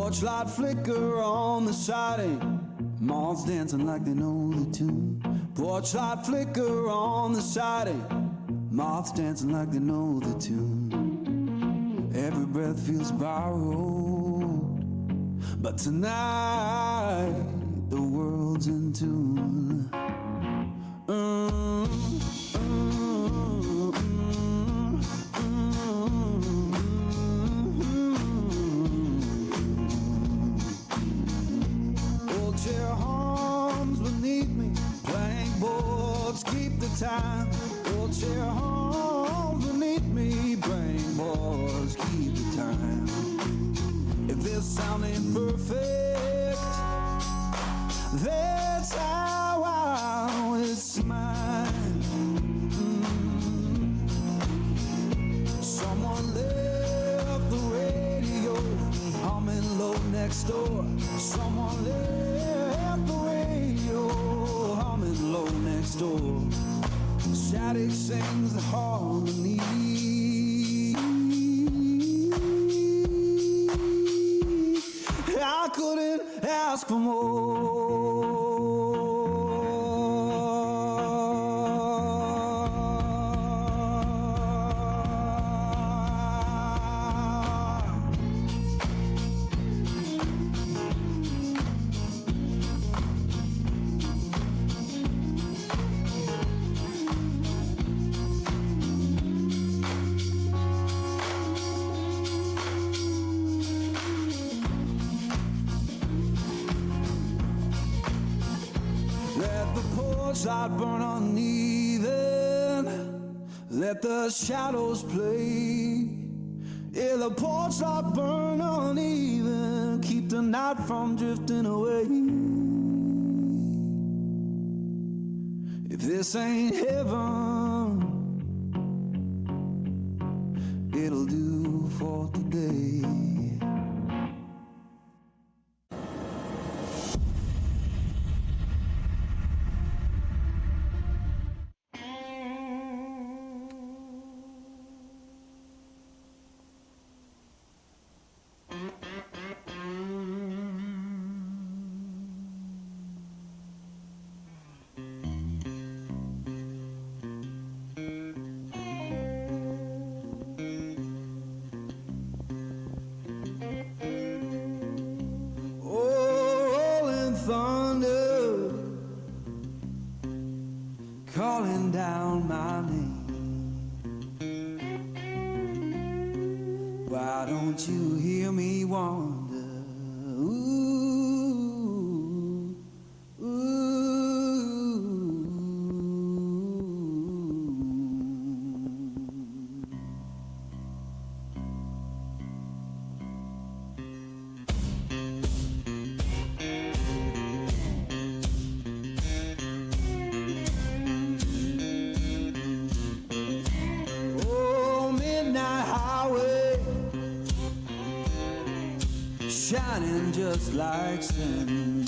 Porch light flicker on the siding, moths dancing like they know the tune. Porch light flicker on the siding, moths dancing like they know the tune. Every breath feels borrowed, but tonight the world's in tune. Old chair hums beneath me, plank boards keep the time. Old chair hums beneath me, plank boards keep the time. If this sound ain't perfect, that's how I always mine. Someone left the radio humming low next door. Someone left the radio humming low next door. Static sings the harmony. I couldn't ask for more. Let the porch light burn uneven, let the shadows play. Yeah, the porch light burn uneven, keep the night from drifting away. If this ain't heaven, it'll do for today. Thunder calling down my name. Why don't you hear me wonder? Ooh, ooh. Shining just like sin.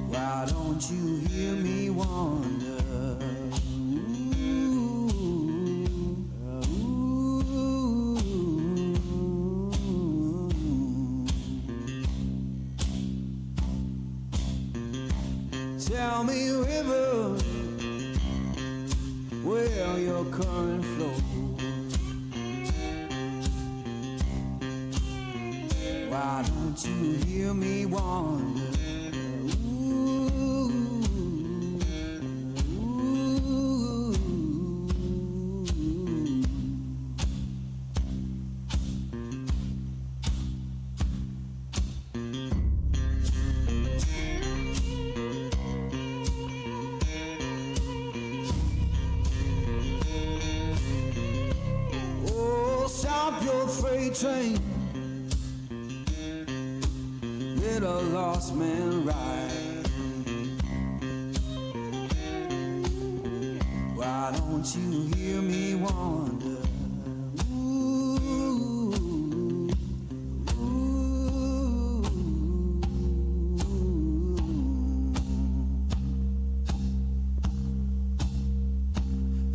Why don't you hear me wonder? Tell me, river, where your current flows. Why don't you hear me wonder? Ooh, ooh. Oh, stop your freight train, let a lost man ride. Why don't you hear me wonder? Ooh, ooh.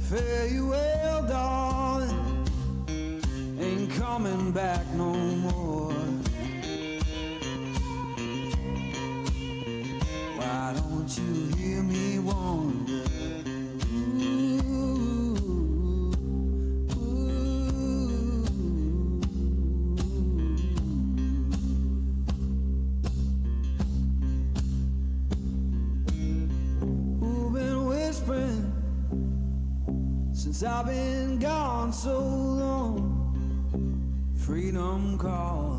Fare you well, darling, ain't coming back no more. Why don't you hear me wonder? Since I've been gone so long, freedom calling.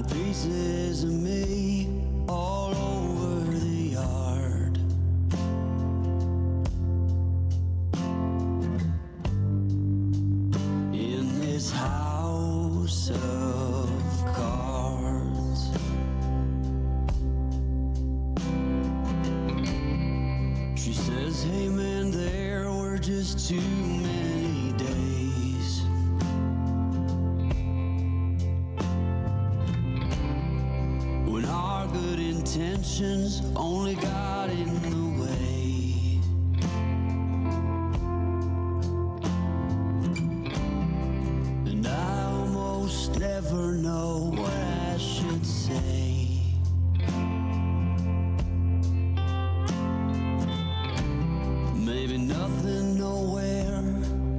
Pieces of me all over the yard. In this house of cards, she says, hey man, there were just too many days. When our good intentions only got in the way. And I almost never know what I should say. Maybe nothing nowhere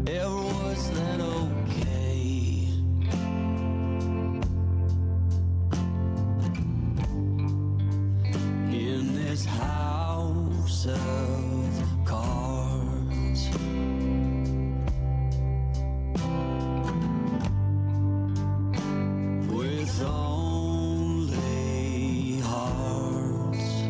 ever was that okay. In this house of cards, with only hearts.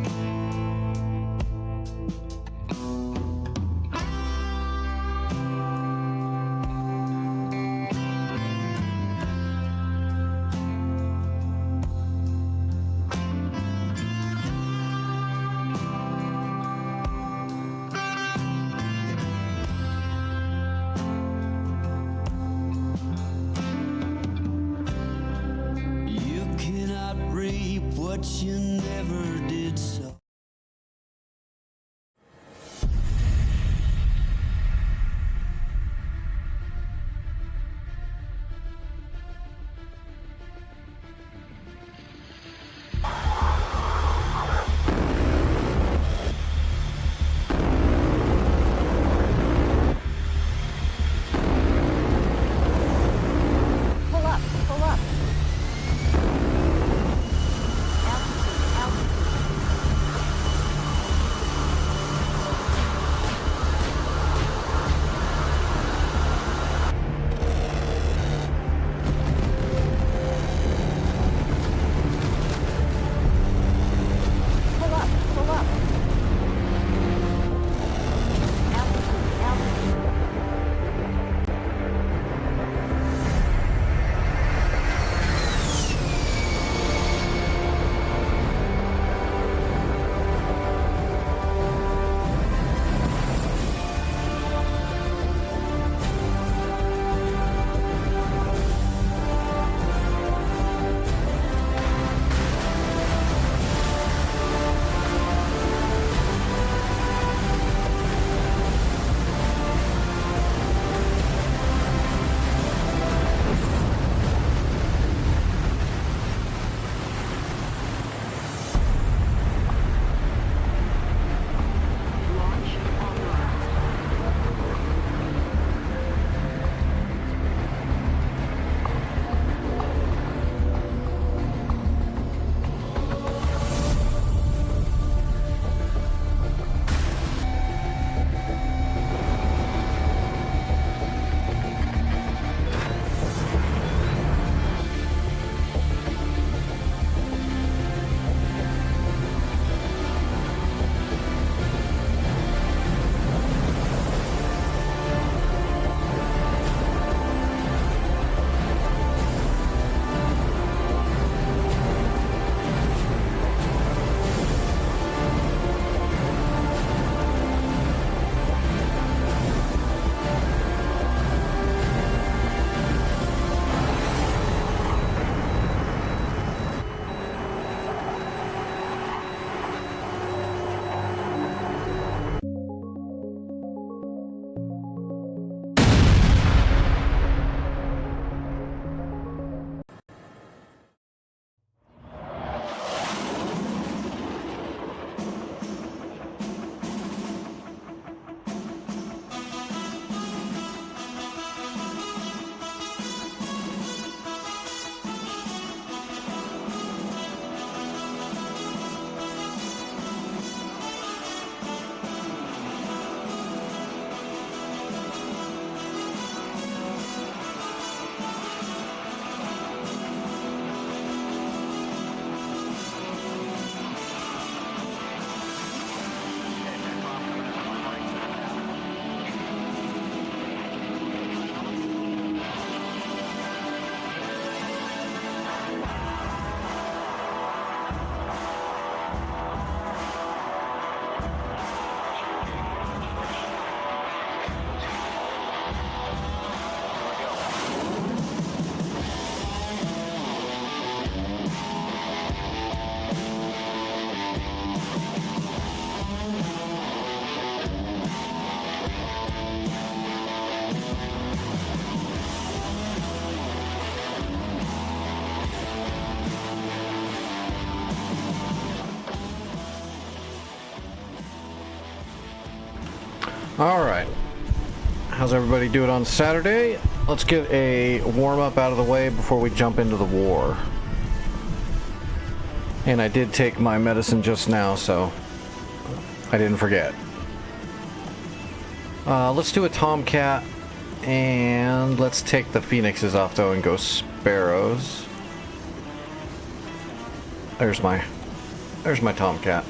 You cannot reap what you never did sow. Pull up. Altitude. Alright. How's everybody doing on Saturday? Let's get a warm-up out of the way before we jump into the war. And I did take my medicine just now, so I didn't forget. Let's do a Tomcat, and let's take the Phoenixes off though and go Sparrows. There's my Tomcat.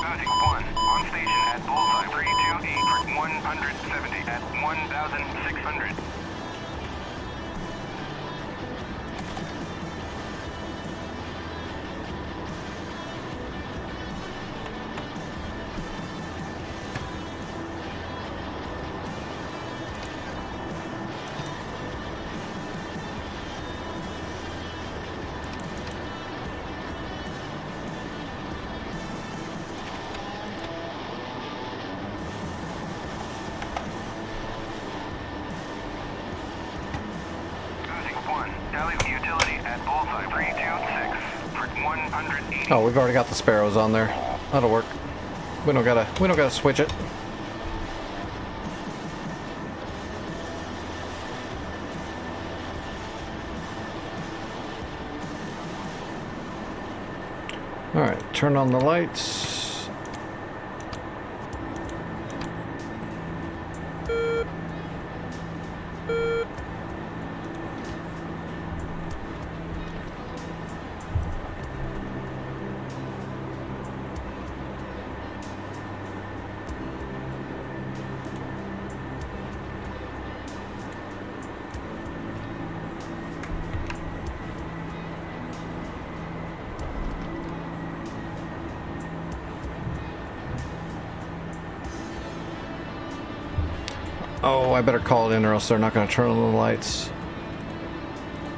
Bounty 1, on station at Bullseye 328 for 170 at 1,600. Oh, we've already got the Sparrows on there. That'll work. We don't gotta switch it. Alright, turn on the lights. Oh, I better call it in or else they're not going to turn on the lights.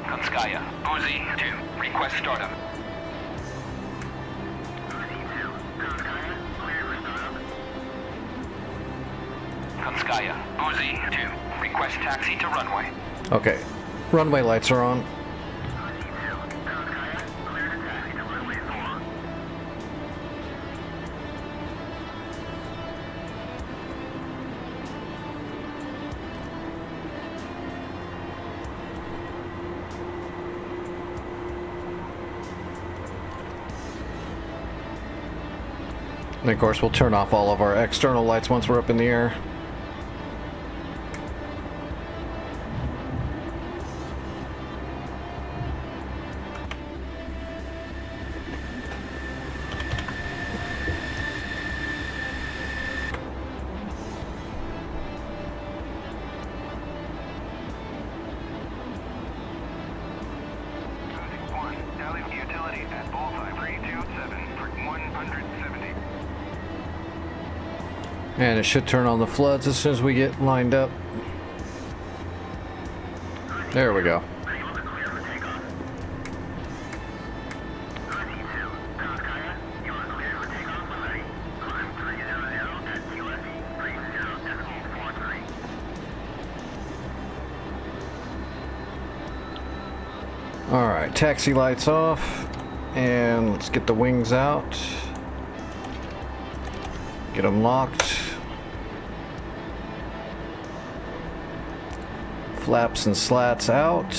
Konskaya, Uzi 2, request startup. Konskaya, Uzi 2, request taxi to runway. Okay, runway lights are on. And of course, we'll turn off all of our external lights once we're up in the air. And it should turn on the floods as soon as we get lined up. There we go. Alright, taxi lights off. And let's get the wings out. Get them locked. Flaps and slats out.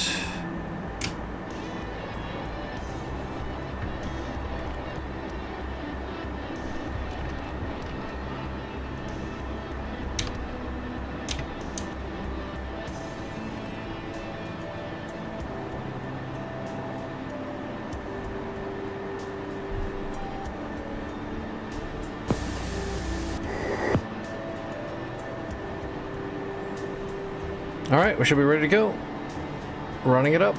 All right, we should be ready to go. Running it up.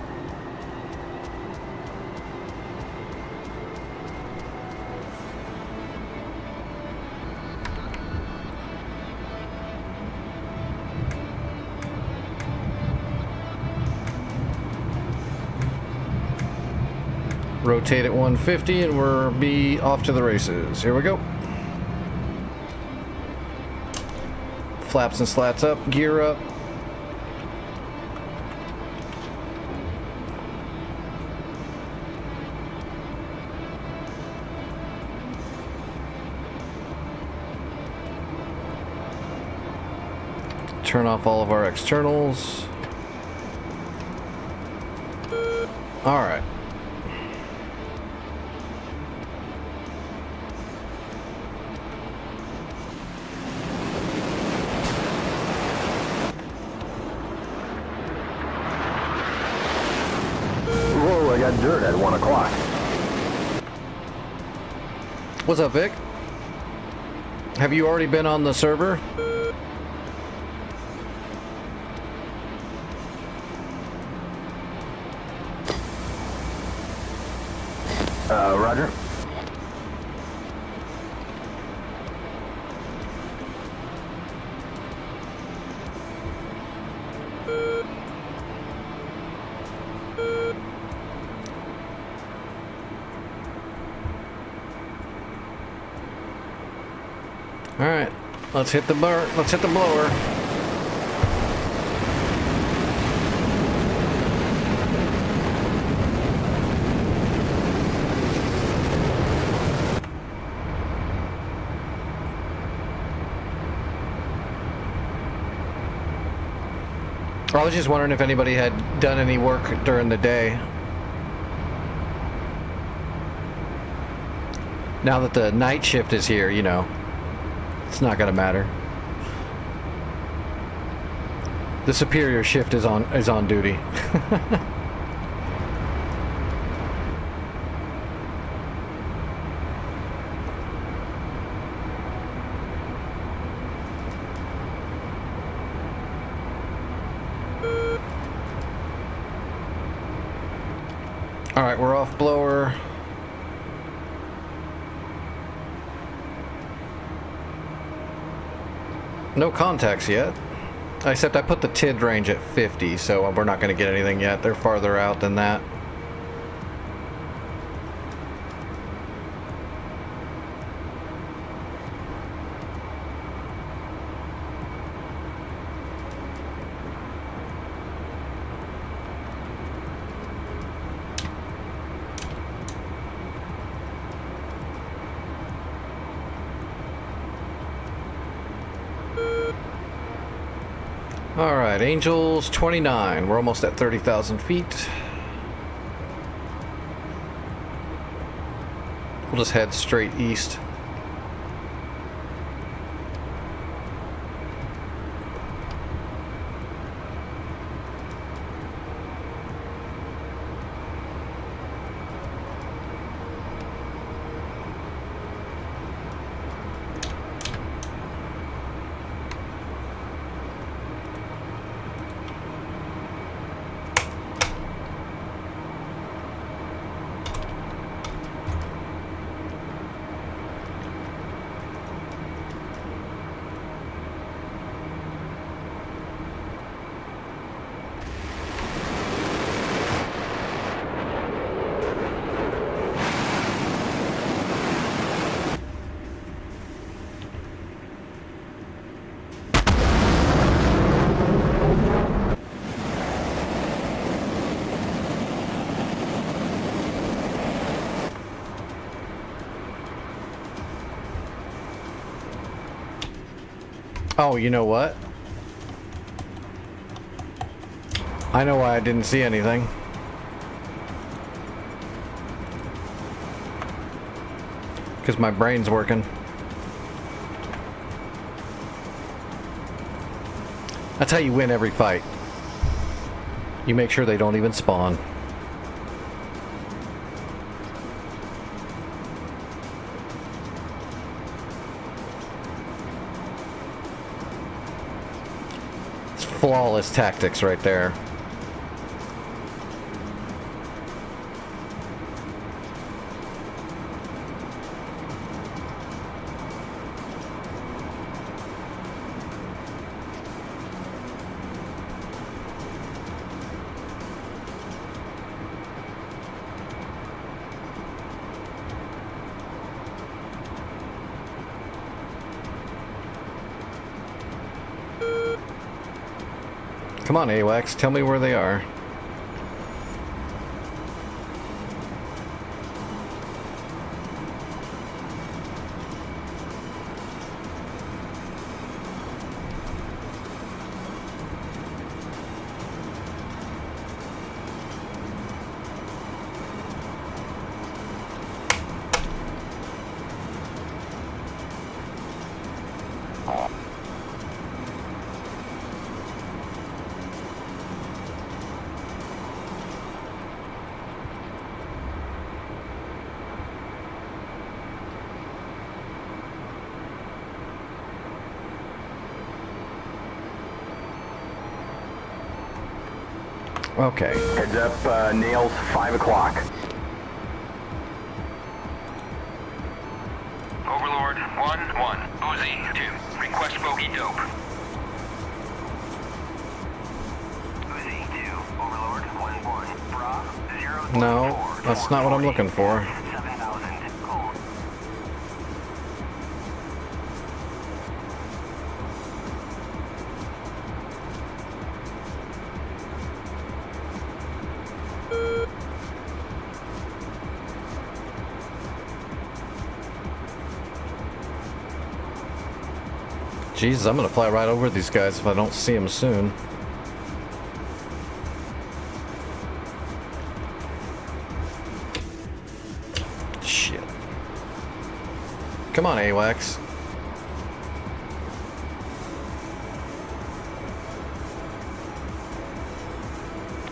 Rotate at 150 and we'll be off to the races. Here we go. Flaps and slats up, gear up. turn off all of our externals. Alright. Whoa, I got dirt at 1 o'clock. What's up, Vic? Have you already been on the server? Roger. All right, let's hit the blower. I was just wondering if anybody had done any work during the day. Now that the night shift is here, you know, it's not gonna matter. The superior shift is on duty. All right, we're off blower. No contacts yet. Except I put the TID range at 50, so we're not going to get anything yet. They're farther out than that. Alright, Angels 29. We're almost at 30,000 feet. We'll just head straight east. Oh, you know what? I know why I didn't see anything. Because my brain's working. That's how you win every fight. You make sure they don't even spawn. Flawless tactics right there. Come on, AWACS, tell me where they are. Okay. Heads up, Nails, 5 o'clock. Overlord 1-1. Uzi 2. Request bogey dope. Uzi 2. Overlord 1-1. Bra 0. No, that's not what I'm looking for. 7,000. Cold. Jesus, I'm gonna fly right over these guys if I don't see them soon. Shit. Come on, AWACS.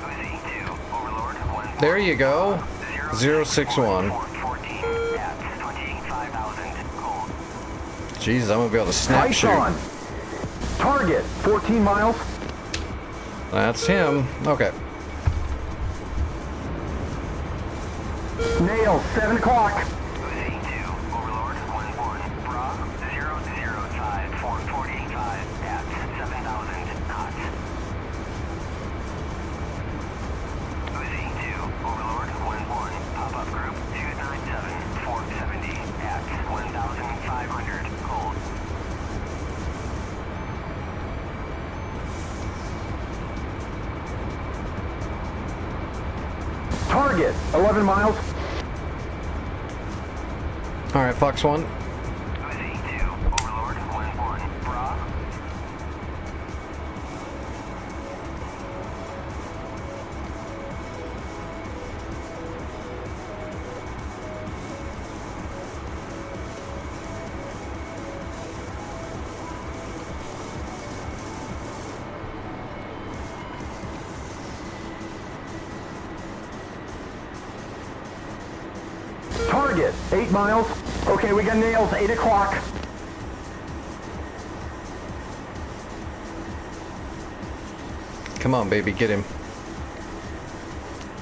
Uzi 2. Overlord 1-1. There you go. 061. 14. At 25,000. Cold. Jesus, I'm gonna be able to snap Lights shoot. on. Target, 14 miles. That's him. Okay. Nails, 7 o'clock. Uzi 2. Overlord 1-1. Bra 005. 445. At 7,000 knots. Uzi 2. Overlord 1-1. Pop-up group 297. 470. At 1,500. Cold. Target, 11 miles. All right, Fox 1. Uzi 2. Overlord 1-1. Bra. Target, 8 miles. Okay, we got Nails, 8 o'clock. Come on, baby, get him.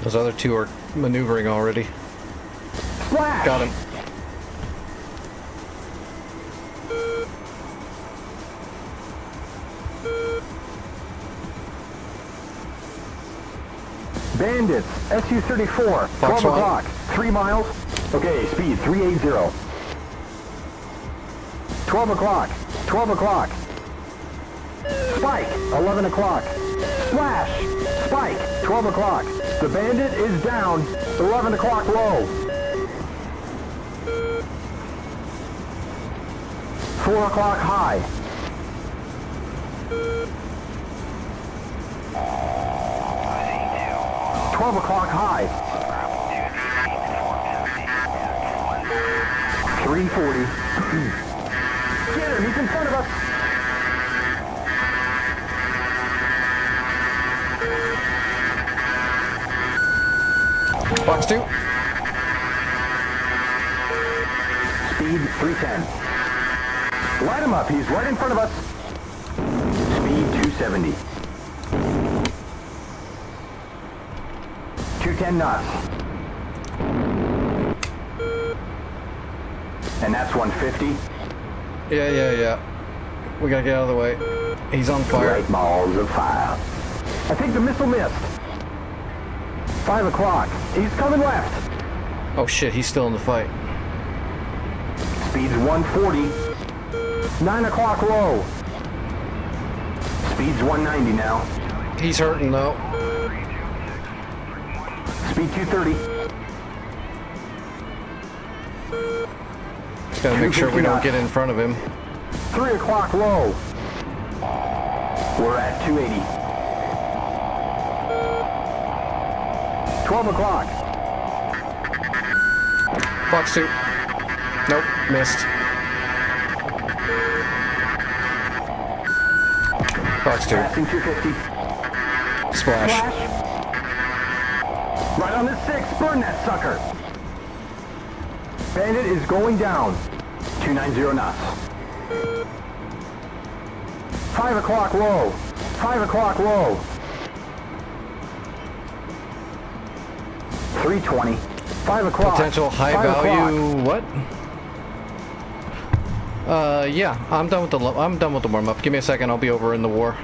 Those other two are maneuvering already. Splash. Got him. Bandits, SU-34, Fox 12 one. o'clock, 3 miles. Okay, speed 380. 12 o'clock, 12 o'clock. Spike, 11 o'clock. Splash, spike, 12 o'clock. The bandit is down, 11 o'clock low. 4 o'clock high. Uzi 2. 12 o'clock high. 340. Get him, he's in front of us. Fox 2. Speed 310. Light him up, he's right in front of us. Speed 270. 210 knots. And that's 150. Yeah. We gotta get out of the way. He's on fire. Great balls of fire. I think the missile missed. 5 o'clock. He's coming left. Oh shit, he's still in the fight. Speed's 140. 9 o'clock low. Speed's 190 now. He's hurting though. Speed 230. Just gotta make sure we don't get in front of him. 3 o'clock low. We're at 280. 12 o'clock. Fox 2. Nope, missed. Fox 2. Passing 250. Splash. Flash. Right on the 6. Burn that sucker. Bandit is going down. 290 knots. 5 o'clock low. 5 o'clock low. 3:20. 5 o'clock. Potential high 5 value. o'clock. What? Yeah, I'm done with the warm up. Give me a second. I'll be over in the war.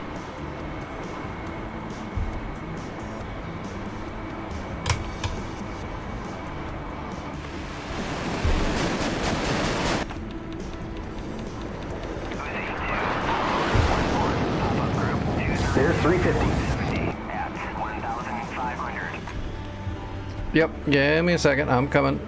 There's 350. At 1,500. Yep. Give me a second. I'm coming.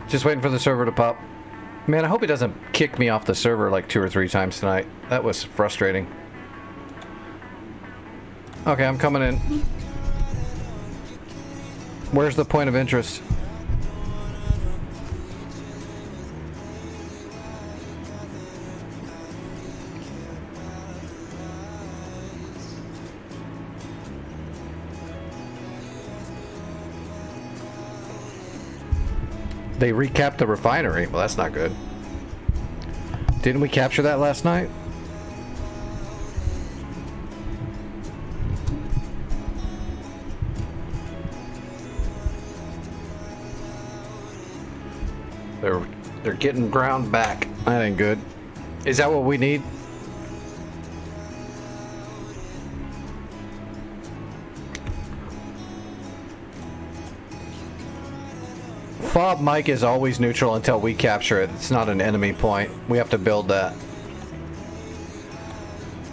Just waiting for the server to pop. Man, I hope it doesn't kick me off the server like 2 or 3 times tonight. That was frustrating. Okay, I'm coming in. Where's the point of interest? They recapped the refinery. Well, that's not good. Didn't we capture that last night? They're getting ground back. That ain't good. Is that what we need? Fob Mike is always neutral until we capture it. It's not an enemy point. We have to build that.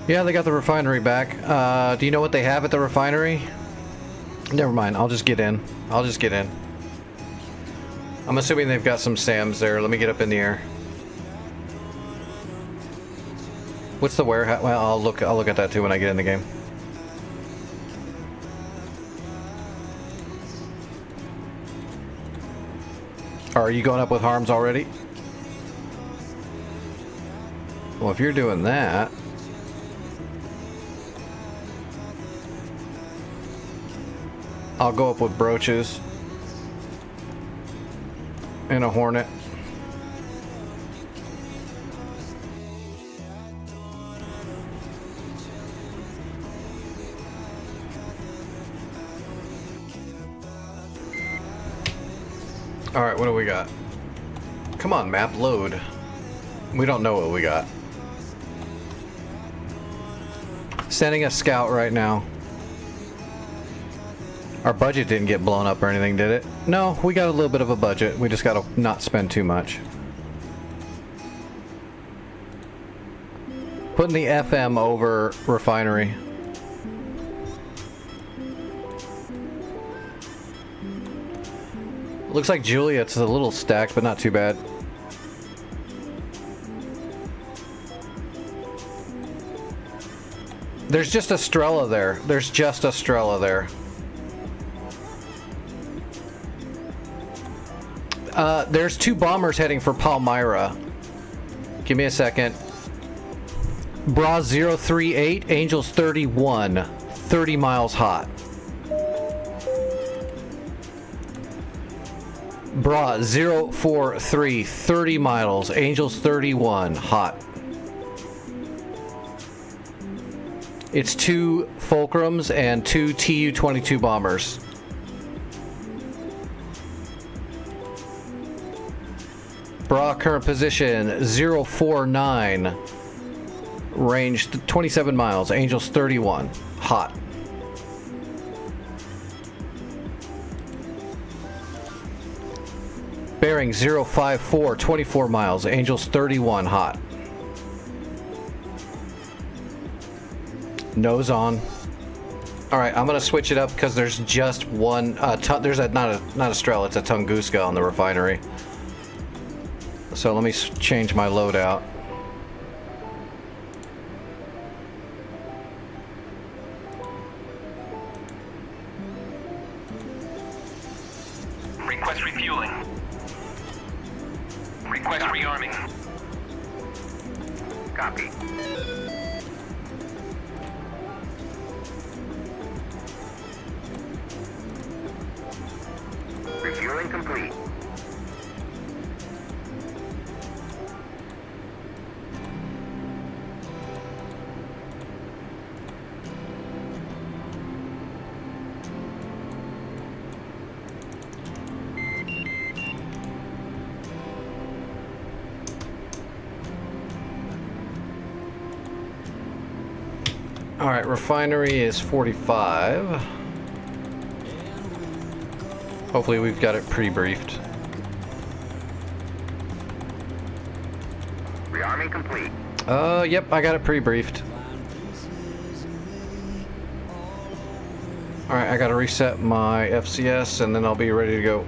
Yeah, they got the refinery back. Do you know what they have at the refinery? Never mind. I'll just get in. I'm assuming they've got some SAMs there. Let me get up in the air. What's the warehouse? Well, I'll look at that too when I get in the game. Are you going up with harms already? Well, if you're doing that... I'll go up with brooches. And a Hornet. Alright, what do we got? Come on, map, load. We don't know what we got. Sending a scout right now. Our budget didn't get blown up or anything, did it? No, we got a little bit of a budget. We just gotta not spend too much. Putting the FM over refinery. Looks like Juliet's a little stacked, but not too bad. There's just a Strela there. There's 2 bombers heading for Palmyra. Give me a second. Bra 038, Angels 31. 30 miles hot. Bra 043, 30 miles, Angels 31, hot. It's 2 Fulcrums and 2 Tu-22 bombers. Bra current position 049, range 27 miles, Angels 31, hot. Bearing 054, 24 miles, Angels 31, hot. Nose on. All right, I'm gonna switch it up because there's just one. There's not a Strela, it's a Tunguska on the refinery. So let me change my loadout. Request refueling. Request rearming. Copy. Rearming complete. All right, refinery is 45. Hopefully we've got it pre-briefed. Rearming complete. Yep, I got it pre-briefed. All right, I gotta reset my FCS and then I'll be ready to go.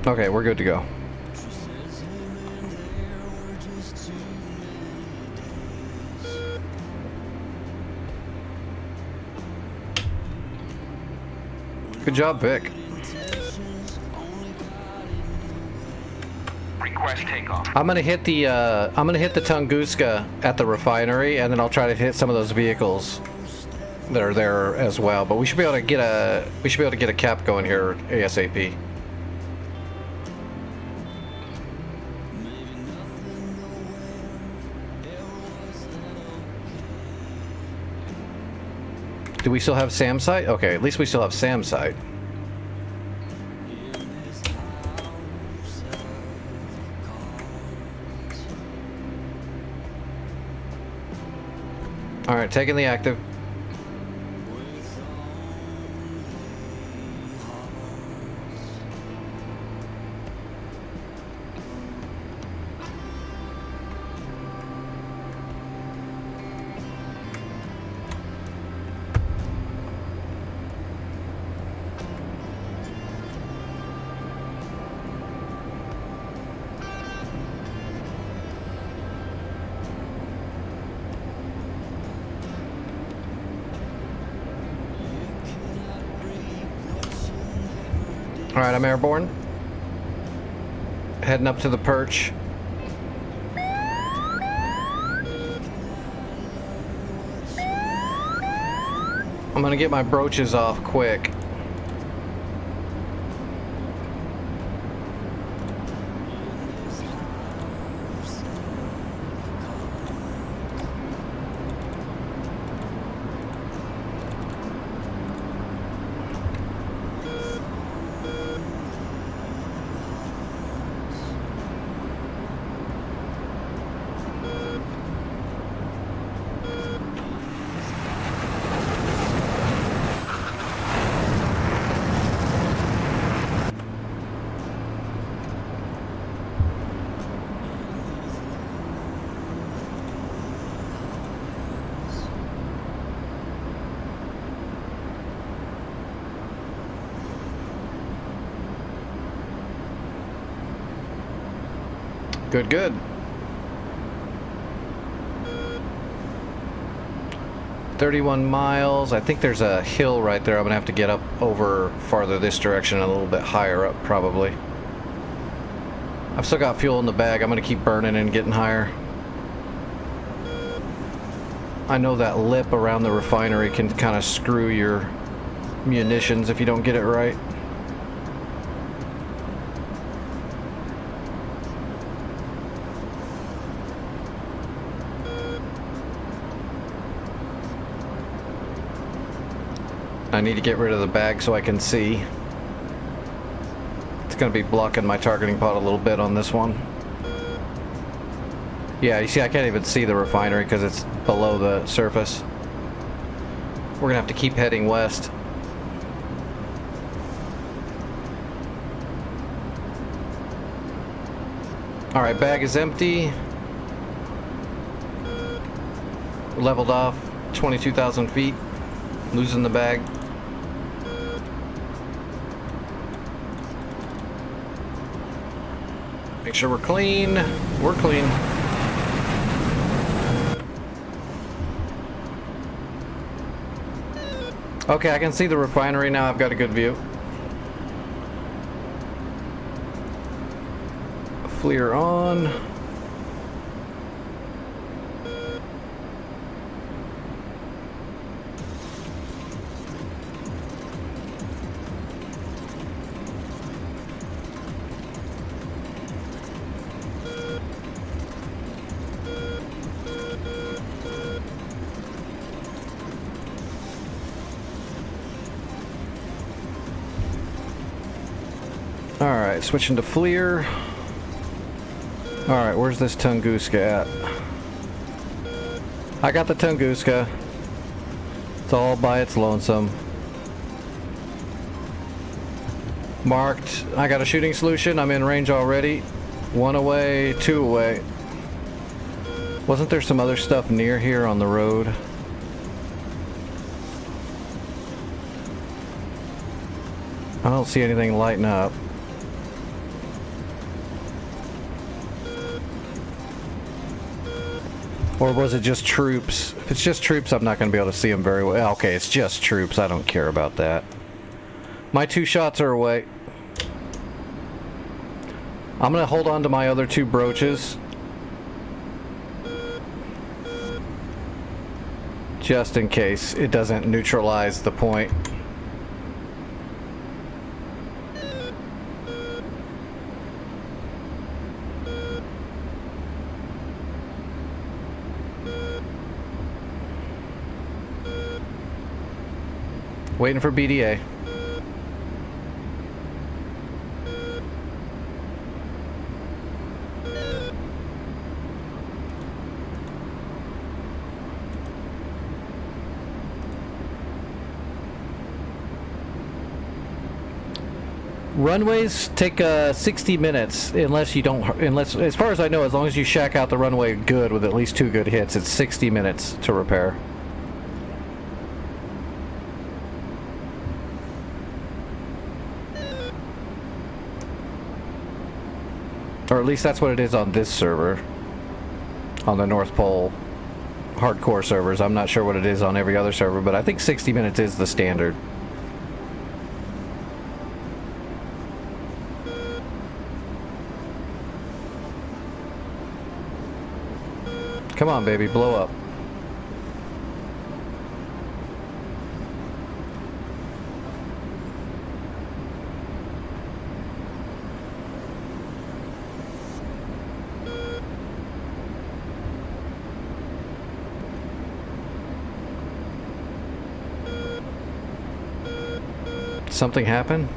Okay, we're good to go. Good job, Vic. Request takeoff. I'm gonna hit the Tunguska at the refinery, and then I'll try to hit some of those vehicles that are there as well. But we should be able to get a cap going here ASAP. Do we still have SAM site? Okay, at least we still have SAM site. All right, taking the active. All right, I'm airborne. Heading up to the perch. I'm gonna get my broaches off quick. Good, good. 31 miles. I think there's a hill right there. I'm gonna have to get up over farther this direction, a little bit higher up probably. I've still got fuel in the bag. I'm gonna keep burning and getting higher. I know that lip around the refinery can kind of screw your munitions if you don't get it right. I need to get rid of the bag so I can see. It's going to be blocking my targeting pod a little bit on this one. Yeah, you see I can't even see the refinery because it's below the surface. We're going to have to keep heading west. Alright, bag is empty. Leveled off 22,000 feet. Losing the bag. Make sure we're clean. We're clean. Okay, I can see the refinery now. I've got a good view. FLIR on. Alright, switching to Fleer. Alright, where's this Tunguska at? I got the Tunguska. It's all by its lonesome. Marked. I got a shooting solution. I'm in range already. 1 away, 2 away. Wasn't there some other stuff near here on the road? I don't see anything lighting up. Or was it just troops? If it's just troops, I'm not going to be able to see them very well. Okay, it's just troops. I don't care about that. My 2 shots are away. I'm going to hold on to my other 2 brooches. Just in case it doesn't neutralize the point. Waiting for BDA. Runways take 60 minutes unless you don't, as far as I know, as long as you shack out the runway good with at least 2 good hits, it's 60 minutes to repair. Or at least that's what it is on this server. On the North Pole hardcore servers. I'm not sure what it is on every other server, but I think 60 minutes is the standard. Come on, baby, blow up. Something happened?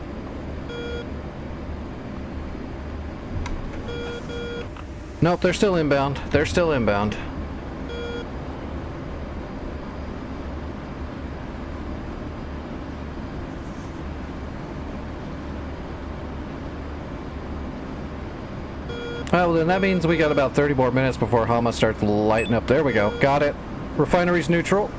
Nope, they're still inbound. They're still inbound. Well, then that means we got about 30 more minutes before Hama starts lighting up. There we go. Got it. Refinery's neutral.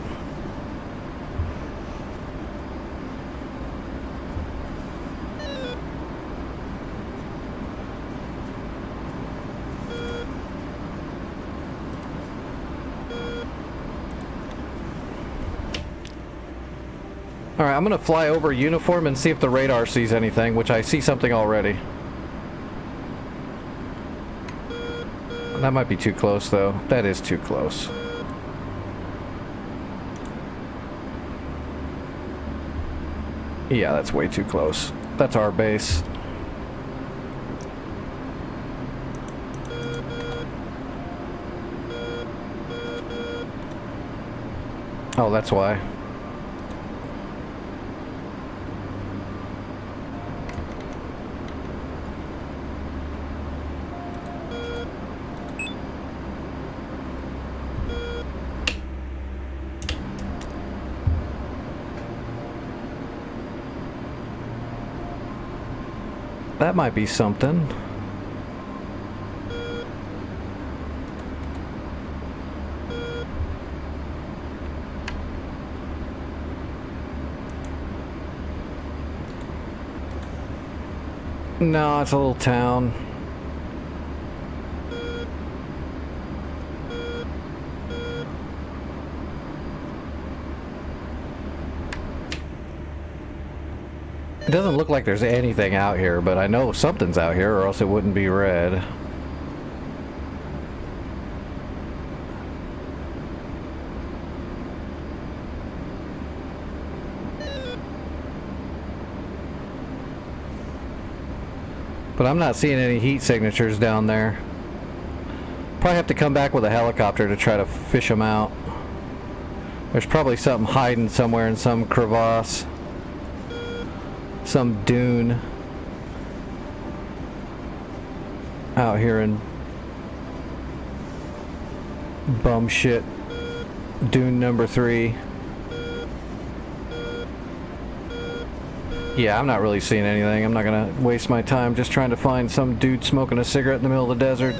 Alright, I'm gonna fly over uniform and see if the radar sees anything, which I see something already. That might be too close, though. That is too close. Yeah, that's way too close. That's our base. Oh, that's why. That might be something. No, it's a little town. It doesn't look like there's anything out here, but I know something's out here or else it wouldn't be red. But I'm not seeing any heat signatures down there. Probably have to come back with a helicopter to try to fish them out. There's probably something hiding somewhere in some crevasse. Some dune. out here in bum shit Dune number 3. Yeah, I'm not really seeing anything. I'm not gonna waste my time just trying to find some dude smoking a cigarette in the middle of the desert.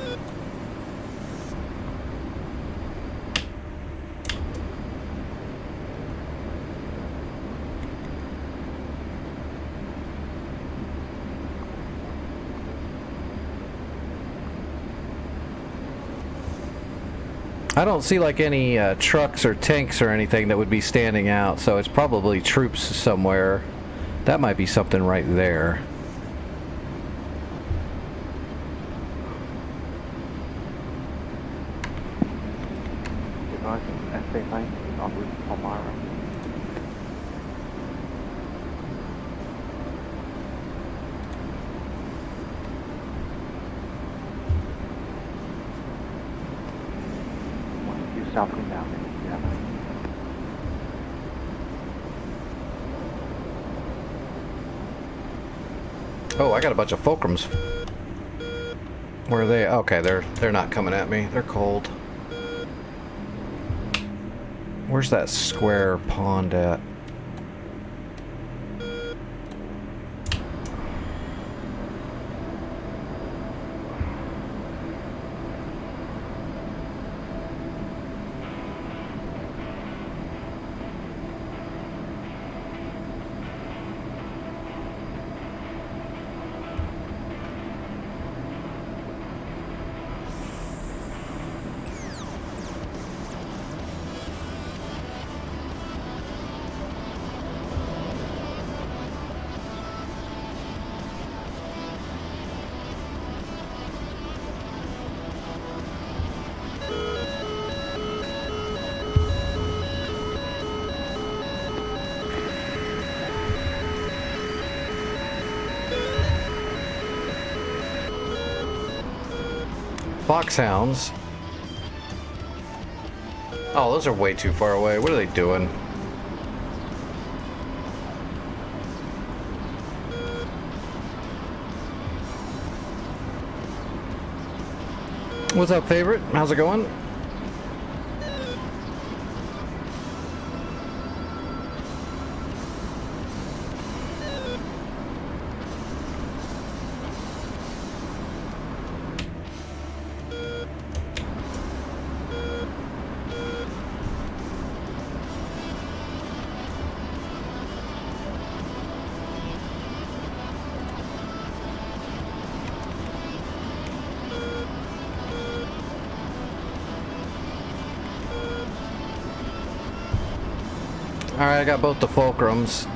I don't see like any trucks or tanks or anything that would be standing out, so it's probably troops somewhere. That might be something right there. SA-19 en route to Hama. South Green Mountain. Yeah. Oh, I got a bunch of fulcrums. Where are they? Okay, they're not coming at me. They're cold. Where's that square pond at? Foxhounds. Oh, those are way too far away. What are they doing? What's up, favorite? How's it going? Alright, I got both the fulcrums.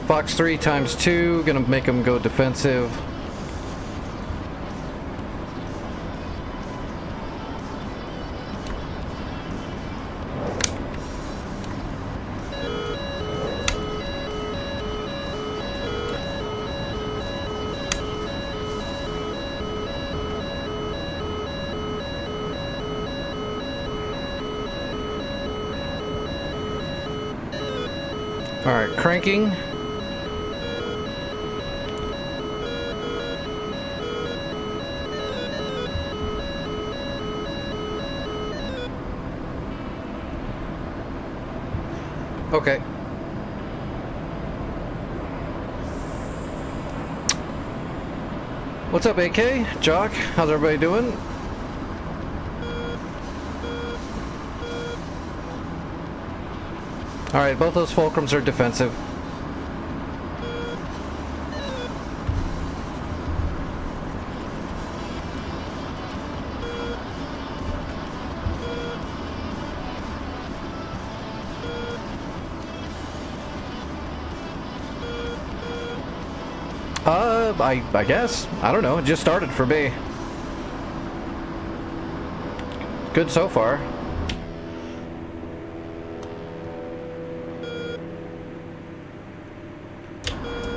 Fox 3 times 2, gonna make them go defensive. Alright, cranking. Okay. What's up, AK? Jock? How's everybody doing? Alright, both those fulcrums are defensive. I guess. I don't know. It just started for me. Good so far.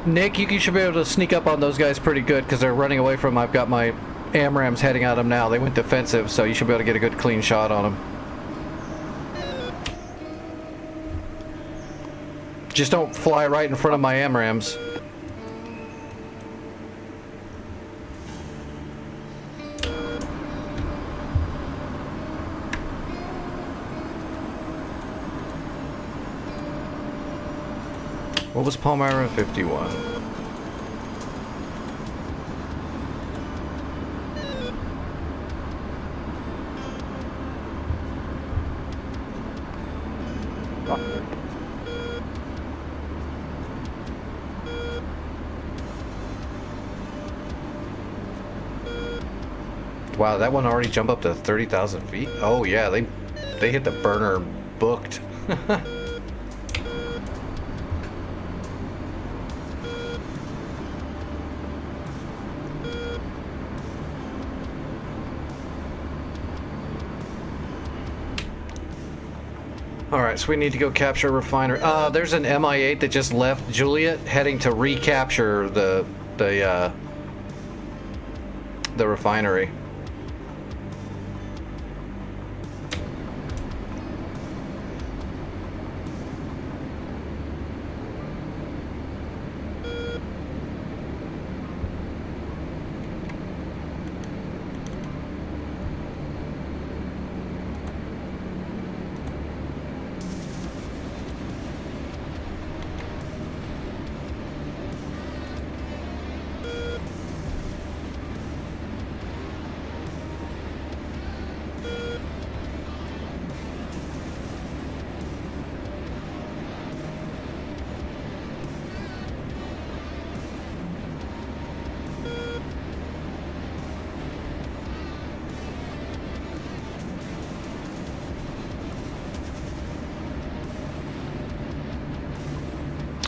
Nick, you should be able to sneak up on those guys pretty good because they're running away from them. I've got my AMRAMs heading at them now. They went defensive, so you should be able to get a good clean shot on them. Just don't fly right in front of my AMRAAMs. What was Palmyra 51? Wow, that one already jumped up to 30,000 feet? Oh yeah, they hit the burner booked. Alright, so we need to go capture a refinery. There's an Mi-8 that just left Juliet, heading to recapture the refinery.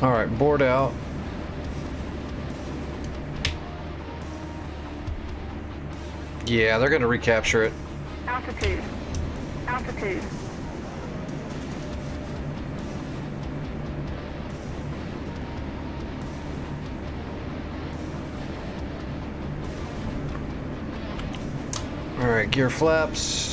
Alright, board out. Yeah, they're gonna recapture it. Altitude. Altitude. Alright, gear flaps.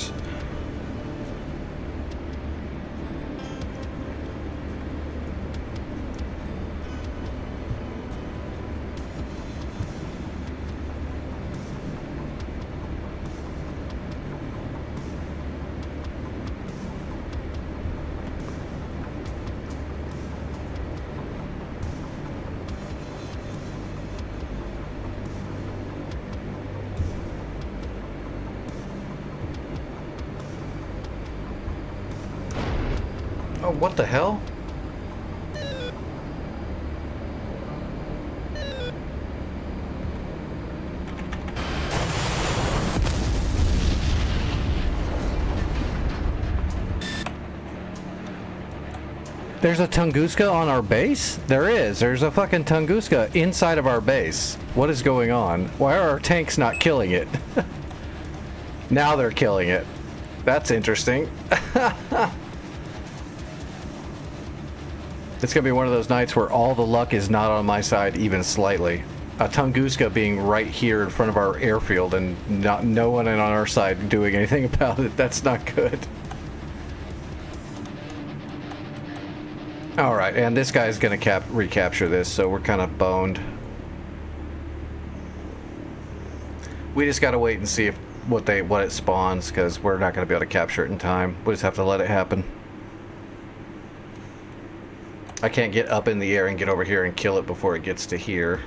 Oh, what the hell? There's a Tunguska on our base? There is. There's a fucking Tunguska inside of our base. What is going on? Why are our tanks not killing it? Now they're killing it. That's interesting. It's gonna be one of those nights where all the luck is not on my side even slightly. A Tunguska being right here in front of our airfield and no one on our side doing anything about it. That's not good. Alright, and this guy's gonna recapture this, so we're kind of boned. We just gotta wait and see if what it spawns, because we're not gonna be able to capture it in time. We just have to let it happen. I can't get up in the air and get over here and kill it before it gets to here.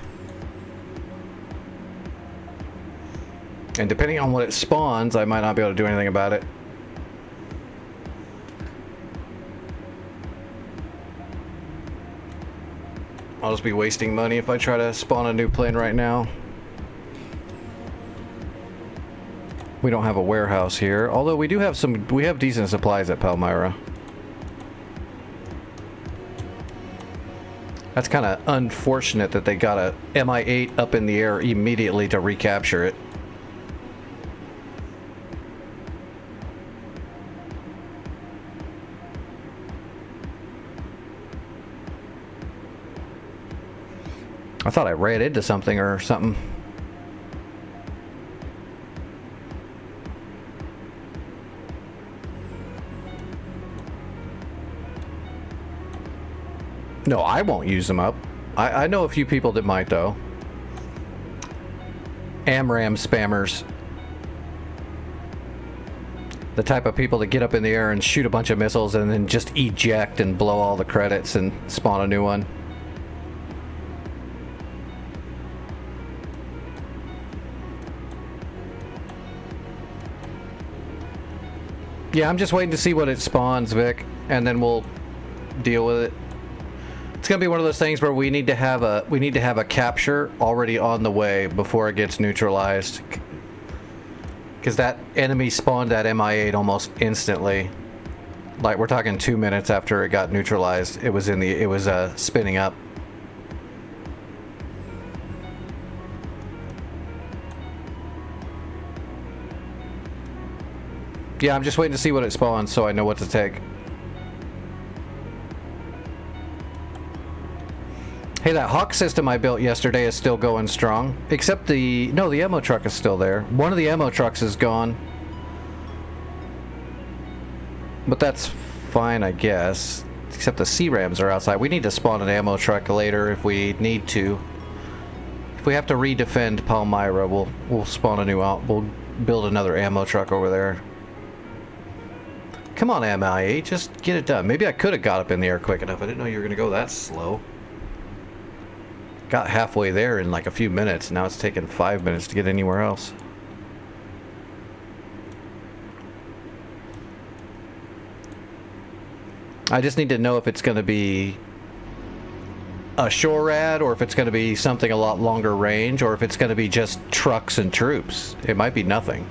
And depending on what it spawns, I might not be able to do anything about it. I'll just be wasting money if I try to spawn a new plane right now. We don't have a warehouse here, although we do have we have decent supplies at Palmyra. That's kind of unfortunate that they got a Mi-8 up in the air immediately to recapture it. I thought I ran into something or something. No, I won't use them up. I know a few people that might, though. AMRAAM spammers. The type of people that get up in the air and shoot a bunch of missiles and then just eject and blow all the credits and spawn a new one. Yeah, I'm just waiting to see what it spawns, Vic, and then we'll deal with it. It's gonna be one of those things where we need to have a capture already on the way before it gets neutralized, because that enemy spawned that MI8 almost instantly. Like, we're talking 2 minutes after it got neutralized. It was spinning up. Yeah, I'm just waiting to see what it spawns so I know what to take. Hey, that Hawk system I built yesterday is still going strong. Except the ammo truck is still there. One of the ammo trucks is gone. But that's fine, I guess. Except the C-Rams are outside. We need to spawn an ammo truck later if we need to. If we have to redefend Palmyra, we'll spawn a new we'll build another ammo truck over there. Come on, MI8, just get it done. Maybe I could have got up in the air quick enough. I didn't know you were going to go that slow. Got halfway there in like a few minutes. Now it's taken 5 minutes to get anywhere else. I just need to know if it's going to be a SHORAD or if it's going to be something a lot longer range or if it's going to be just trucks and troops. It might be nothing.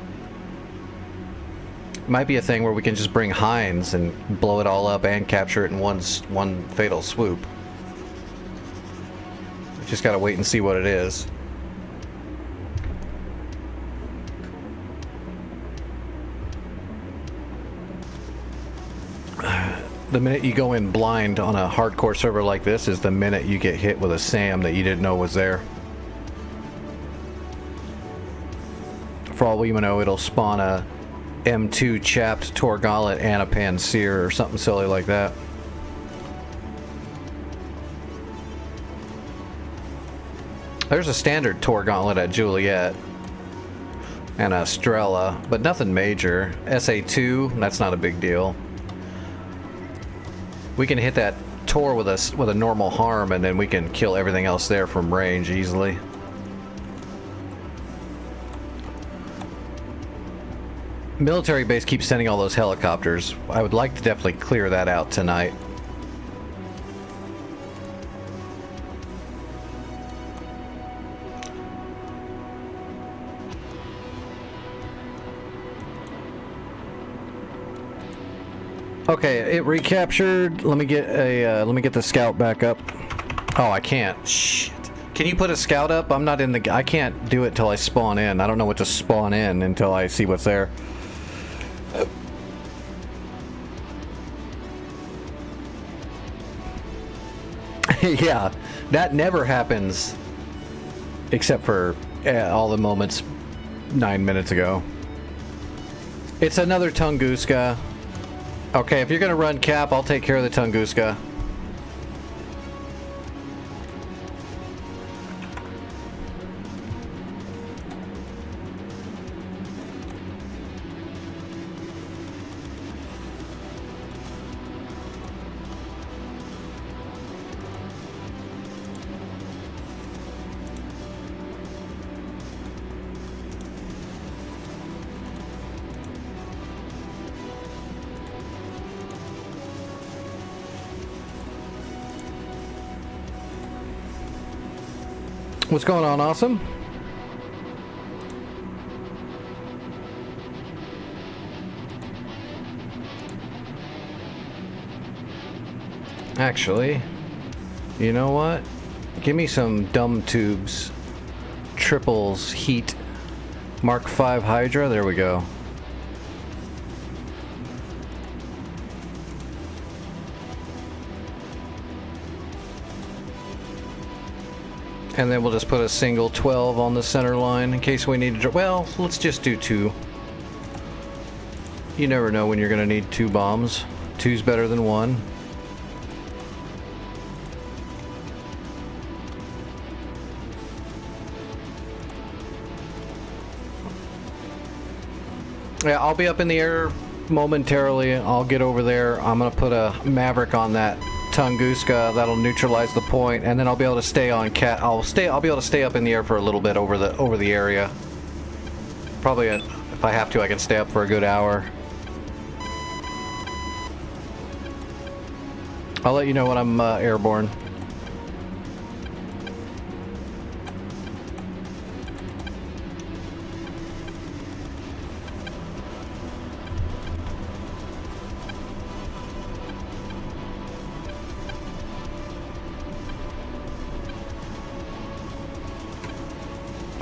It might be a thing where we can just bring Heinz and blow it all up and capture it in one fatal swoop. Just gotta wait and see what it is. The minute you go in blind on a hardcore server like this is the minute you get hit with a SAM that you didn't know was there. For all we know, it'll spawn a M2 chapped Tor Gauntlet and a Panseer or something silly like that. There's a standard Tor Gauntlet at Juliet and a Strela, but nothing major. SA2, that's not a big deal. We can hit that Tor with a normal harm and then we can kill everything else there from range easily. Military base keeps sending all those helicopters. I would like to definitely clear that out tonight. Okay, it recaptured. Let me get the scout back up. Oh, I can't. Shit. Can you put a scout up? I'm not in the... I can't do it till I spawn in. I don't know what to spawn in until I see what's there. Yeah, that never happens. Except for all the moments 9 minutes ago. It's another Tunguska. Okay, if you're gonna run cap, I'll take care of the Tunguska. What's going on, Awesome? Actually, you know what? Give me some dumb tubes. Triples heat. Mark 5 Hydra. There we go. And then we'll just put a single 12 on the center line in case we need to... Well, let's just do 2. You never know when you're going to need 2 bombs. 2's better than 1. Yeah, I'll be up in the air momentarily. I'll get over there. I'm gonna put a Maverick on that Tunguska. That'll neutralize the point, and then I'll be able to stay on cat. I'll be able to stay up in the air for a little bit over the area. Probably, if I have to, I can stay up for a good hour. I'll let you know when I'm airborne.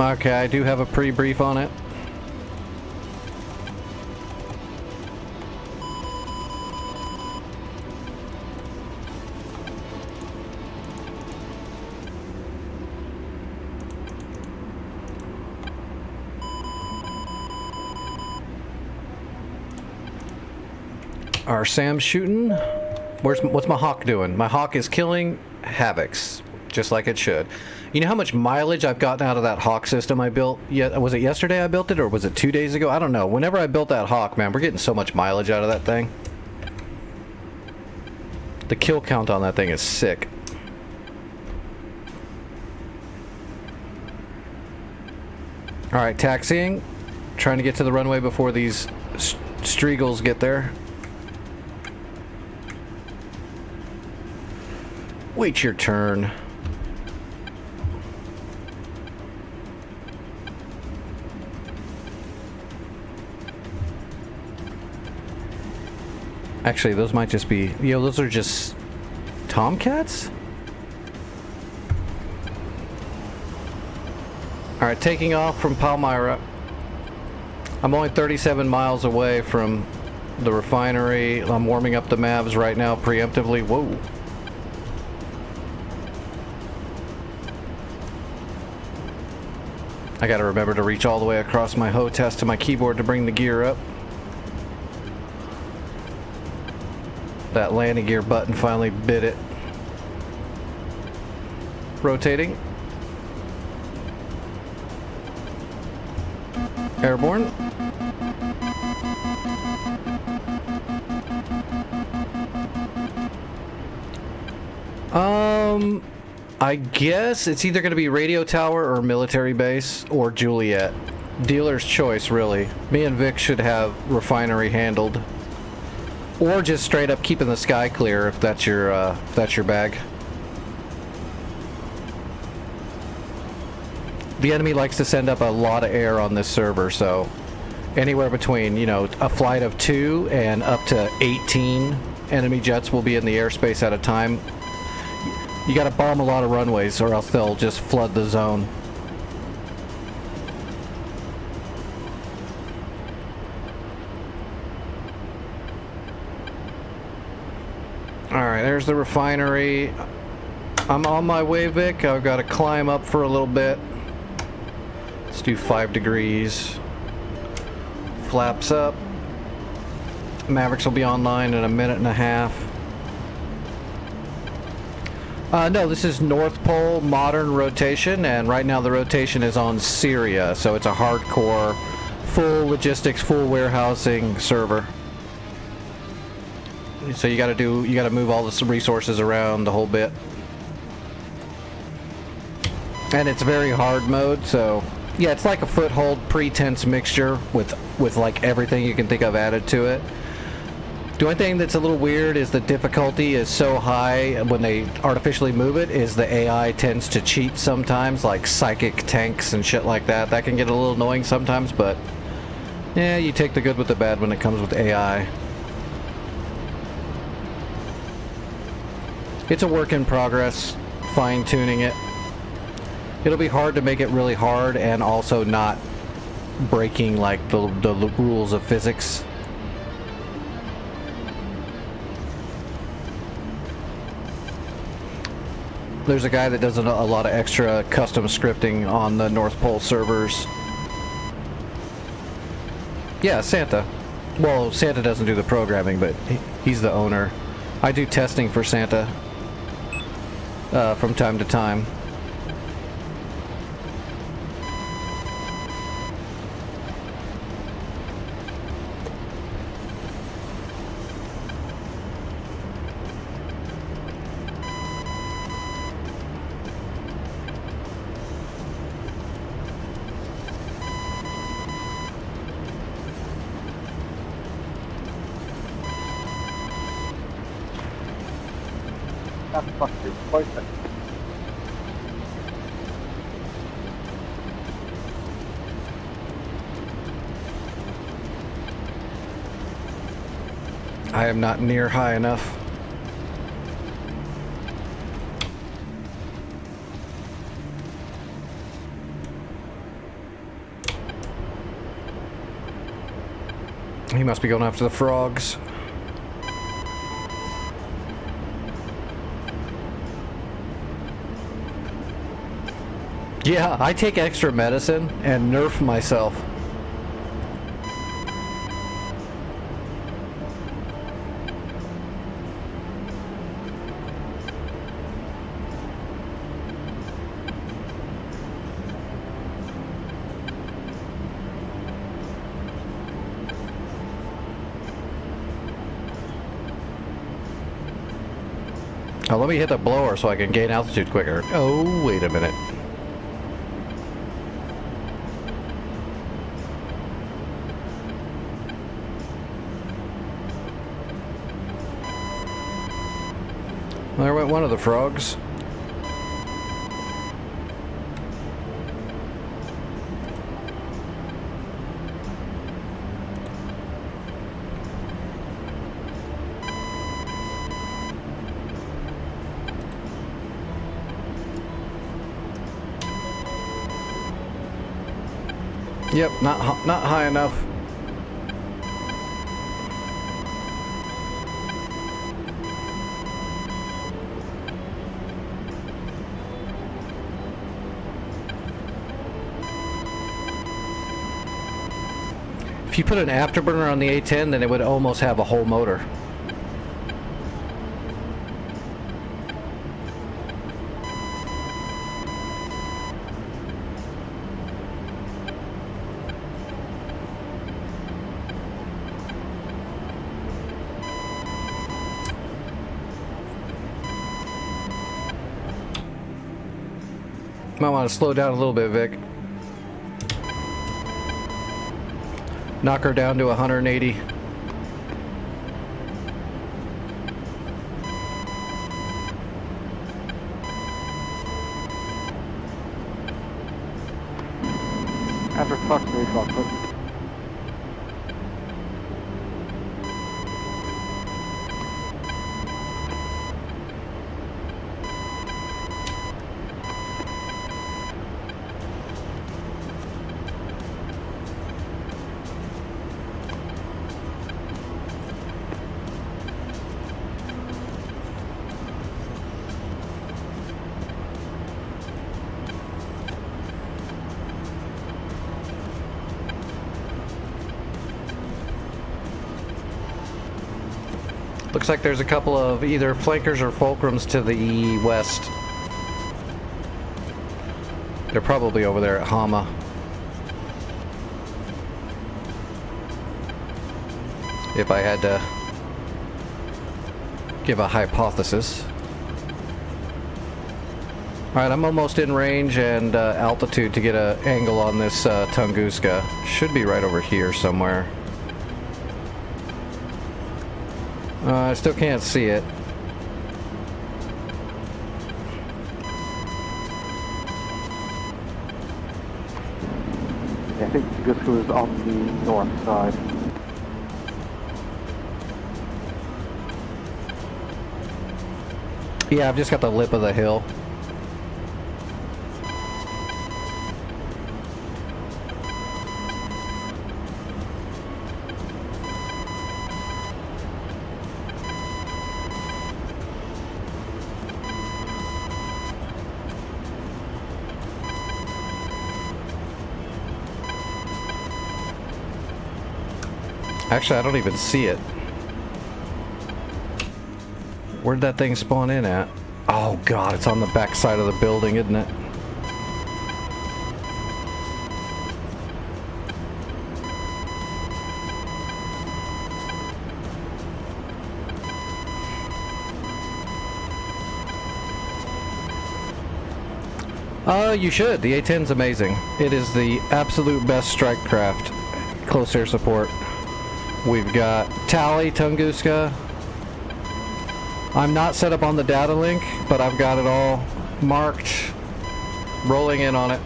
Okay, I do have a pre-brief on it. Our Sam's shooting. What's my Hawk doing? My Hawk is killing Havocs, just like it should. You know how much mileage I've gotten out of that Hawk system I built? Was it yesterday I built it, or was it 2 days ago? I don't know. Whenever I built that Hawk, man, we're getting so much mileage out of that thing. The kill count on that thing is sick. Alright, taxiing. Trying to get to the runway before these Streagles get there. Wait your turn. Actually, those might just be... those are just... Tomcats? Alright, taking off from Palmyra. I'm only 37 miles away from the refinery. I'm warming up the Mavs right now preemptively. Whoa. I gotta remember to reach all the way across my HOTAS to my keyboard to bring the gear up. That landing gear button finally bit it. Rotating. Airborne. I guess it's either going to be radio tower or military base or Juliet. Dealer's choice, really. Me and Vic should have refinery handled. Or just straight up keeping the sky clear if that's your bag. The enemy likes to send up a lot of air on this server, so anywhere between, a flight of 2 and up to 18 enemy jets will be in the airspace at a time. You gotta bomb a lot of runways or else they'll just flood the zone. Alright, there's the refinery. I'm on my way, Vic. I've got to climb up for a little bit. Let's do 5 degrees. Flaps up. Mavericks will be online in a minute and a half. No, this is North Pole modern rotation, and right now the rotation is on Syria, so it's a hardcore, full logistics, full warehousing server. So you gotta move all the resources around the whole bit. And it's very hard mode, so yeah, it's like a foothold pre-tense mixture with like everything you can think of added to it. The only thing that's a little weird is the difficulty is so high when they artificially move it, is the AI tends to cheat sometimes, like psychic tanks and shit like that. That can get a little annoying sometimes, but yeah, you take the good with the bad when it comes with AI. It's a work in progress, fine-tuning it. It'll be hard to make it really hard and also not breaking like the rules of physics. There's a guy that does a lot of extra custom scripting on the North Pole servers. Yeah, Santa. Well, Santa doesn't do the programming, but he's the owner. I do testing for Santa from time to time. Not fuck you. Poison. I am not near high enough. He must be going after the frogs. Yeah, I take extra medicine and nerf myself. Oh, let me hit the blower so I can gain altitude quicker. Oh, wait a minute. There went one of the frogs. Yep, not high enough. If you put an afterburner on the A10, then it would almost have a whole motor. Might want to slow down a little bit, Vic. Knock her down to 180. After fuck me, fuck. Looks like there's a couple of either flankers or fulcrums to the west. They're probably over there at Hama. If I had to give a hypothesis. Alright, I'm almost in range and altitude to get an angle on this Tunguska. Should be right over here somewhere. I still can't see it. Yeah, I think Tunguska is on the north side. Yeah, I've just got the lip of the hill. Actually, I don't even see it. Where'd that thing spawn in at? Oh god, it's on the back side of the building, isn't it? You should. The A-10's amazing. It is the absolute best strike craft. Close air support. We've got Tally Tunguska. I'm not set up on the data link, but I've got it all marked, rolling in on it.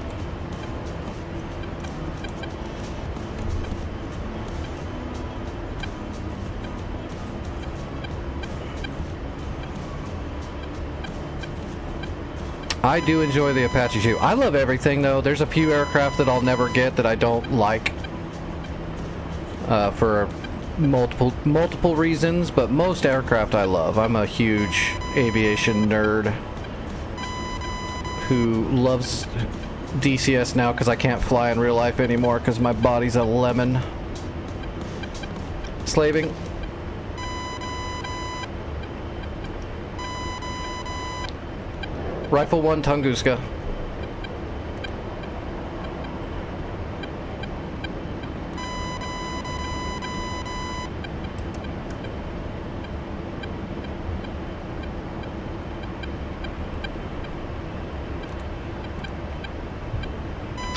I do enjoy the Apache too. I love everything though. There's a few aircraft that I'll never get that I don't like for multiple reasons, but most aircraft I love. I'm a huge aviation nerd who loves DCS now because I can't fly in real life anymore because my body's a lemon. Slaving. Rifle 1 Tunguska.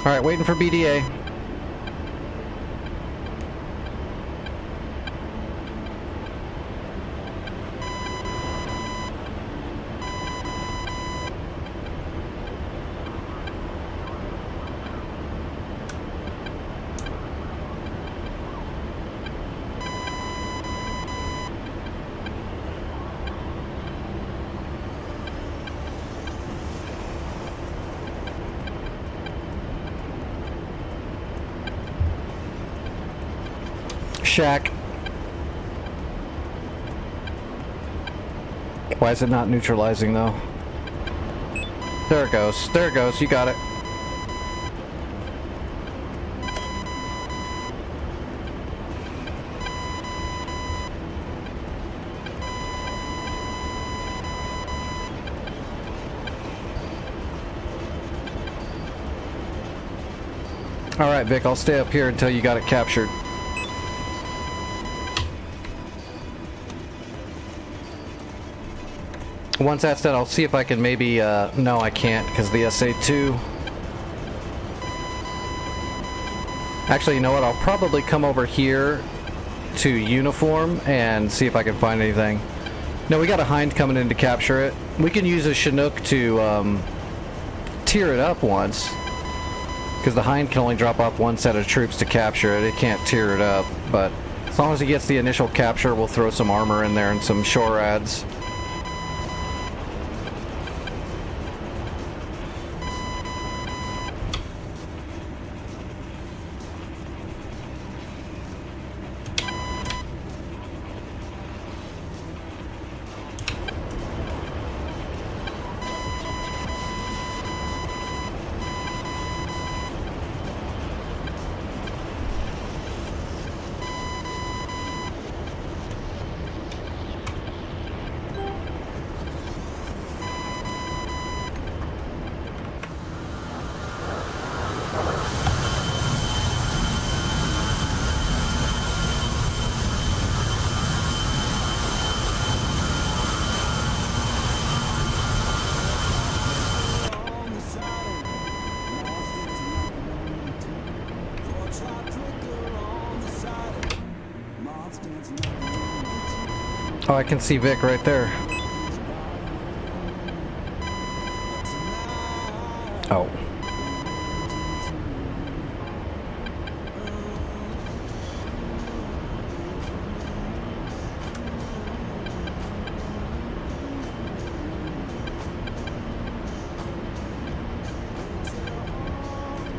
Alright, waiting for BDA. Shack. Why is it not neutralizing though? There it goes. There it goes. You got it. All right, Vic, I'll stay up here until you got it captured. Once that's done, I'll see if I can maybe, no I can't because the SA-2. Actually, you know what, I'll probably come over here to uniform and see if I can find anything. No, we got a Hind coming in to capture it. We can use a Chinook to tear it up once. Because the Hind can only drop off one set of troops to capture it. It can't tear it up. But as long as he gets the initial capture, we'll throw some armor in there and some shore ads. Oh, I can see Vic right there. Oh.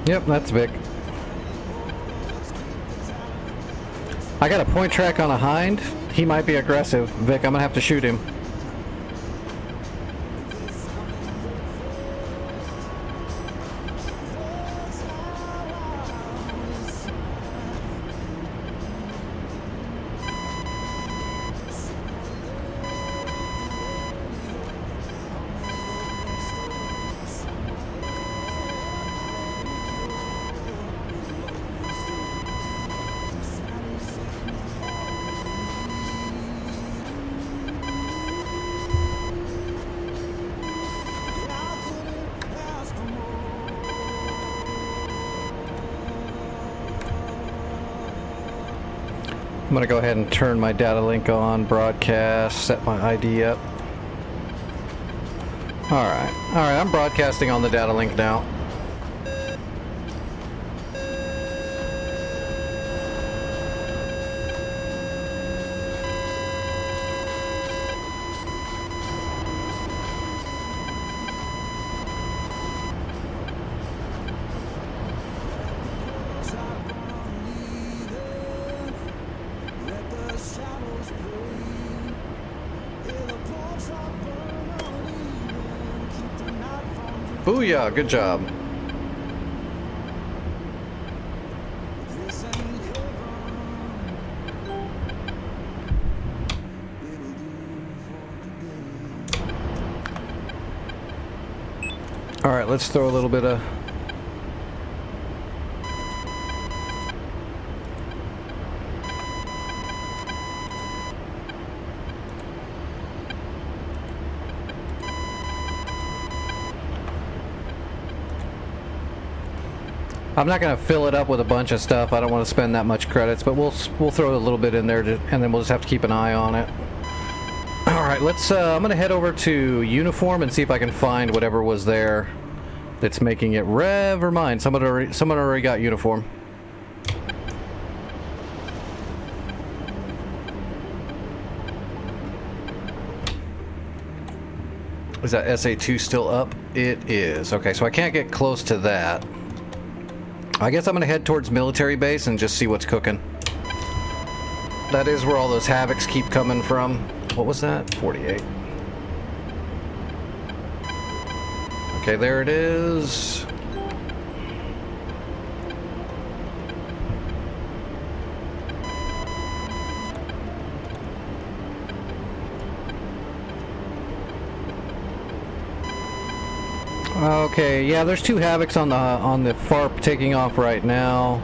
Yep, that's Vic. I got a point track on a Hind. He might be aggressive. Vic, I'm gonna have to shoot him. I'm gonna go ahead and turn my data link on, broadcast, set my ID up. Alright, I'm broadcasting on the data link now. Booyah, good job. All right, let's throw a little bit of I'm not going to fill it up with a bunch of stuff. I don't want to spend that much credits, but we'll throw a little bit in there, and then we'll just have to keep an eye on it. All right, let's. I'm going to head over to uniform and see if I can find whatever was there that's making it. Never mind. Someone already got uniform. Is that SA2 still up? It is. Okay, so I can't get close to that. I guess I'm going to head towards military base and just see what's cooking. That is where all those Havocs keep coming from. What was that? 48. Okay, there it is. Okay, yeah, there's two Havocs on the FARP taking off right now.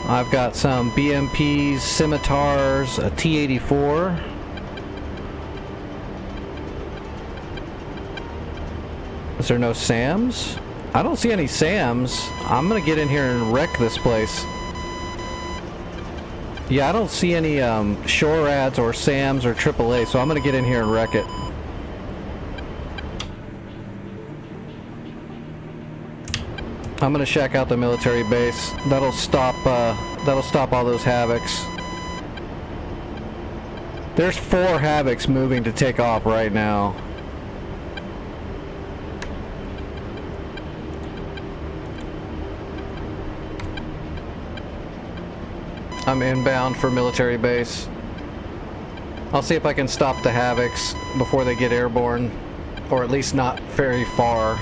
I've got some BMPs, Scimitars, a T-84. Is there no SAMs? I don't see any SAMs. I'm gonna get in here and wreck this place. Yeah, I don't see any SHORADs or SAMs or AAA, so I'm gonna get in here and wreck it. I'm gonna shack out the military base. That'll stop all those Havocs. There's 4 Havocs moving to take off right now. I'm inbound for military base. I'll see if I can stop the Havocs before they get airborne, or at least not very far.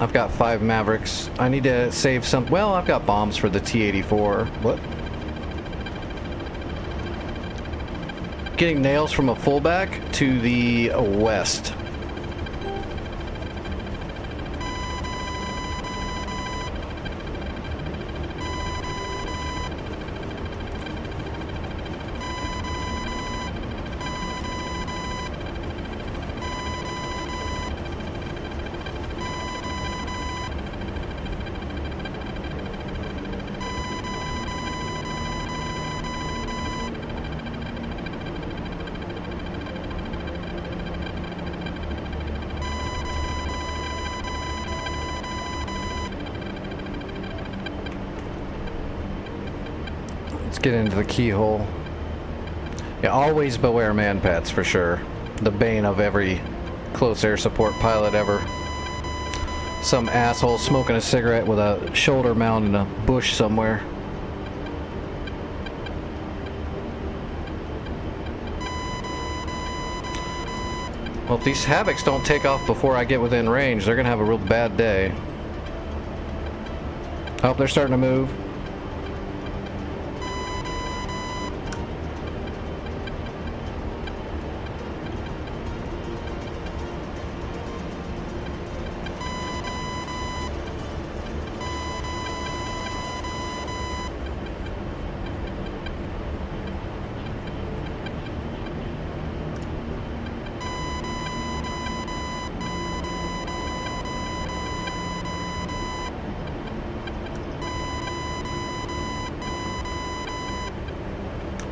I've got 5 Mavericks. I need to save some. Well, I've got bombs for the T-84. What? Getting nails from a fullback to the west. Get into the keyhole. Yeah, always beware man pets for sure. The bane of every close air support pilot ever. Some asshole smoking a cigarette with a shoulder mount in a bush somewhere. Well, if these Havocs don't take off before I get within range, they're gonna have a real bad day. Oh, they're starting to move.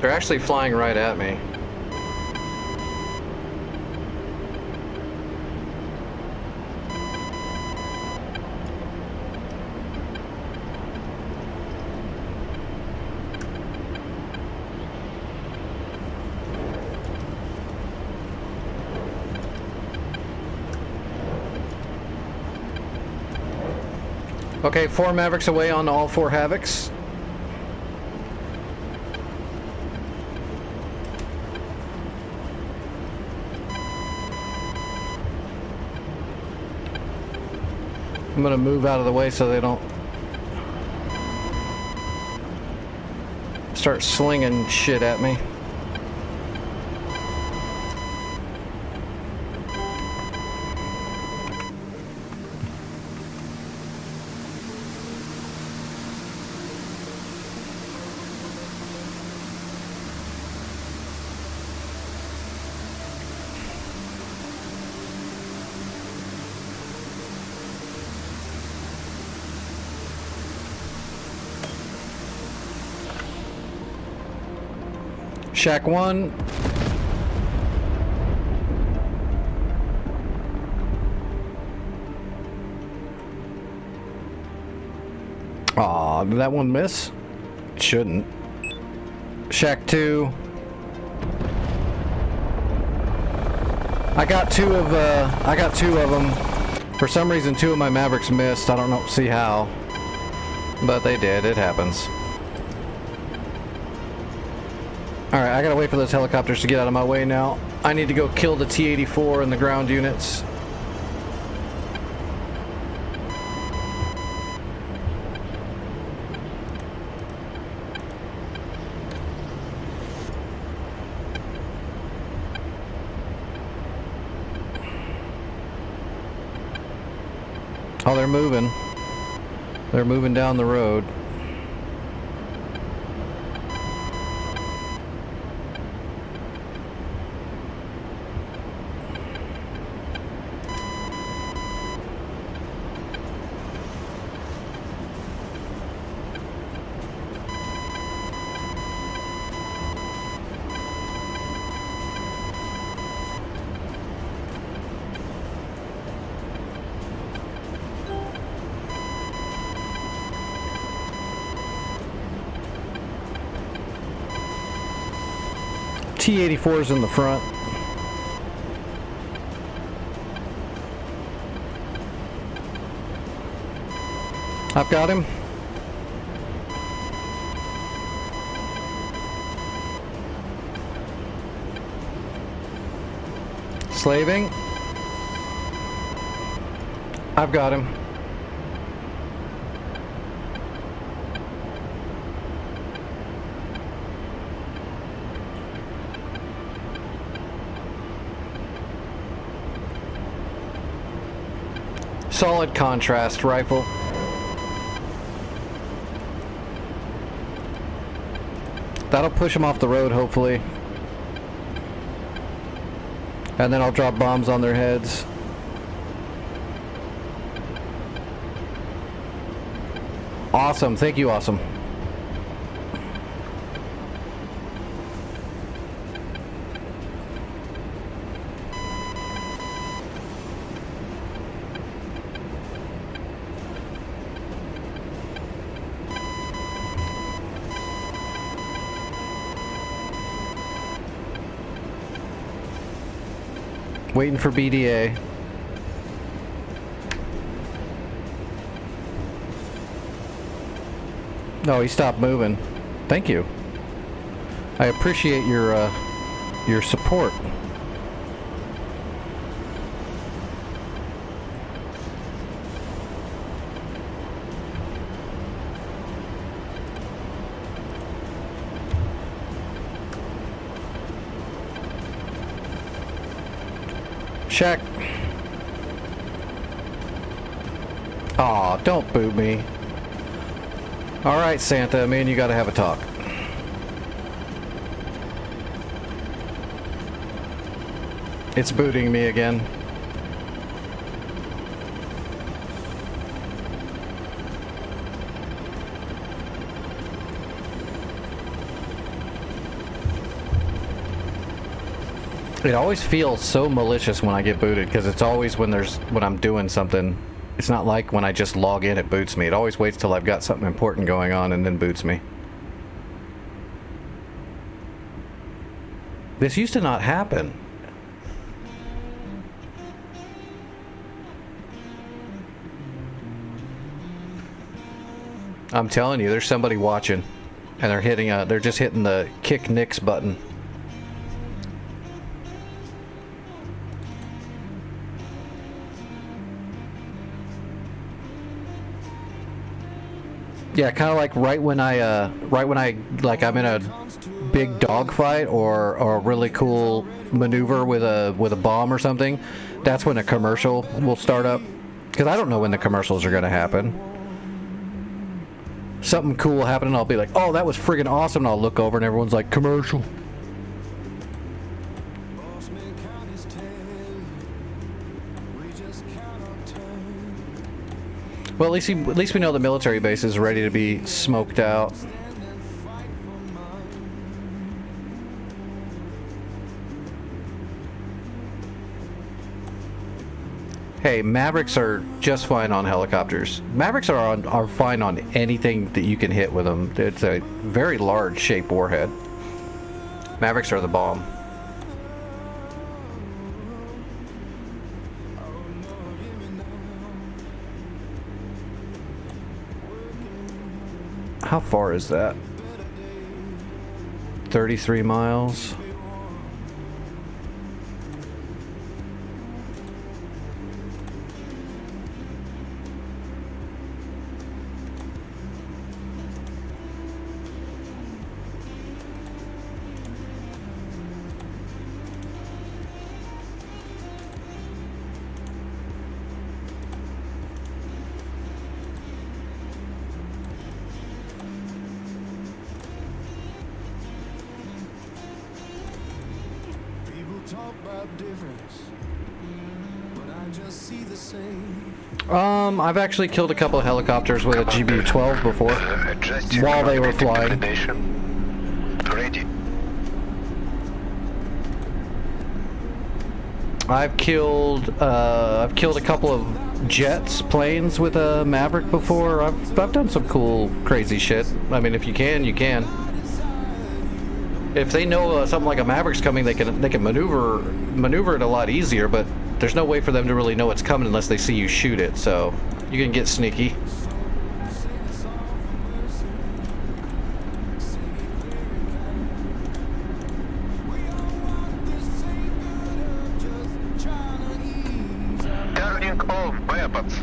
They're actually flying right at me. Okay, 4 Mavericks away on all 4 Havocs. I'm gonna move out of the way so they don't start slinging shit at me. Shack 1. Aw, did that one miss? It shouldn't. Shack 2. I got two of them. For some reason 2 of my Mavericks missed. I don't know, see how. But they did, it happens. Alright, I gotta wait for those helicopters to get out of my way now. I need to go kill the T-84 and the ground units. Oh, they're moving. They're moving down the road. T-84's in the front. I've got him. Slaving. I've got him. Solid contrast rifle. That'll push them off the road, hopefully. And then I'll drop bombs on their heads. Awesome. Thank you, Awesome. Waiting for BDA. No, he stopped moving. Thank you. I appreciate your support. Check. Aw, don't boot me. Alright, Santa, me and you gotta have a talk. It's booting me again. It always feels so malicious when I get booted, because it's always when I'm doing something. It's not like when I just log in it boots me. It always waits till I've got something important going on and then boots me. This used to not happen. I'm telling you, there's somebody watching, and they're just hitting the kick Nix button. Yeah, kind of like right when I like I'm in a big dogfight or a really cool maneuver with a bomb or something. That's when a commercial will start up, because I don't know when the commercials are gonna happen. Something cool will happen and I'll be like, oh, that was friggin' awesome, and I'll look over and everyone's like, commercial. Well, at least we know the military base is ready to be smoked out. Hey, Mavericks are just fine on helicopters. Mavericks are fine on anything that you can hit with them. It's a very large shape warhead. Mavericks are the bomb. How far is that? 33 miles. I've actually killed a couple of helicopters with a GBU-12 before, while they were flying. Ready. I've killed a couple of jets, planes with a Maverick before. I've done some cool, crazy shit. I mean, if you can, you can. If they know something like a Maverick's coming, they can maneuver it a lot easier. But there's no way for them to really know it's coming unless they see you shoot it. So you can get sneaky. Turning off weapons.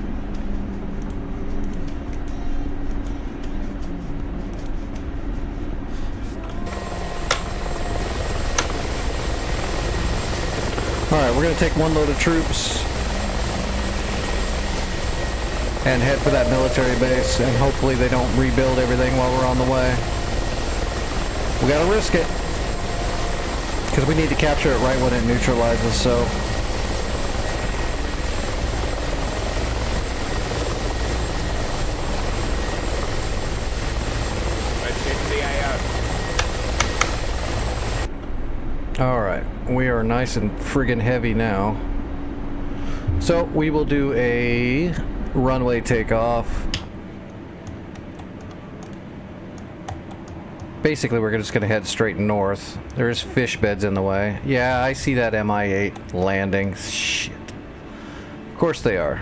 Alright, we're going to take one load of troops and head for that military base, and hopefully they don't rebuild everything while we're on the way. We got to risk it, because we need to capture it right when it neutralizes, so... Alright, we are nice and friggin' heavy now. So, we will do a runway takeoff. Basically, we're just gonna head straight north. There's fish beds in the way. Yeah, I see that Mi-8 landing. Shit. Of course they are.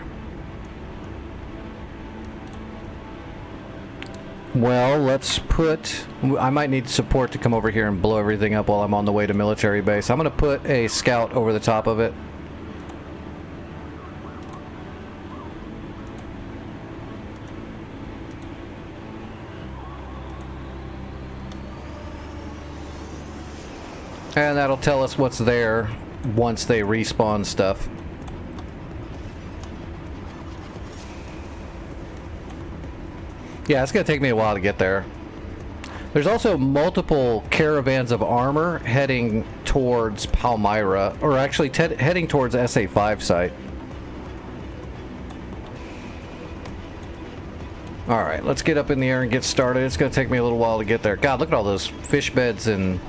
Well, let's put... I might need support to come over here and blow everything up while I'm on the way to military base. I'm going to put a scout over the top of it. And that'll tell us what's there once they respawn stuff. Yeah, it's going to take me a while to get there. There's also multiple caravans of armor heading towards Palmyra, or actually heading towards SA-5 site. Alright, let's get up in the air and get started. It's going to take me a little while to get there. God, look at all those fish beds and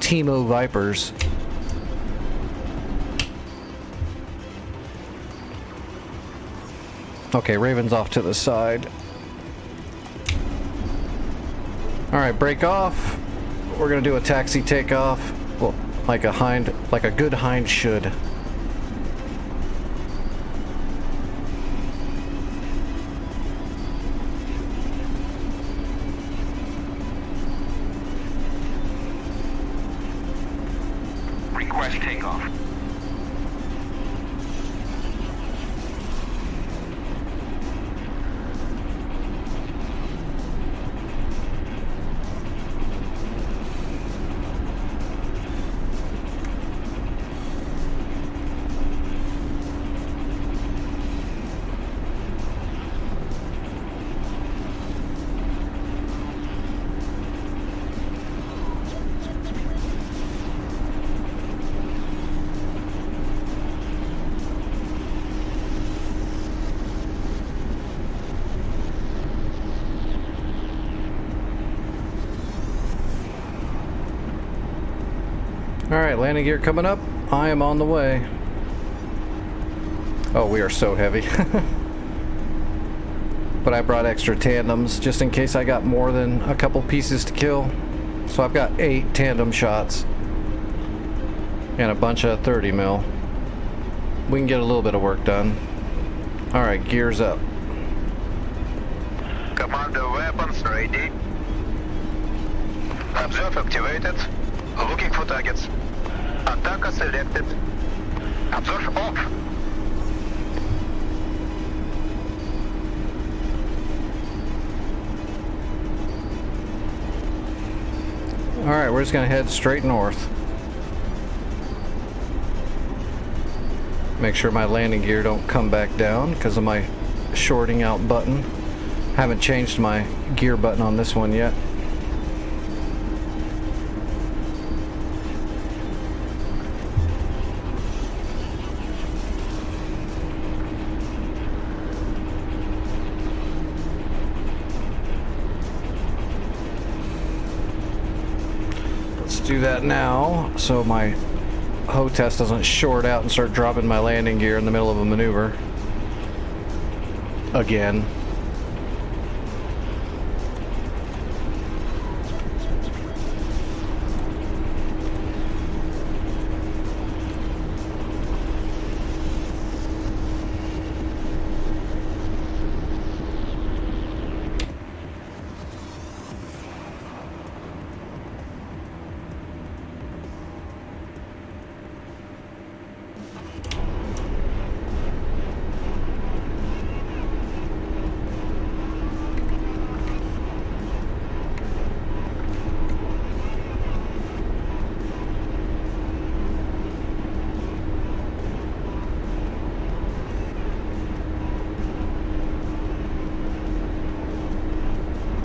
Timo Vipers. Okay, Raven's off to the side. Alright, break off. We're gonna do a taxi takeoff. Well, like a good hind should. Request takeoff. Alright, landing gear coming up. I am on the way. Oh, we are so heavy. But I brought extra tandems just in case I got more than a couple pieces to kill. So I've got 8 tandem shots. And a bunch of 30 mil. We can get a little bit of work done. Alright, gears up. Commander weapons ready. Observe activated. Looking for targets. Attacker selected. Observe off. Alright, we're just gonna head straight north. Make sure my landing gear don't come back down because of my shorting out button. Haven't changed my gear button on this one yet. Do that now so my HOTAS doesn't short out and start dropping my landing gear in the middle of a maneuver again.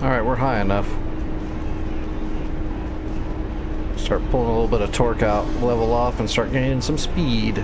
Alright, we're high enough. Start pulling a little bit of torque out, level off, and start gaining some speed.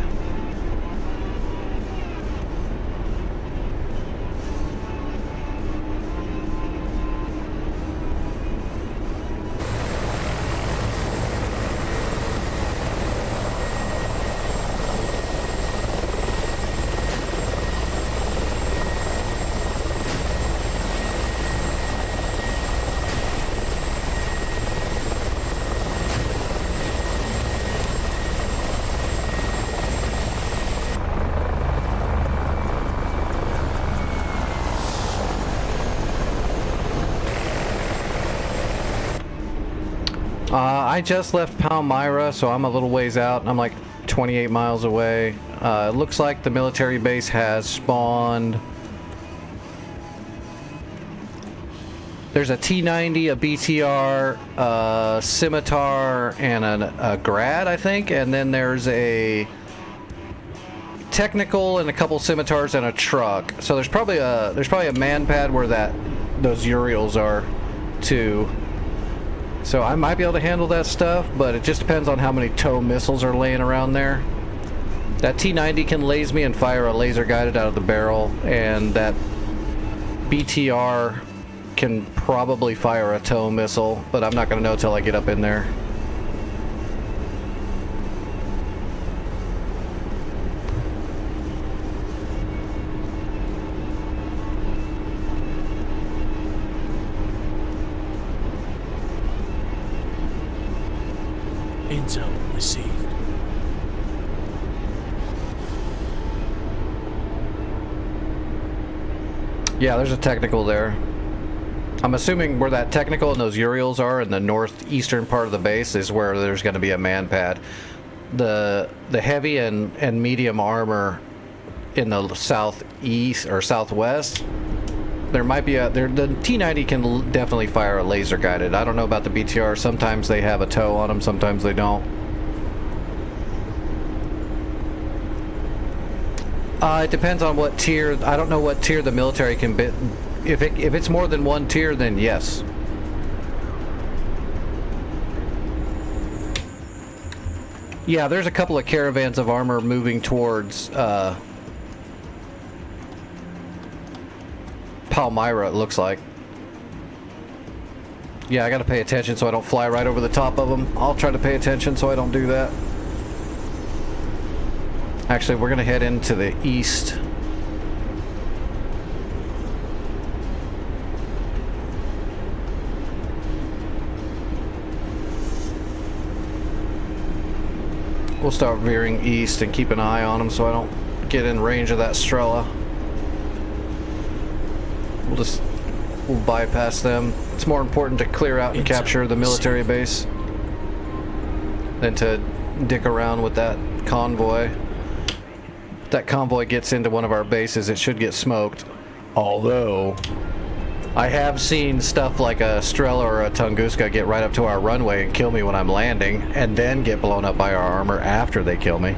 I just left Palmyra, so I'm a little ways out. I'm like 28 miles away. It looks like the military base has spawned. There's a T-90, a BTR, a Scimitar, and a Grad, I think. And then there's a Technical and a couple Scimitars and a truck. So there's probably a man pad where those Uriels are too. So I might be able to handle that stuff, but it just depends on how many tow missiles are laying around there. That T-90 can laze me and fire a laser guided out of the barrel, and that BTR can probably fire a tow missile, but I'm not going to know till I get up in there. Intel received. Yeah, there's a Technical there. I'm assuming where that Technical and those Uriels are in the northeastern part of the base is where there's going to be a man pad. the heavy and medium armor in the southeast or southwest, there might be the T90 can definitely fire a laser guided. I don't know about the BTR. Sometimes they have a tow on them, sometimes they don't. It depends on what tier. I don't know what tier the military can bid. If it's more than one tier, then yes. Yeah, there's a couple of caravans of armor moving towards Palmyra, it looks like. Yeah, I gotta pay attention so I don't fly right over the top of them. I'll try to pay attention so I don't do that. Actually, we're gonna head into the east. We'll start veering east and keep an eye on them so I don't get in range of that Strela. We'll bypass them. It's more important to clear out and capture the military base than to dick around with that convoy. If that convoy gets into one of our bases, it should get smoked. Although, I have seen stuff like a Strela or a Tunguska get right up to our runway and kill me when I'm landing, and then get blown up by our armor after they kill me.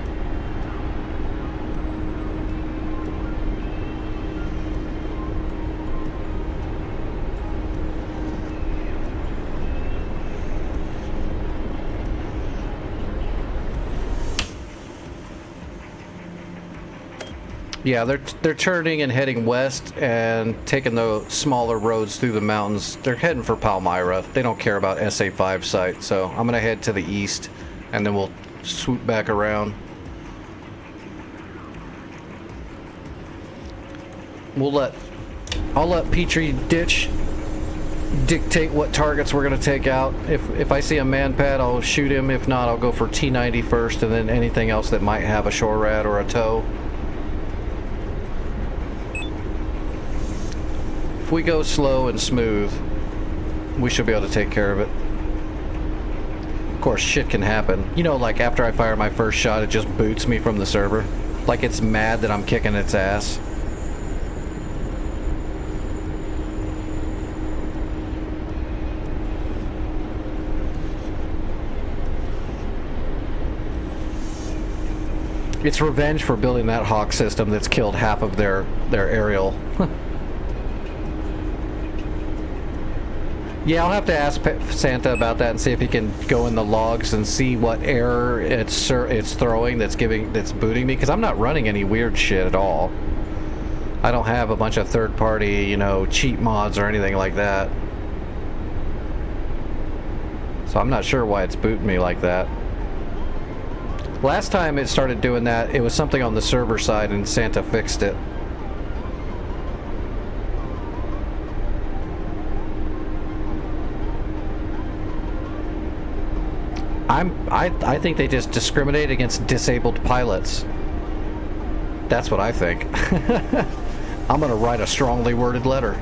Yeah, they're turning and heading west and taking the smaller roads through the mountains. They're heading for Palmyra. They don't care about SA5 site, so I'm gonna head to the east, and then we'll swoop back around. I'll let Petrie Ditch dictate what targets we're gonna take out. If I see a man pad, I'll shoot him. If not, I'll go for T90 first, and then anything else that might have a shore rat or a tow. If we go slow and smooth, we should be able to take care of it. Of course, shit can happen. You know, like after I fire my first shot, it just boots me from the server. Like it's mad that I'm kicking its ass. It's revenge for building that Hawk system that's killed half of their aerial. Yeah, I'll have to ask Santa about that and see if he can go in the logs and see what error it's throwing that's booting me, because I'm not running any weird shit at all. I don't have a bunch of third-party, you know, cheat mods or anything like that. So I'm not sure why it's booting me like that. Last time it started doing that, it was something on the server side and Santa fixed it. I think they just discriminate against disabled pilots. That's what I think. I'm gonna write a strongly worded letter.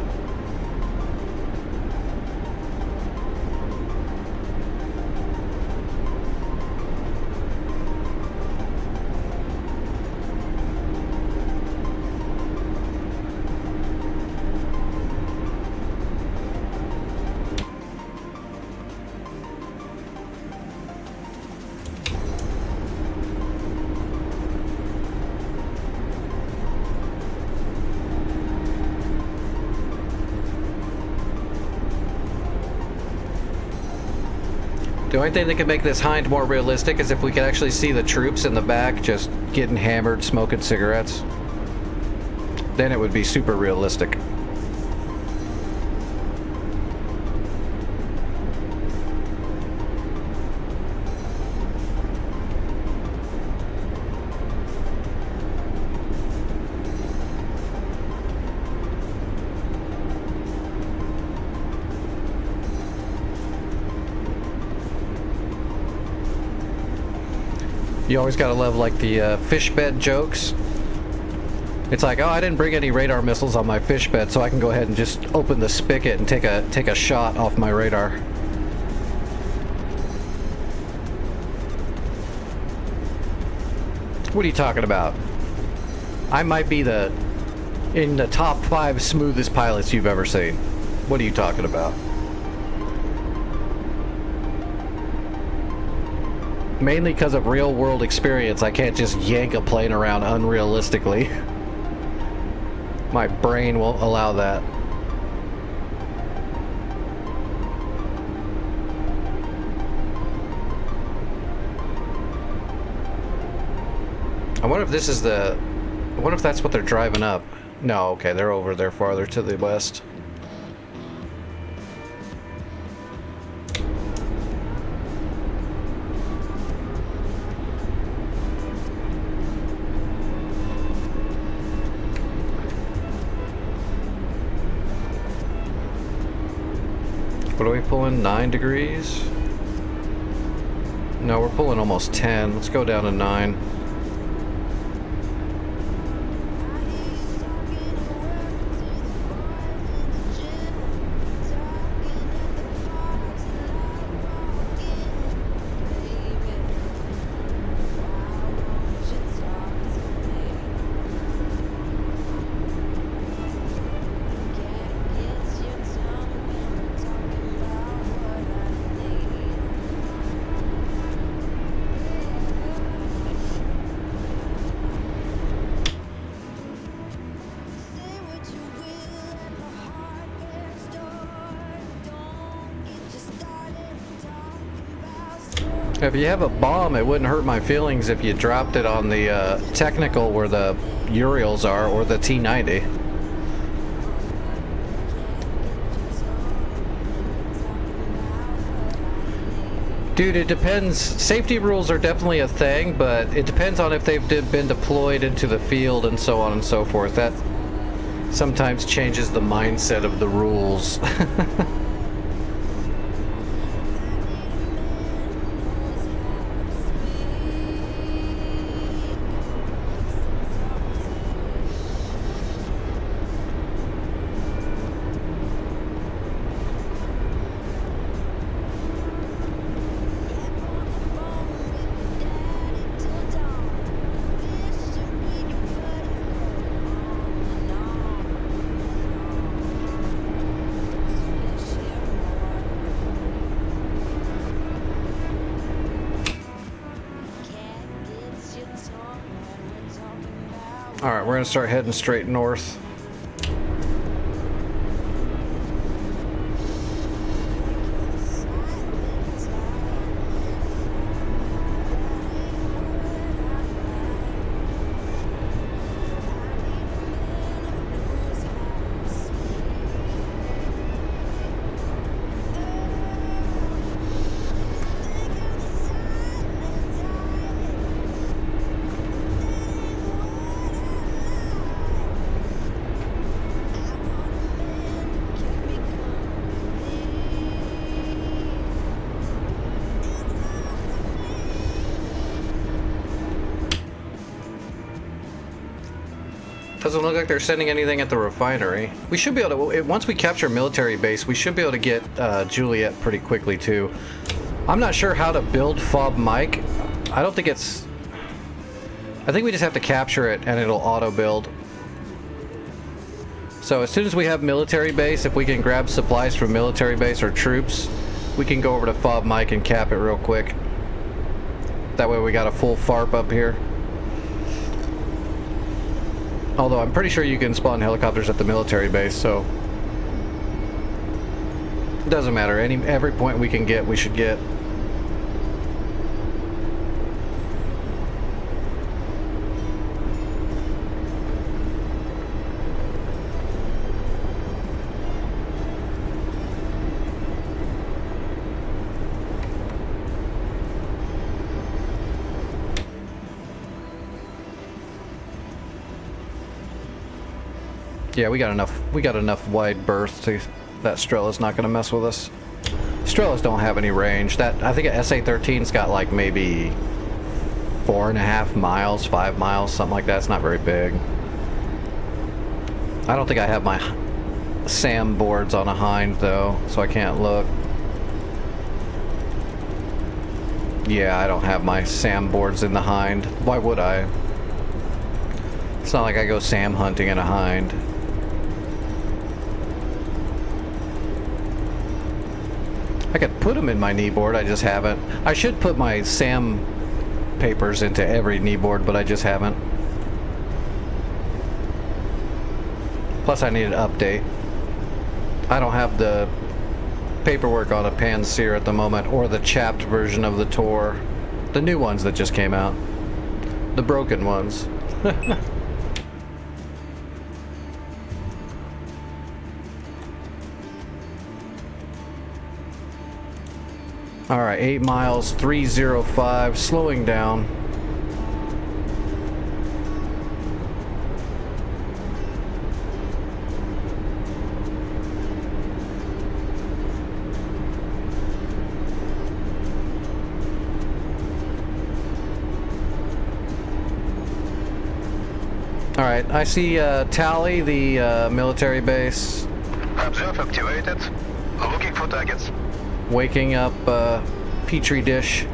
The only thing that could make this Hind more realistic is if we could actually see the troops in the back just getting hammered, smoking cigarettes. Then it would be super realistic. You always gotta love like the fish bed jokes. It's like, oh, I didn't bring any radar missiles on my fish bed, so I can go ahead and just open the spigot and take a shot off my radar. What are you talking about? I might be in the top 5 smoothest pilots you've ever seen. What are you talking about? Mainly because of real world experience, I can't just yank a plane around unrealistically. My brain won't allow that. I wonder if this is the... I wonder if that's what they're driving up. No, okay, they're over there farther to the west. What are we pulling? 9 degrees? No, we're pulling almost 10. Let's go down to 9. If you have a bomb, it wouldn't hurt my feelings if you dropped it on the technical where the Urials are, or the T-90. Dude, it depends. Safety rules are definitely a thing, but it depends on if they've been deployed into the field and so on and so forth. That sometimes changes the mindset of the rules. Alright, we're gonna start heading straight north. Doesn't look like they're sending anything at the refinery. We should be able to, once we capture military base, we should be able to get Juliet pretty quickly too. I'm not sure how to build FOB Mike. I don't think it's... I think we just have to capture it and it'll auto build. So as soon as we have military base, if we can grab supplies from military base or troops, we can go over to FOB Mike and cap it real quick. That way we got a full FARP up here. Although I'm pretty sure you can spawn helicopters at the military base, so it doesn't matter. Every point we can get, we should get. Yeah, we got enough wide berth to that Strella's not gonna mess with us. Strellas don't have any range. I think a SA-13's got like maybe 4.5 miles, 5 miles, something like that. It's not very big. I don't think I have my SAM boards on a Hind though, so I can't look. Yeah, I don't have my SAM boards in the Hind. Why would I? It's not like I go Sam hunting in a hind. I could put them in my kneeboard, I just haven't. I should put my Sam papers into every kneeboard, but I just haven't. Plus I need an update. I don't have the paperwork on a Panseer at the moment, or the chapped version of the Tor. The new ones that just came out. The broken ones. Alright, 8 miles, 305, slowing down. Alright, I see Tally, the military base. Observe activated. Looking for targets. Waking up Petri dish.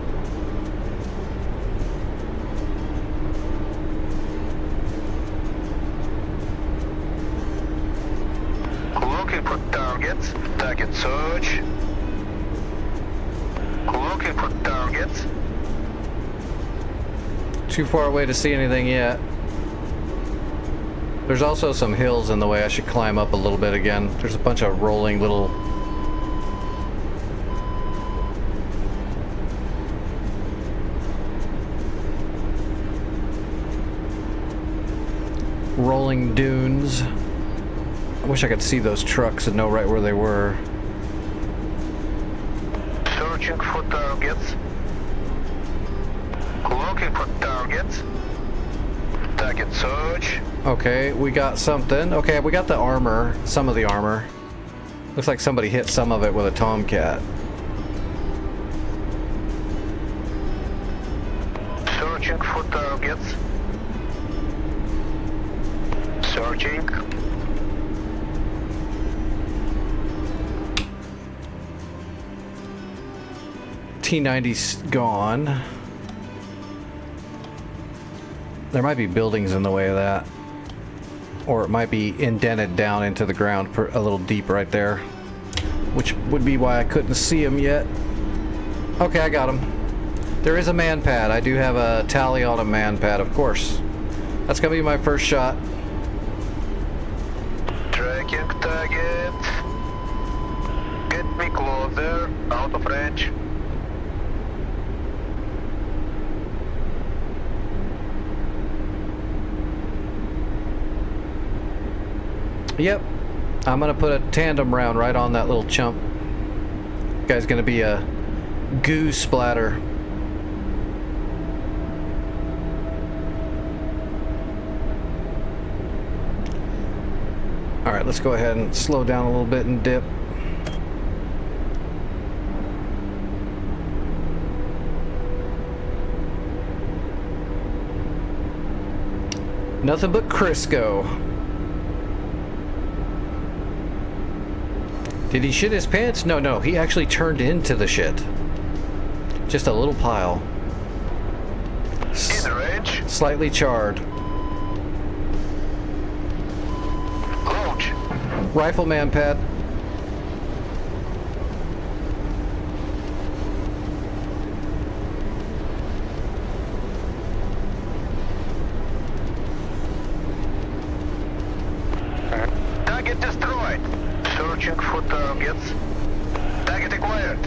Looking for targets. Target search. Looking for targets. Too far away to see anything yet. There's also some hills in the way. I should climb up a little bit again. There's a bunch of rolling little... rolling dunes. I wish I could see those trucks and know right where they were. Searching for targets. Looking for targets. Target search. Okay, we got something. Okay, we got the armor. Some of the armor. Looks like somebody hit some of it with a Tomcat. Searching for targets. Searching. T-90's gone. There might be buildings in the way of that. Or it might be indented down into the ground a little deep right there. Which would be why I couldn't see him yet. Okay, I got him. There is a man pad. I do have a Tally on a man pad, of course. That's gonna be my first shot. Tracking target. Get me closer. Out of range. Yep. I'm gonna put a tandem round right on that little chump. Guy's gonna be a goo splatter. Alright, let's go ahead and slow down a little bit and dip. Nothing but Crisco. Did he shit his pants? No, he actually turned into the shit. Just a little pile. In range. Slightly charred. Launch. Rifleman pad. Target destroyed. Searching for targets. Target acquired.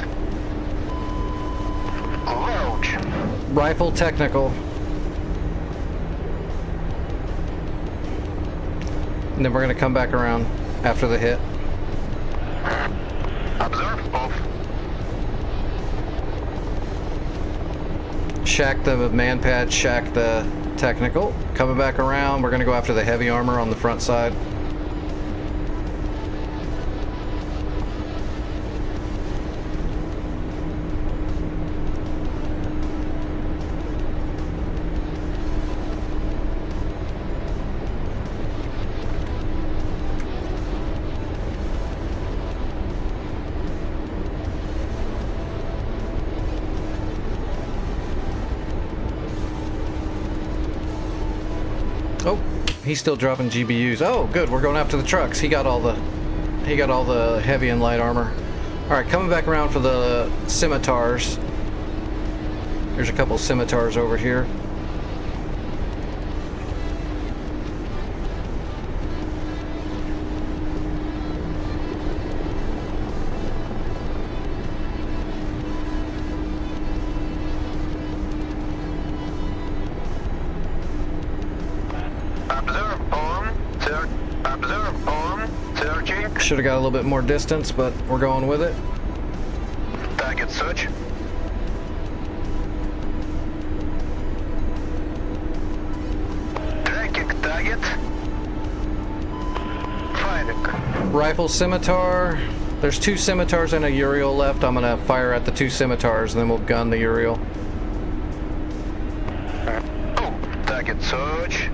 Launch. Rifle technical. And then we're gonna come back around after the hit. Observe off. Shack the man pad, shack the technical. Coming back around, we're gonna go after the heavy armor on the front side. Oh, He's still dropping GBUs. Oh, good. We're going after the trucks. He got all the heavy and light armor. All right, coming back around for the scimitars. There's a couple scimitars over here. Should have got a little bit more distance, but we're going with it. Target search. Tracking target. Firing. Rifle scimitar. There's 2 scimitars and a Uriel left. I'm gonna fire at the 2 scimitars and then we'll gun the Uriel. Oh, target search.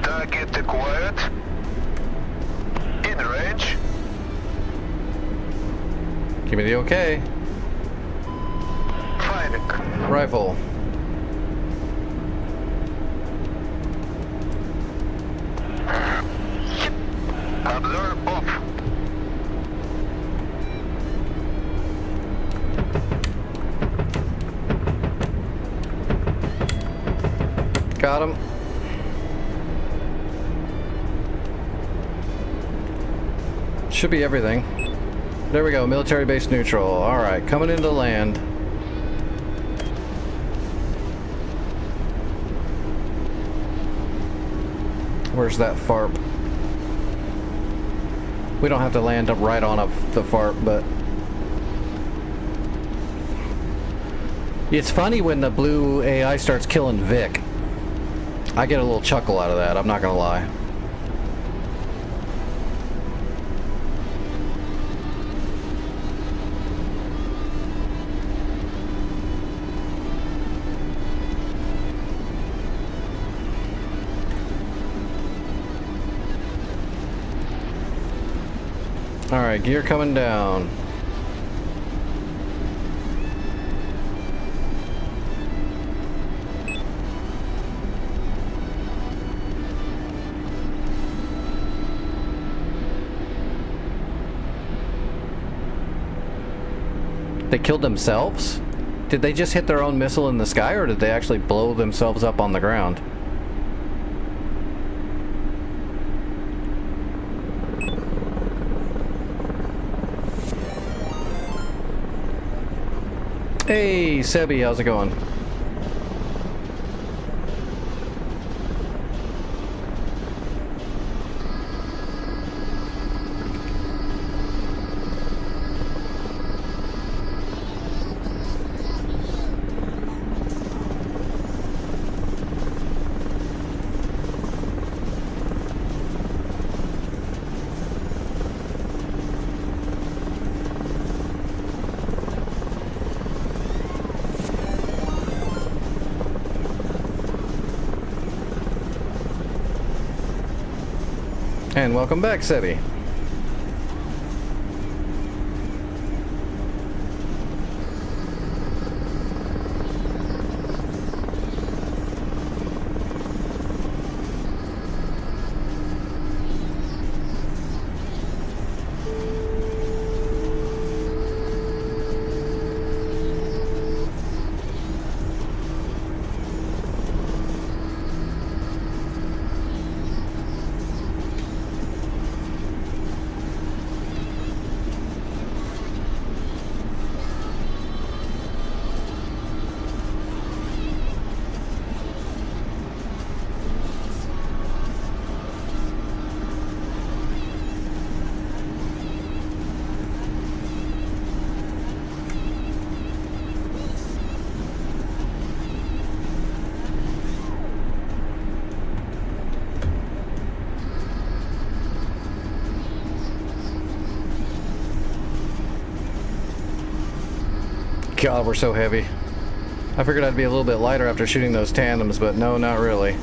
Target acquired. In range. Give me the okay. Firing. Rifle. Observe off. Got him. Should be everything. There we go, military base neutral. Alright, coming into land. Where's that FARP? We don't have to land up right on the FARP, but... It's funny when the blue AI starts killing Vic. I get a little chuckle out of that, I'm not gonna lie. Alright, gear coming down. They killed themselves? Did they just hit their own missile in the sky, or did they actually blow themselves up on the ground? Hey, Sebi, how's it going? And welcome back, Sebi. God, we're so heavy. I figured I'd be a little bit lighter after shooting those tandems, but no, not really.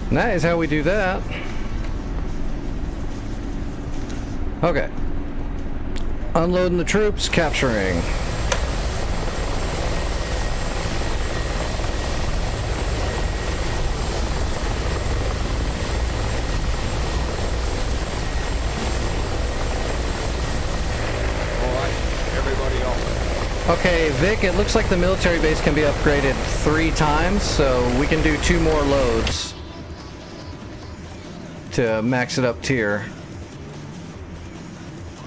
And that is how we do that. Okay. Unloading the troops, capturing. Okay, Vic, it looks like the military base can be upgraded 3 times, so we can do 2 more loads to max it up tier.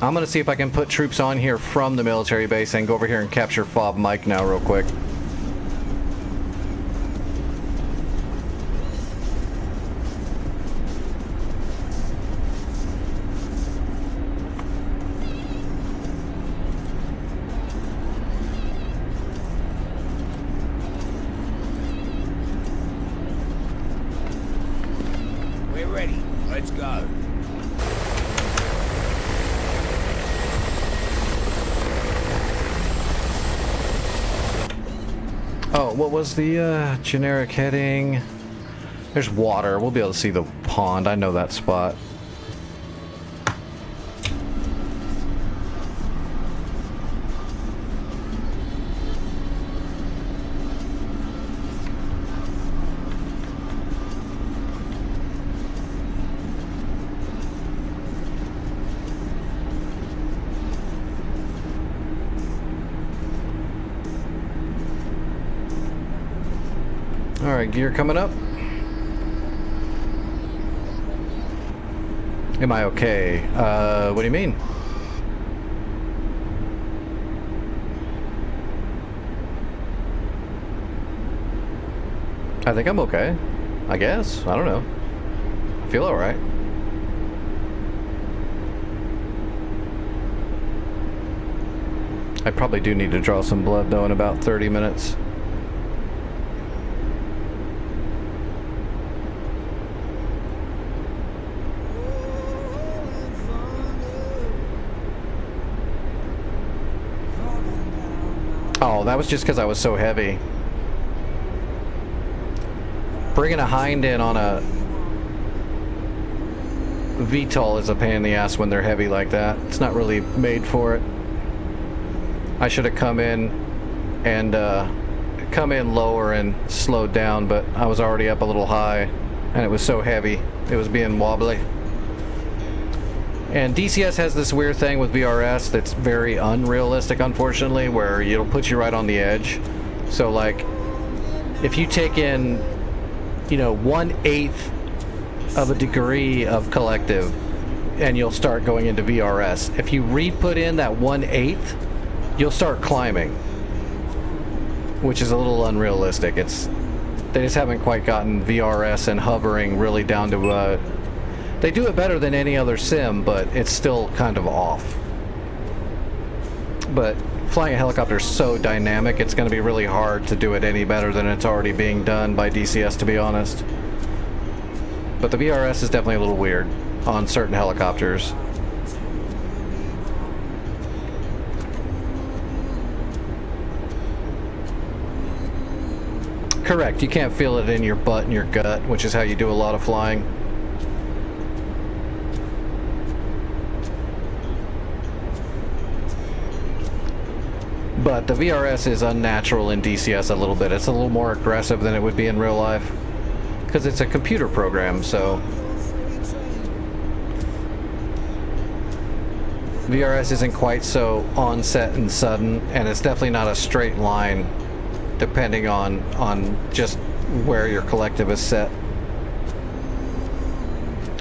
I'm gonna see if I can put troops on here from the military base and go over here and capture Fob Mike now real quick. Let's go. Oh, what was the generic heading? There's water. We'll be able to see the pond. I know that spot. Alright, gear coming up. Am I okay? What do you mean? I think I'm okay. I guess. I don't know. I feel alright. I probably do need to draw some blood though in about 30 minutes. Oh, that was just because I was so heavy. Bringing a hind in on a VTOL is a pain in the ass when they're heavy like that. It's not really made for it. I should have come in and come in lower and slowed down, but I was already up a little high and it was so heavy. It was being wobbly. And DCS has this weird thing with VRS that's very unrealistic, unfortunately, where it'll put you right on the edge. So, like, if you take in, you know, 1/8 of a degree of collective, and you'll start going into VRS. If you re-put in that 1/8, you'll start climbing, which is a little unrealistic. They just haven't quite gotten VRS and hovering really down to they do it better than any other sim, but it's still kind of off. But flying a helicopter is so dynamic, it's going to be really hard to do it any better than it's already being done by DCS, to be honest. But the VRS is definitely a little weird on certain helicopters. Correct, you can't feel it in your butt and your gut, which is how you do a lot of flying. But the VRS is unnatural in DCS a little bit. It's a little more aggressive than it would be in real life. Because it's a computer program, so... VRS isn't quite so onset and sudden, and it's definitely not a straight line, depending on just where your collective is set.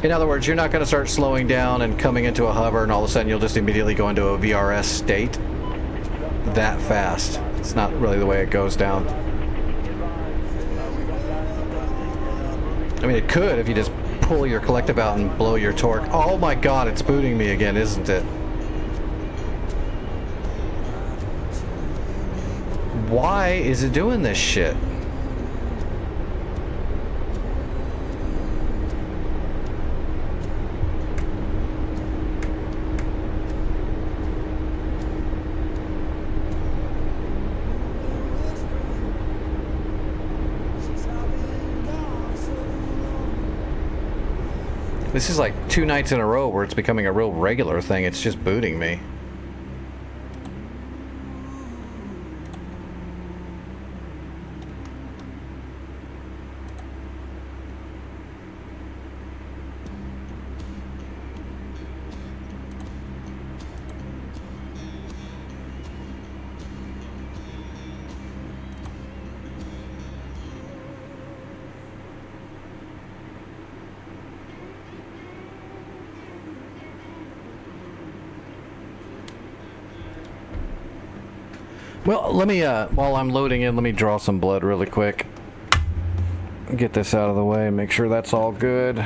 In other words, you're not going to start slowing down and coming into a hover, and all of a sudden you'll just immediately go into a VRS state that fast. It's not really the way it goes down. I mean, it could if you just pull your collective out and blow your torque. Oh my god, it's booting me again, isn't it? Why is it doing this shit? This is like 2 nights in a row where it's becoming a real regular thing. It's just booting me. Well, let me, while I'm loading in, let me draw some blood really quick. Get this out of the way, make sure that's all good.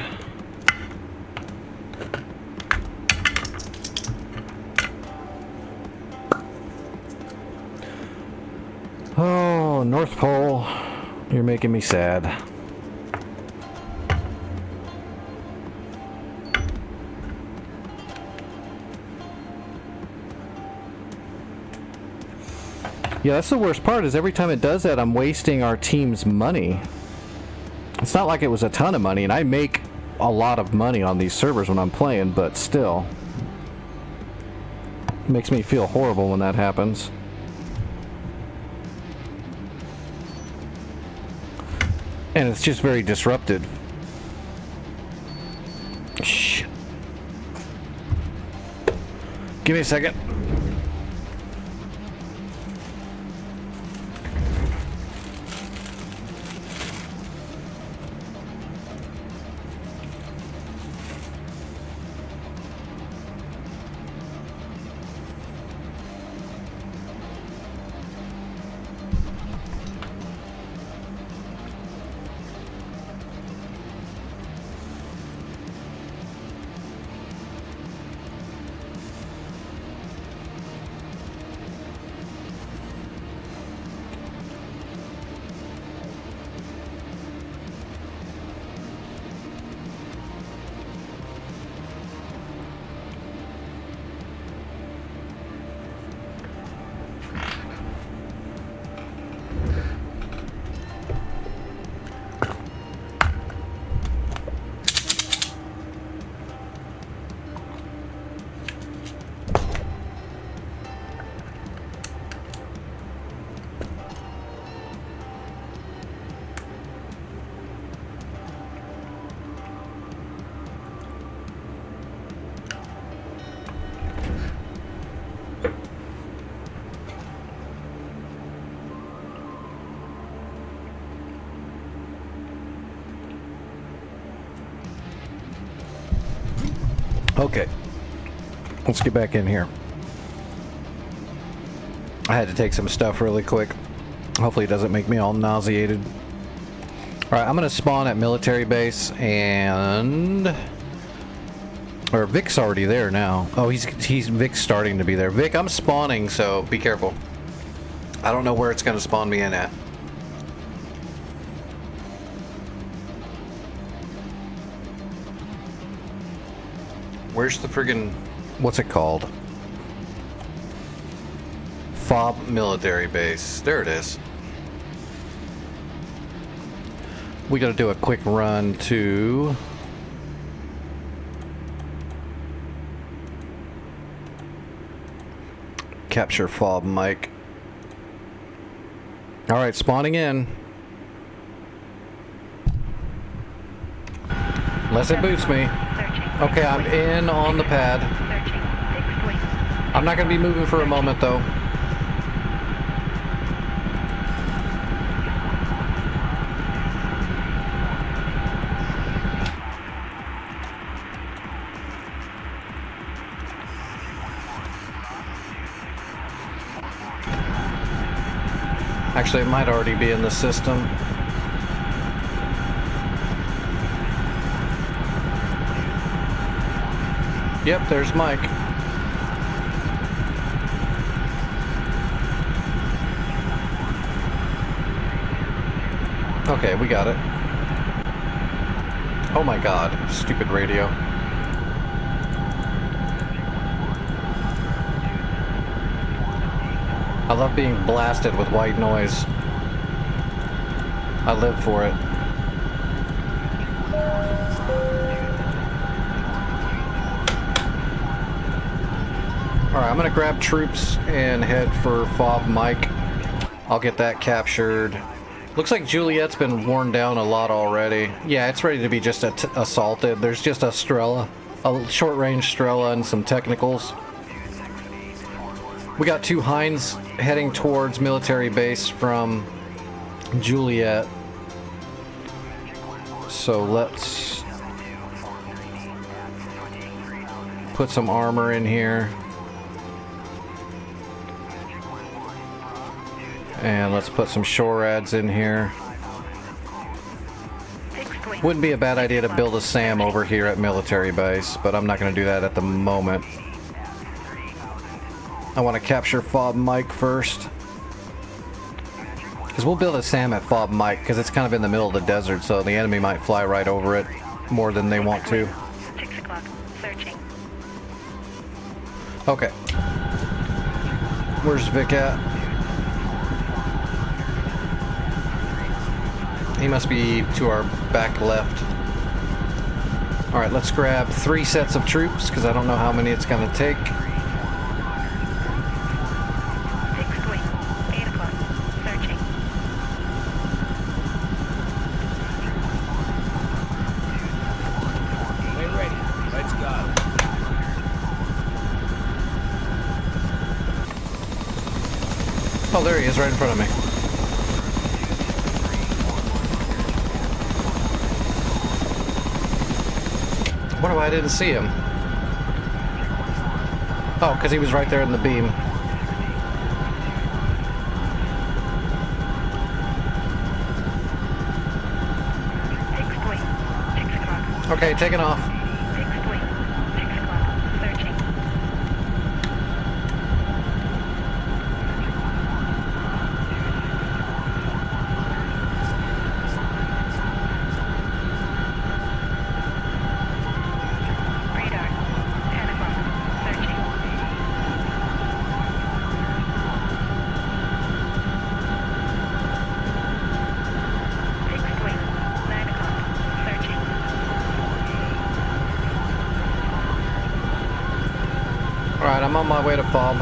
Oh, North Pole, you're making me sad. Yeah, that's the worst part, is every time it does that, I'm wasting our team's money. It's not like it was a ton of money, and I make a lot of money on these servers when I'm playing, but still. It makes me feel horrible when that happens. And it's just very disrupted. Shit. Give me a second. Okay, let's get back in here. I had to take some stuff really quick. Hopefully it doesn't make me all nauseated. Alright, I'm gonna spawn at military base and... Or Vic's already there now. Oh, Vic's starting to be there. Vic, I'm spawning, so be careful. I don't know where it's gonna spawn me in at. Where's the friggin... What's it called? FOB military base. There it is. We gotta do a quick run to... Capture FOB Mike. Alright, spawning in. Unless it boots me. Okay, I'm in on the pad. I'm not going to be moving for a moment, though. Actually, it might already be in the system. Yep, there's Mike. Okay, we got it. Oh my god, stupid radio. I love being blasted with white noise. I live for it. Alright, I'm gonna grab troops and head for Fob Mike. I'll get that captured. Looks like Juliet's been worn down a lot already. Yeah, it's ready to be just assaulted. There's just a Strela, a short-range Strela and some technicals. We got 2 Hinds heading towards military base from Juliet. So let's put some armor in here. And let's put some shore ads in here. Wouldn't be a bad idea to build a SAM over here at military base, but I'm not going to do that at the moment. I want to capture Fob Mike first. Because we'll build a SAM at Fob Mike, because it's kind of in the middle of the desert, so the enemy might fly right over it more than they want to. 6 o'clock. Searching. Okay. Where's Vic at? He must be to our back left. Alright, let's grab 3 sets of troops, because I don't know how many it's going to take. 6 wing. 8 o'clock. Searching. We're ready. Let's go. Oh, there he is, right in front of me. I wonder why I didn't see him. Oh, because he was right there in the beam. Okay, taking off. 6 wing. 6 o'clock. Searching. Radar. 10 o'clock. Searching. Fixed wing. 9 o'clock. Searching. Alright, I'm on my way to Fob.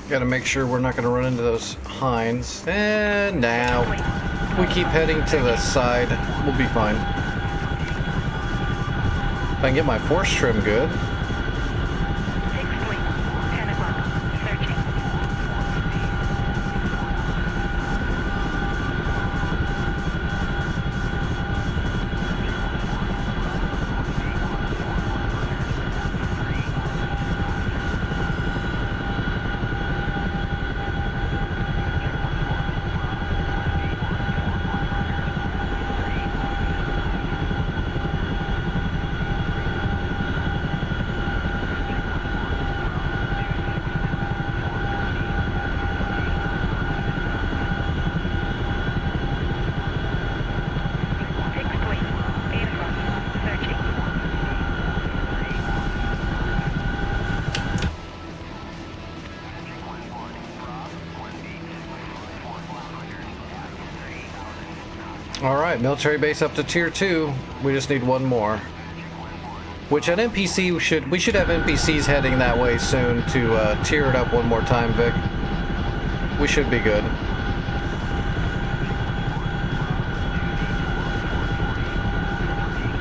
Gotta make sure we're not gonna run into those Hinds. And now we keep heading to the side. We'll be fine. If I can get my force trim good. 6 wing. 10 o'clock. Searching. Alright, military base up to tier 2. We just need one more. Which an NPC we should have NPCs heading that way soon to tier it up one more time, Vic. We should be good.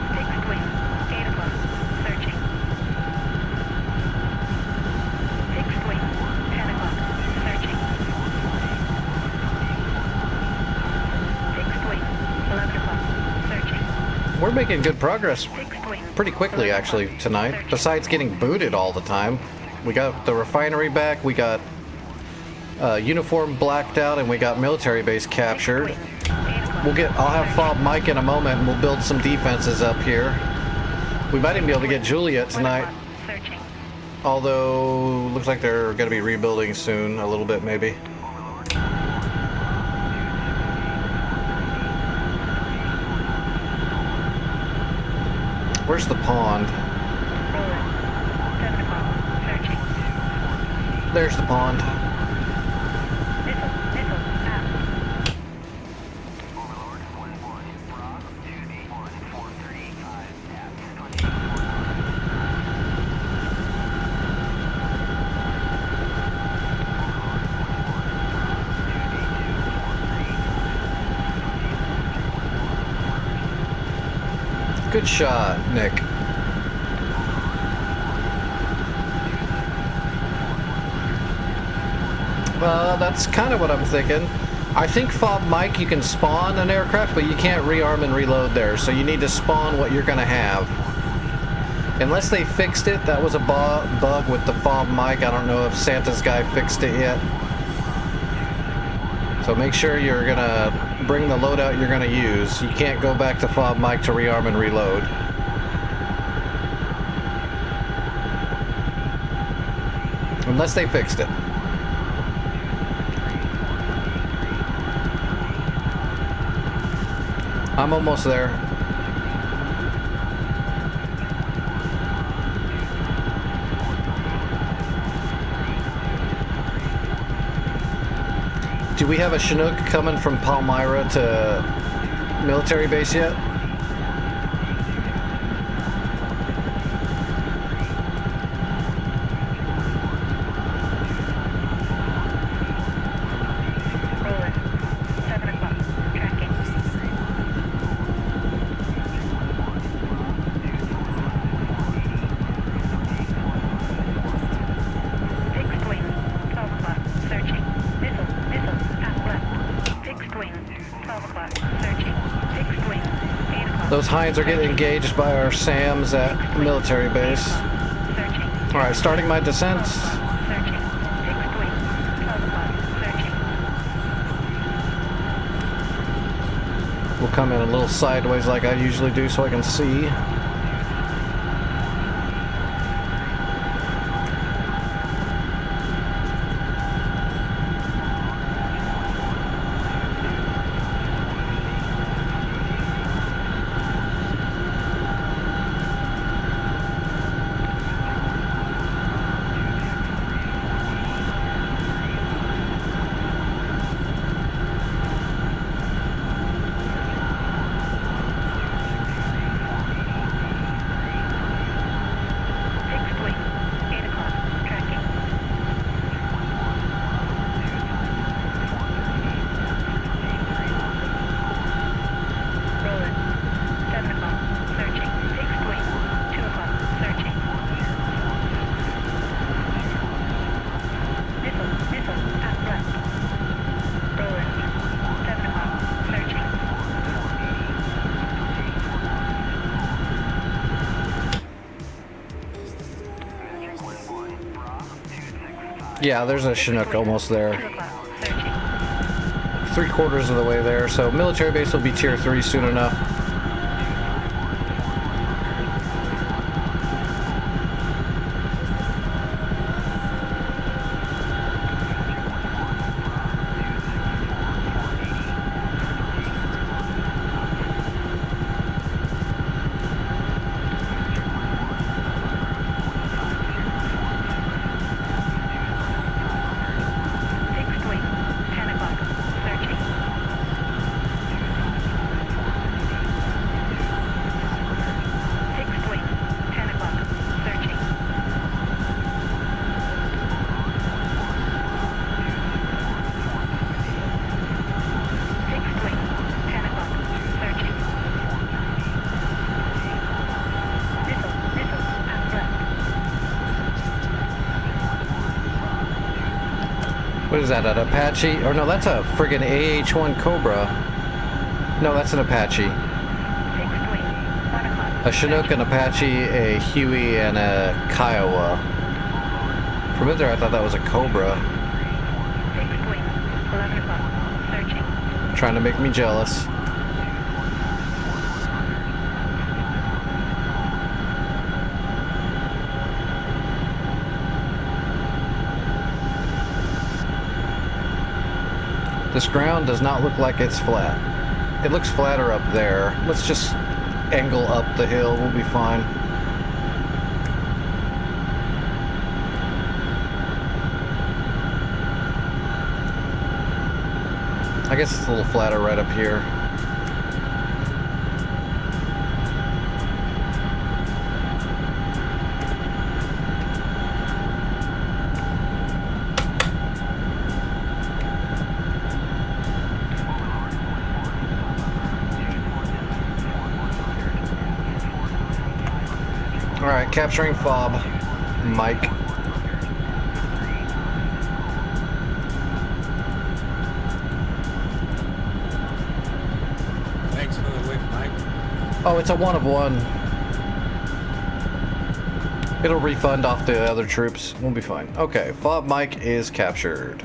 Fixed wing. 8 o'clock. Searching. Fixed wing. 10 o'clock. Searching. Fixed wing. 11 o'clock. Searching. We're making good progress Fixed wing. pretty quickly 11 actually o'clock. tonight. Searching. Besides getting booted all the time. We got the refinery back, we got uniform blacked out, and we got military base captured. Fixed wing. 8 o'clock. I'll have Fob Mike in a moment, and we'll build some defenses up here. We might even be able to get Juliet 1 tonight. o'clock. Searching. Although, looks like they're going to be rebuilding soon, a little bit maybe. Where's the pond? Roller. 7 o'clock. Searching. There's the pond. Missile. Missile. Out. Good shot, Nick. Well, that's kind of what I'm thinking. I think Fob Mike, you can spawn an aircraft, but you can't rearm and reload there, so you need to spawn what you're going to have. Unless they fixed it, that was a bug with the Fob Mike. I don't know if Santa's guy fixed it yet. So make sure you're going to bring the loadout you're going to use. You can't go back to Fob Mike to rearm and reload. Unless they fixed it. I'm almost there. Do we have a Chinook coming from Palmyra to military base yet? Roller. 7 o'clock. Tracking. Fixed wing. 12 o'clock. Searching. Missile. Missile. At left. Fixed wing. 12 o'clock. Searching. Fixed wing. 8 o'clock. Those Hinds are getting engaged by our SAMs at military base. Searching. Alright, starting my descent. Searching. Fixed wing. 12 o'clock. Searching. We'll come in a little sideways like I usually do so I can see. Fixed wing. 8 o'clock. Tracking. Roller. 7 o'clock. Searching. Fixed wing. 2 o'clock. Searching. Missile. Missile. At left. Roller. 7 o'clock. Searching. Yeah, there's a Chinook almost 2 there. o'clock. Searching. 3/4 of the way there, so military base will be tier 3 soon enough. Fixed wing. 10 o'clock. Searching. Fixed wing. 10 o'clock. Searching. Fixed wing. 10 o'clock. Searching. Missile. Missile. At left. What is that, an Apache? Or no, that's a friggin' AH-1 Cobra. No, that's an Apache. Fixed wing. 1 o'clock. A Chinook, an Apache, a Huey, and a Kiowa. From in there, I thought that was a Cobra. Fixed wing. 11 o'clock. Searching. Trying to make me jealous. This ground does not look like it's flat. It looks flatter up there. Let's just angle up the hill. We'll be fine. I guess it's a little flatter right up here. Alright, capturing fob. Mike. Thanks for the lift, Mike. Oh, it's a 1 of 1. It'll refund off the other troops. We'll be fine. Okay, fob Mike is captured.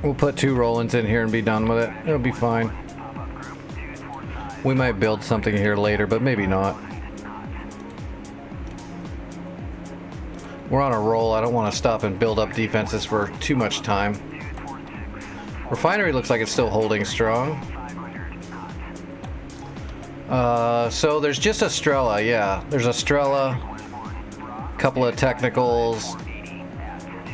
We'll put 2 Rollins in here and be done with it. It'll be fine. We might build something here later, but maybe not. We're on a roll. I don't want to stop and build up defenses for too much time. Refinery looks like it's still holding strong. So there's just Estrella, yeah. There's Estrella, couple of technicals,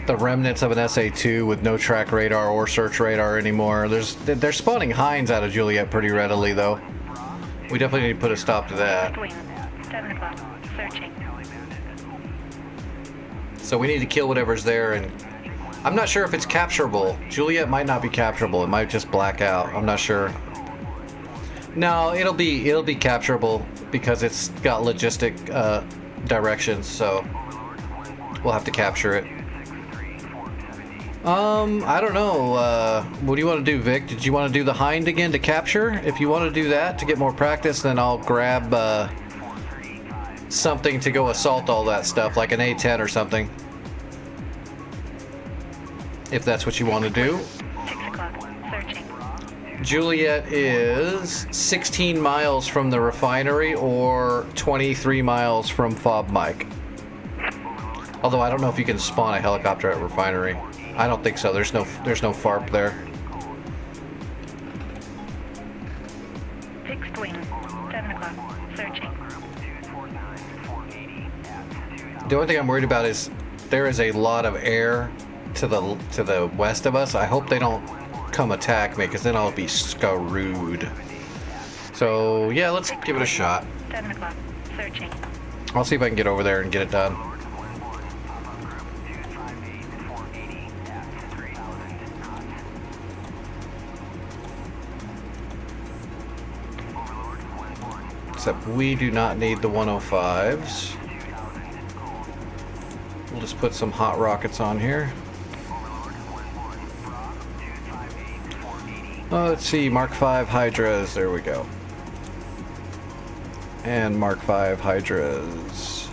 the remnants of an SA-2 with no track radar or search radar anymore. They're spawning Hinds out of Juliet pretty readily, though. We definitely need to put a stop to that. 7 o'clock. Searching. So we need to kill whatever's there, and I'm not sure if it's capturable. Juliet might not be capturable. It might just black out. I'm not sure. No, it'll be capturable because it's got logistic directions, so we'll have to capture it. I don't know. What do you want to do, Vic? Did you want to do the Hind again to capture? If you want to do that to get more practice, then I'll grab something to go assault all that stuff, like an A-10 or something. If that's what you want to do. 6 o'clock. Searching. Juliet is 16 miles from the refinery or 23 miles from Fob Mike. Although I don't know if you can spawn a helicopter at refinery. I don't think so. There's no FARP there. Fixed wing. 7 o'clock. Searching. The only thing I'm worried about is there is a lot of air to the west of us. I hope they don't come attack me, because then I'll be screwed. So yeah, let's give it a shot. 7 o'clock. Searching. I'll see if I can get over there and get it done. Except we do not need the 105s. We'll just put some hot rockets on here. Let's see, Mark V Hydras, there we go. And Mark V Hydras.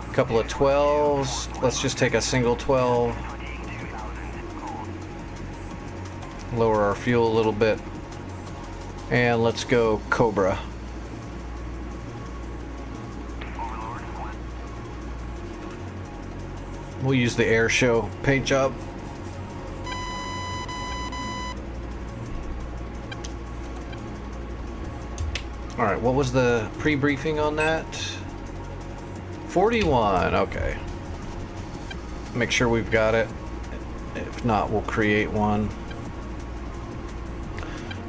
A couple of 12s. Let's just take a single 12. Lower our fuel a little bit. And let's go Cobra. We'll use the air show paint job. Alright, what was the pre-briefing on that? 41, okay. Make sure we've got it. If not, we'll create one.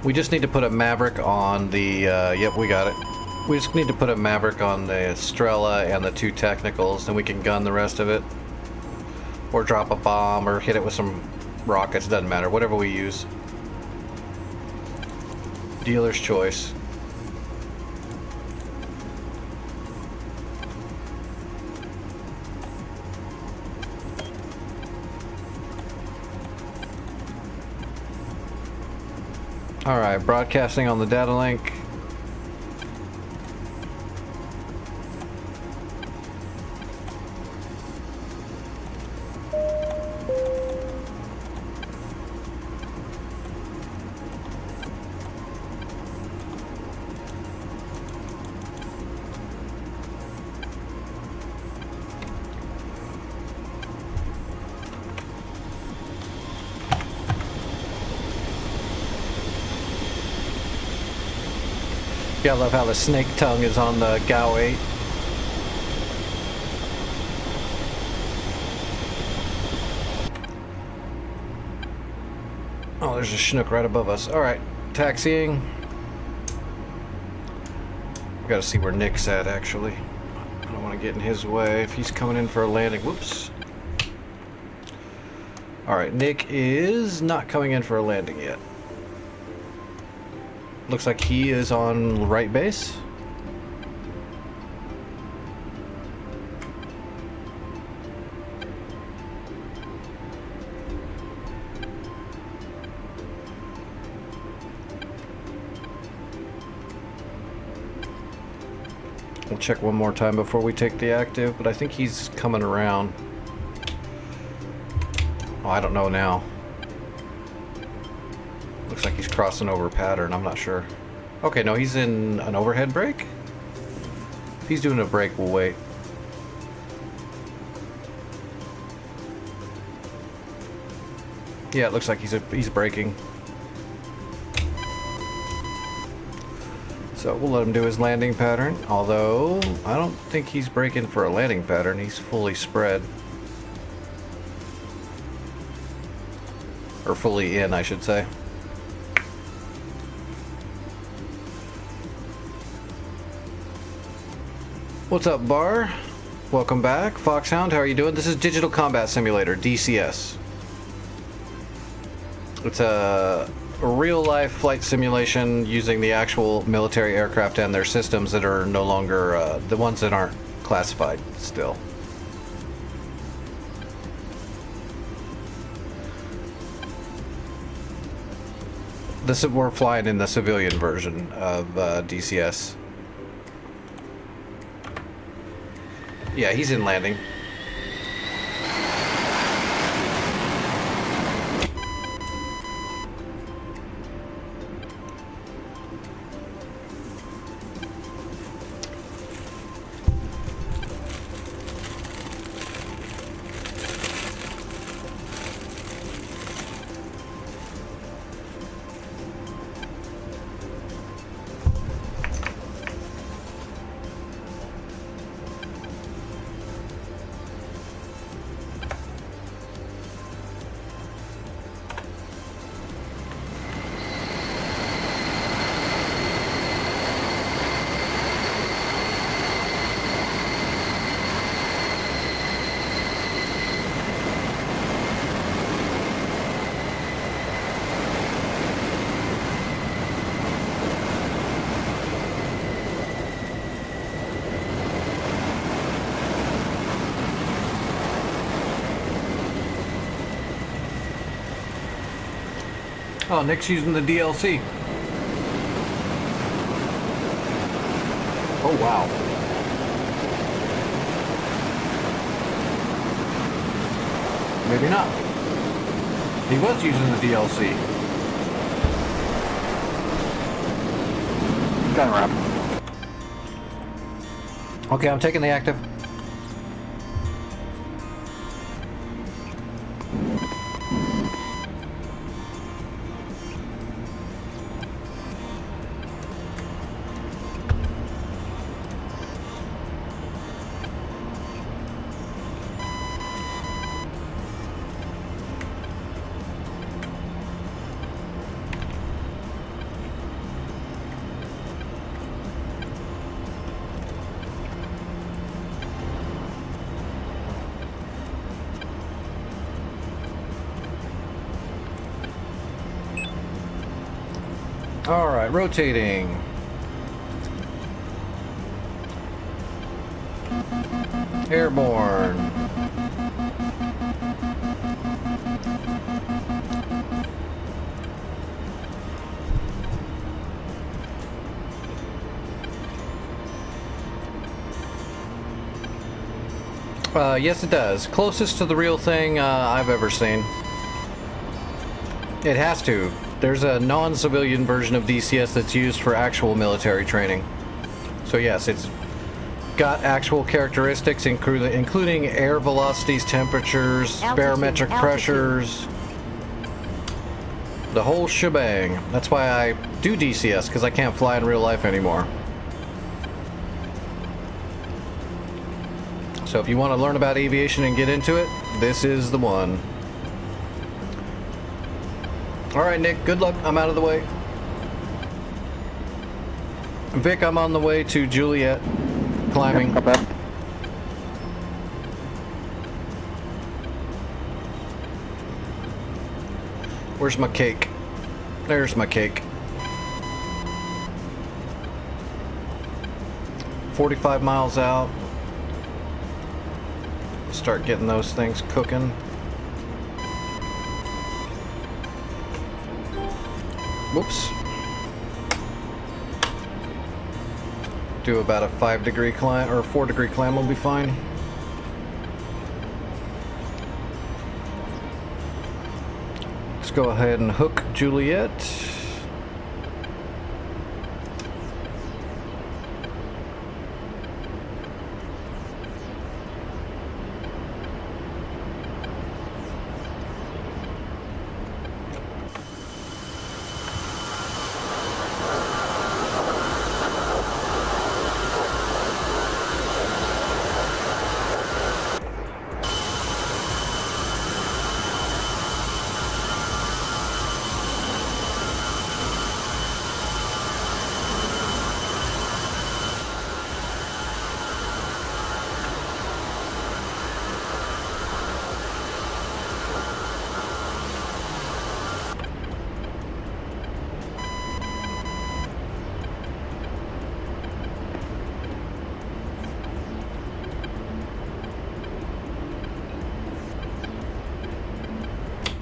We just need to put a Maverick on the, yep, we got it. We just need to put a Maverick on the Estrella and the 2 technicals, and we can gun the rest of it. Or drop a bomb, or hit it with some rockets, doesn't matter, whatever we use. Dealer's choice. Alright, broadcasting on the data link. Yeah, I love how the snake tongue is on the GAU 8. Oh, there's a Chinook right above us. Alright, taxiing. Gotta see where Nick's at, actually. I don't want to get in his way if he's coming in for a landing. Whoops. Alright, Nick is not coming in for a landing yet. Looks like he is on right base. We'll check one more time before we take the active, but I think he's coming around. Oh, I don't know now. Looks like he's crossing over pattern, I'm not sure. Okay, no, he's in an overhead brake? If he's doing a brake, we'll wait. Yeah, it looks like he's braking. So we'll let him do his landing pattern, although I don't think he's braking for a landing pattern, he's fully spread. Or fully in, I should say. What's up, Bar? Welcome back. Foxhound, how are you doing? This is Digital Combat Simulator, DCS. It's a real-life flight simulation using the actual military aircraft and their systems that are no longer, the ones that aren't classified still. We're flying in the civilian version of DCS. Yeah, he's in landing. Oh, Nick's using the DLC. Oh, wow. Maybe not. He was using the DLC. Gun wrap. Okay, I'm taking the active. All right, rotating. Airborne. Yes, it does. Closest to the real thing I've ever seen. It has to. There's a non-civilian version of DCS that's used for actual military training. So yes, it's got actual characteristics, including air velocities, temperatures, barometric pressures. The whole shebang. That's why I do DCS, because I can't fly in real life anymore. So if you want to learn about aviation and get into it, this is the one. Alright, Nick, good luck. I'm out of the way. Vic, I'm on the way to Juliet. Climbing. Not bad. Where's my cake? There's my cake. 45 miles out. Start getting those things cooking. Whoops. Do about a 5-degree climb, or a 4-degree climb will be fine. Let's go ahead and hook Juliet.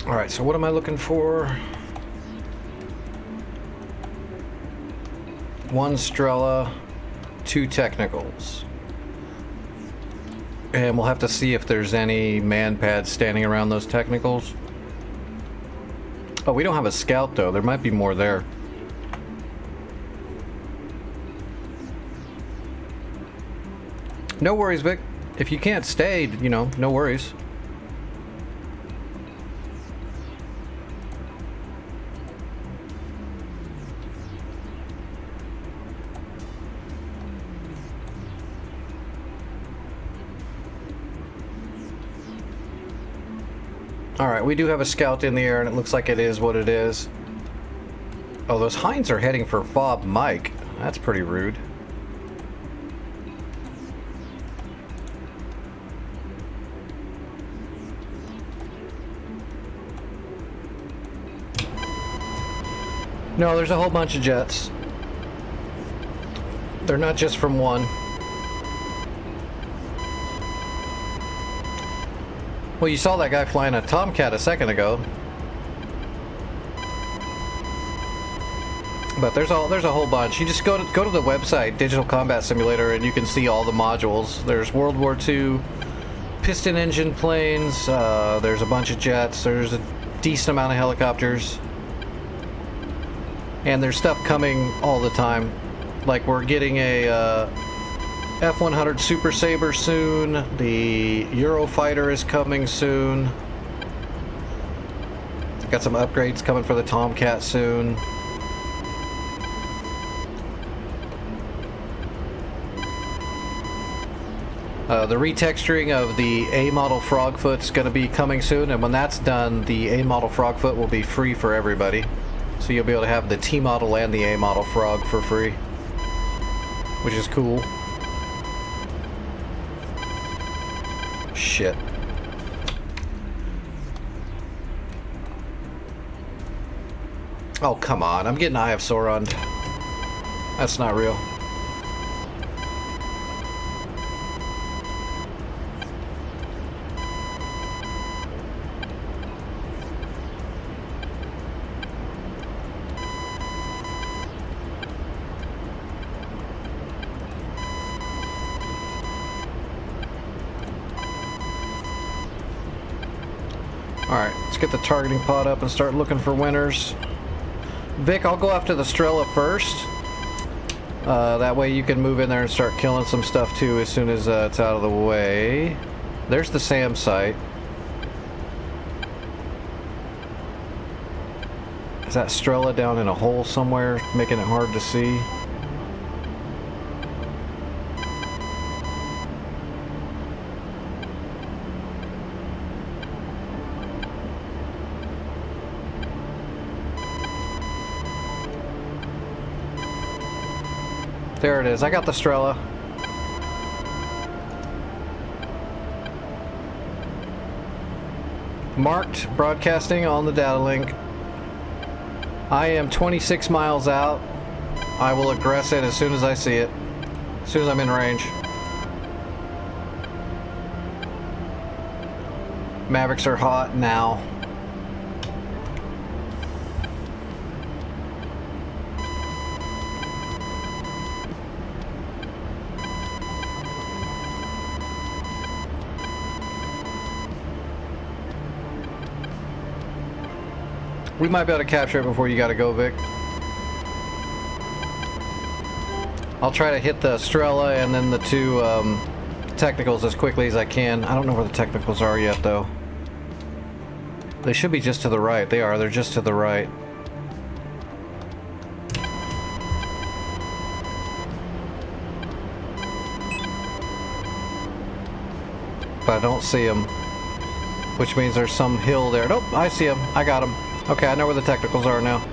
Alright, so what am I looking for? 1 Strela, 2 technicals. And we'll have to see if there's any man pads standing around those technicals. Oh, we don't have a scout though. There might be more there. No worries, Vic. If you can't stay, you know, no worries. Alright, we do have a scout in the air, and it looks like it is what it is. Oh, those hinds are heading for Fob Mike. That's pretty rude. No, there's a whole bunch of jets. They're not just from one. Well, you saw that guy flying a Tomcat a second ago. But there's a whole bunch. You just go to the website, Digital Combat Simulator, and you can see all the modules. There's World War II piston engine planes. There's a bunch of jets. There's a decent amount of helicopters. And there's stuff coming all the time. Like we're getting a F-100 Super Sabre soon. The Eurofighter is coming soon. Got some upgrades coming for the Tomcat soon. The retexturing of the A model Frogfoot's going to be coming soon, and when that's done, the A model Frogfoot will be free for everybody. So you'll be able to have the T model and the A model Frog for free, which is cool. Shit. Oh, come on. I'm getting Eye of Sauron. That's not real. Alright, let's get the targeting pod up and start looking for winners. Vic, I'll go after the Strela first. That way you can move in there and start killing some stuff too as soon as it's out of the way. There's the SAM site. Is that Strela down in a hole somewhere, making it hard to see? There it is. I got the Strela. Marked broadcasting on the data link. I am 26 miles out. I will aggress it as soon as I see it. As soon as I'm in range. Mavericks are hot now. We might be able to capture it before you gotta go, Vic. I'll try to hit the Strela and then the two technicals as quickly as I can. I don't know where the technicals are yet, though. They should be just to the right. They are. They're just to the right. But I don't see them, which means there's some hill there. Nope, I see them. I got them. Okay, I know where the technicals are now.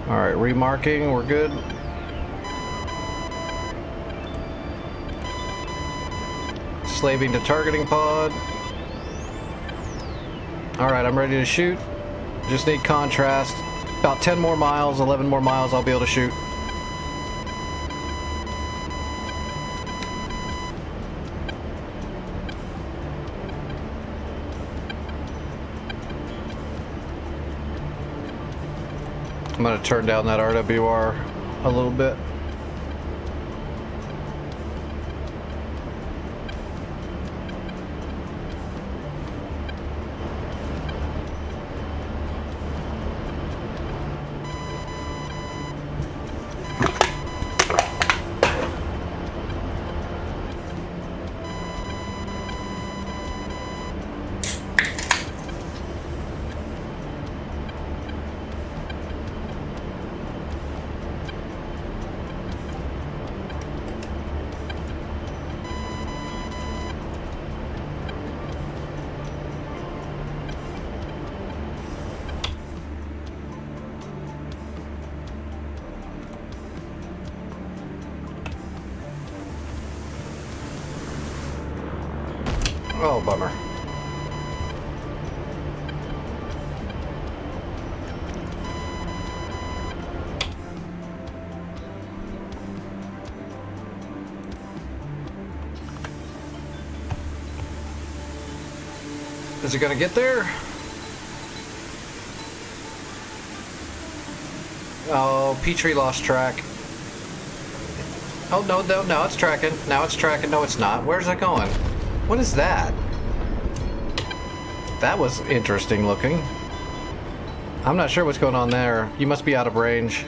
Alright, remarking, we're good. Slaving to targeting pod. Alright, I'm ready to shoot. Just need contrast. About 10 more miles, 11 more miles, I'll be able to shoot. I'm going to turn down that RWR a little bit. Oh, bummer. Is it gonna get there? Oh, Petrie lost track. Oh, no, now it's tracking. Now it's tracking. No, it's not. Where's it going? What is that? That was interesting looking. I'm not sure what's going on there. You must be out of range.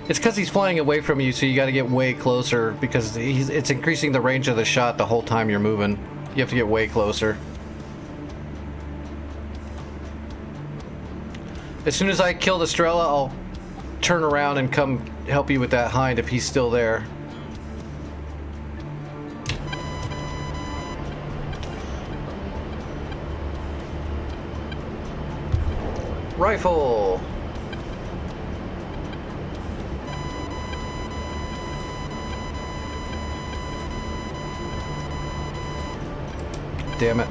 It's because he's flying away from you, so you got to get way closer because it's increasing the range of the shot the whole time you're moving. You have to get way closer. As soon as I kill the Strela, I'll turn around and come help you with that hind if he's still there. Rifle! Damn it.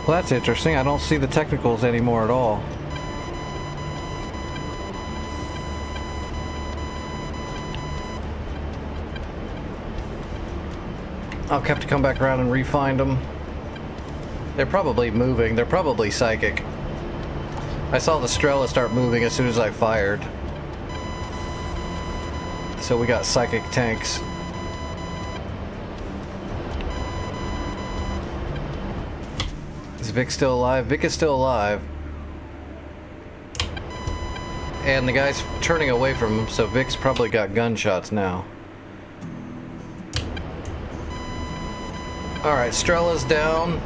Well, that's interesting. I don't see the technicals anymore at all. I'll have to come back around and re-find them. They're probably moving. They're probably psychic. I saw the Strela start moving as soon as I fired. So we got psychic tanks. Is Vic still alive? Vic is still alive. And the guy's turning away from him, so Vic's probably got gunshots now. Alright, Strella's down.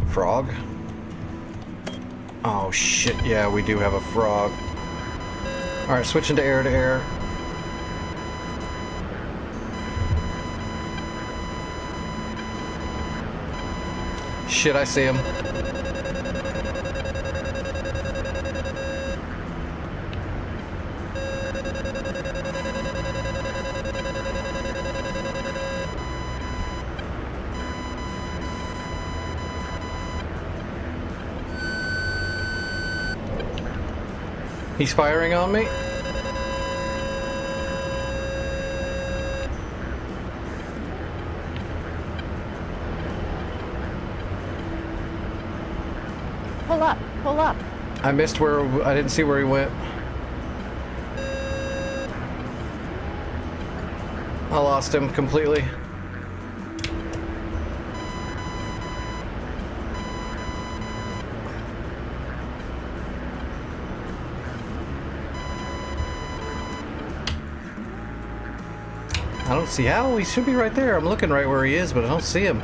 Frog? Oh shit, yeah, we do have a frog. Alright, switching to air to air. Shit, I see him. He's firing on me. Pull up, pull up. I missed where, I didn't see where he went. I lost him completely. I don't see how. He should be right there. I'm looking right where he is, but I don't see him.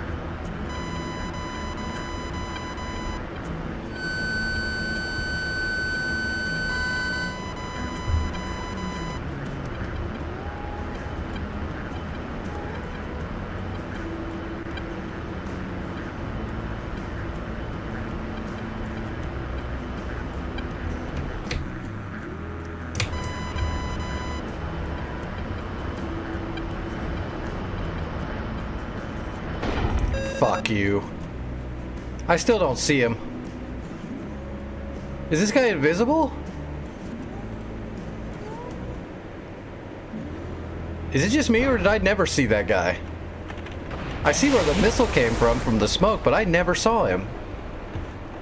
Fuck you. I still don't see him. Is this guy invisible? Is it just me, or did I never see that guy? I see where the missile came from the smoke, but I never saw him.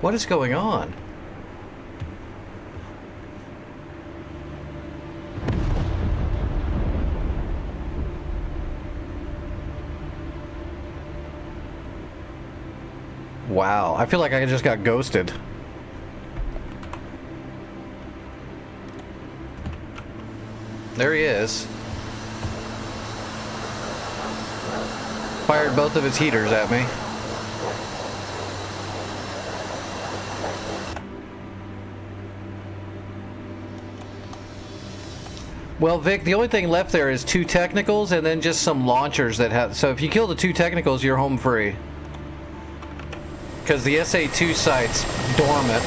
What is going on? Wow, I feel like I just got ghosted. There he is. Fired both of his heaters at me. Well, Vic, the only thing left there is 2 technicals and then just some launchers that have... So if you kill the 2 technicals, you're home free. Because the SA-2 site's dormant.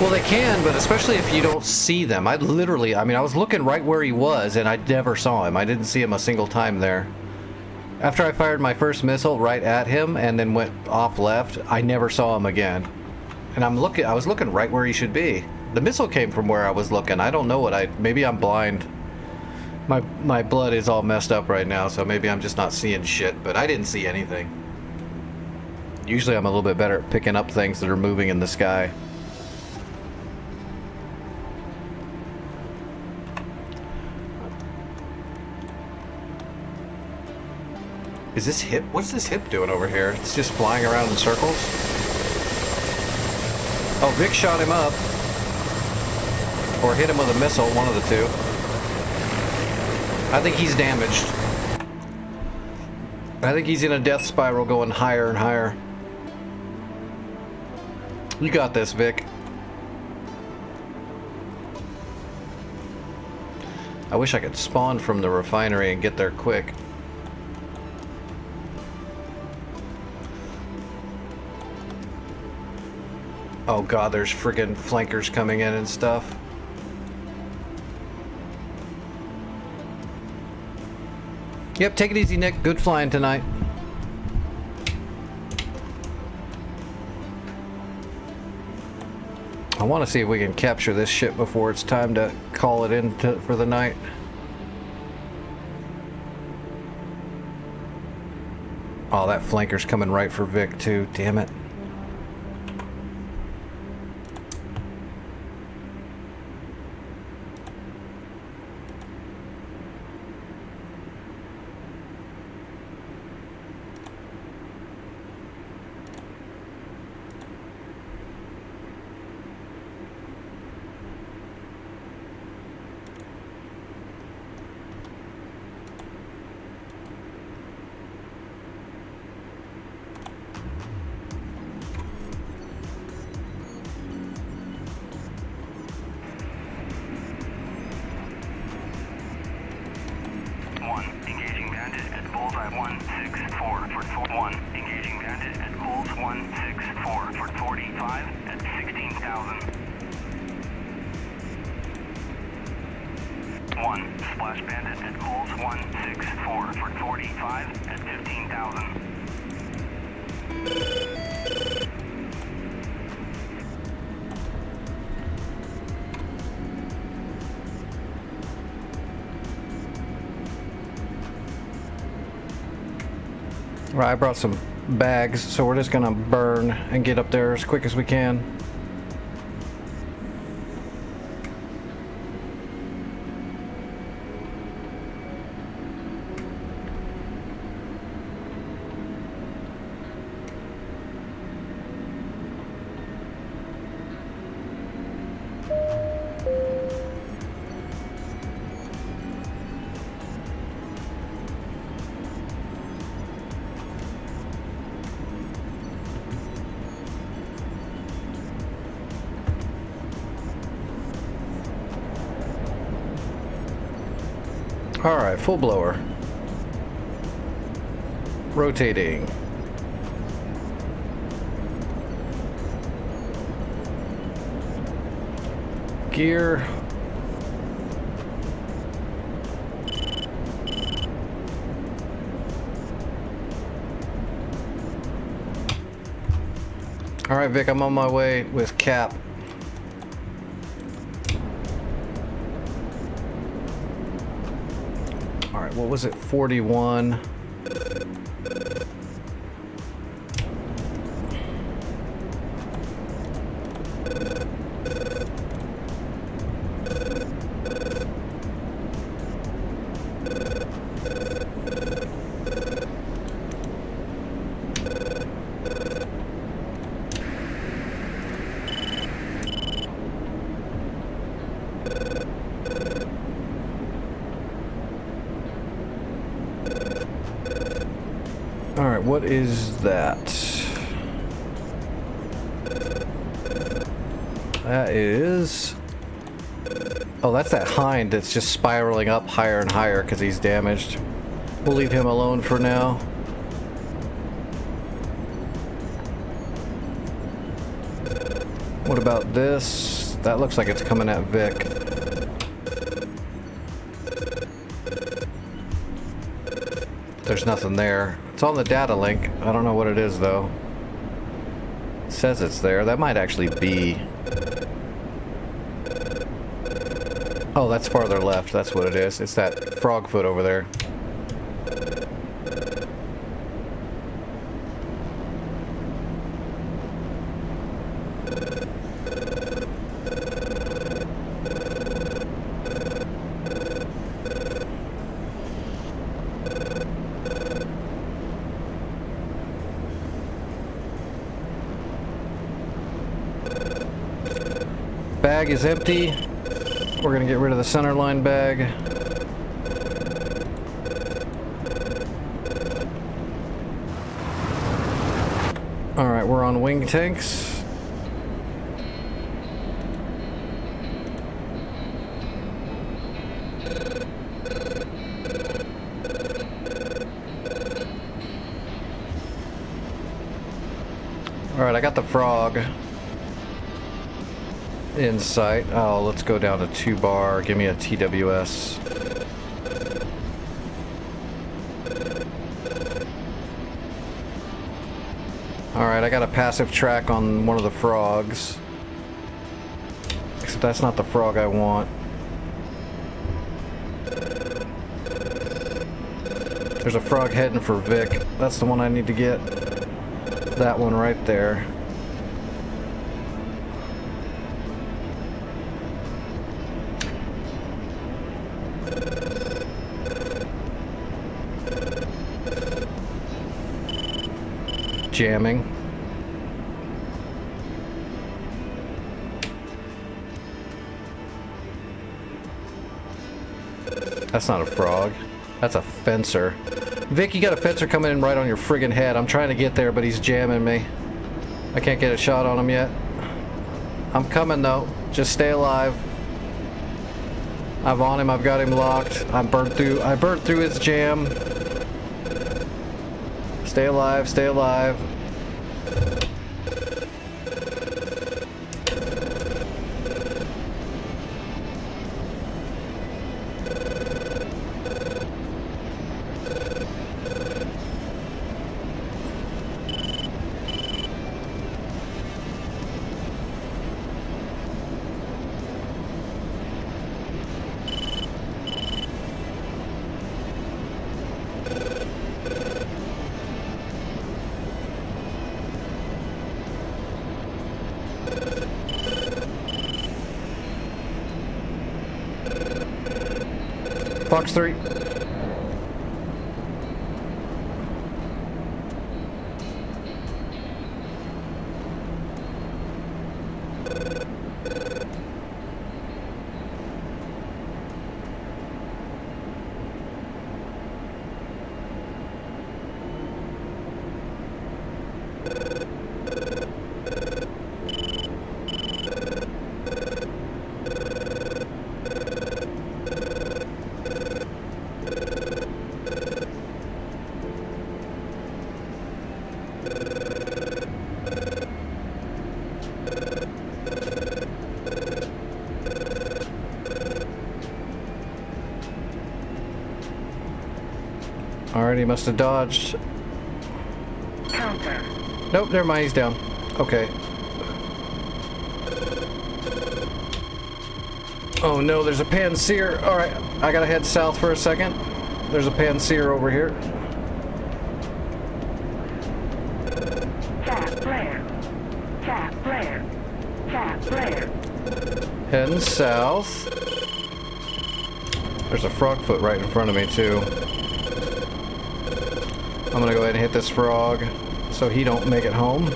Well, they can, but especially if you don't see them. I was looking right where he was, and I never saw him. I didn't see him a single time there. After I fired my first missile right at him and then went off left, I never saw him again. And I was looking right where he should be. The missile came from where I was looking. I don't know maybe I'm blind. My blood is all messed up right now, so maybe I'm just not seeing shit, but I didn't see anything. Usually I'm a little bit better at picking up things that are moving in the sky. Is this hip? What's this hip doing over here? It's just flying around in circles? Oh, Vic shot him up. Or hit him with a missile, one of the two. I think he's damaged. I think he's in a death spiral going higher and higher. You got this, Vic. I wish I could spawn from the refinery and get there quick. Oh god, there's friggin' flankers coming in and stuff. Yep, take it easy, Nick. Good flying tonight. I want to see if we can capture this shit before it's time to call it in for the night. Oh, that flanker's coming right for Vic, too. Damn it. 164 for 41. Engaging bandit at Coles 164 for 45 at 16,000. 1. Splash bandit at Coles 164 for 45 at 15,000. Right, I brought some bags, so we're just gonna burn and get up there as quick as we can. Alright, full blower. Rotating. Gear. Alright, Vic, I'm on my way with Cap. Alright, what was it? 41. Alright, what is that? That is... Oh, that's that hind that's just spiraling up higher and higher because he's damaged. We'll leave him alone for now. What about this? That looks like it's coming at Vic. There's nothing there. It's on the data link. I don't know what it is though. It says it's there. That might actually be... Oh, that's farther left. That's what it is. It's that frog foot over there. Bag is empty. We're gonna get rid of the center line bag. Alright, we're on wing tanks. Alright, I got the frog in sight. Oh, let's go down to 2 bar. Give me a TWS. Alright, I got a passive track on one of the frogs. Except that's not the frog I want. There's a frog heading for Vic. That's the one I need to get. That one right there. Jamming. That's not a frog. That's a fencer. Vic, you got a fencer coming in right on your friggin' head. I'm trying to get there, but he's jamming me. I can't get a shot on him yet. I'm coming though. Just stay alive. I'm on him. I've got him locked. I burnt through his jam. Stay alive, stay alive. Fox 3. Alright, he must have dodged. Counter. Nope, never mind, he's down. Okay. Oh no, there's a Panseer. Alright, I gotta head south for a second. There's a Panseer over here. Tap flare. Tap flare. Tap flare. Heading south. There's a frogfoot right in front of me too. I'm gonna go ahead and hit this frog so he don't make it home.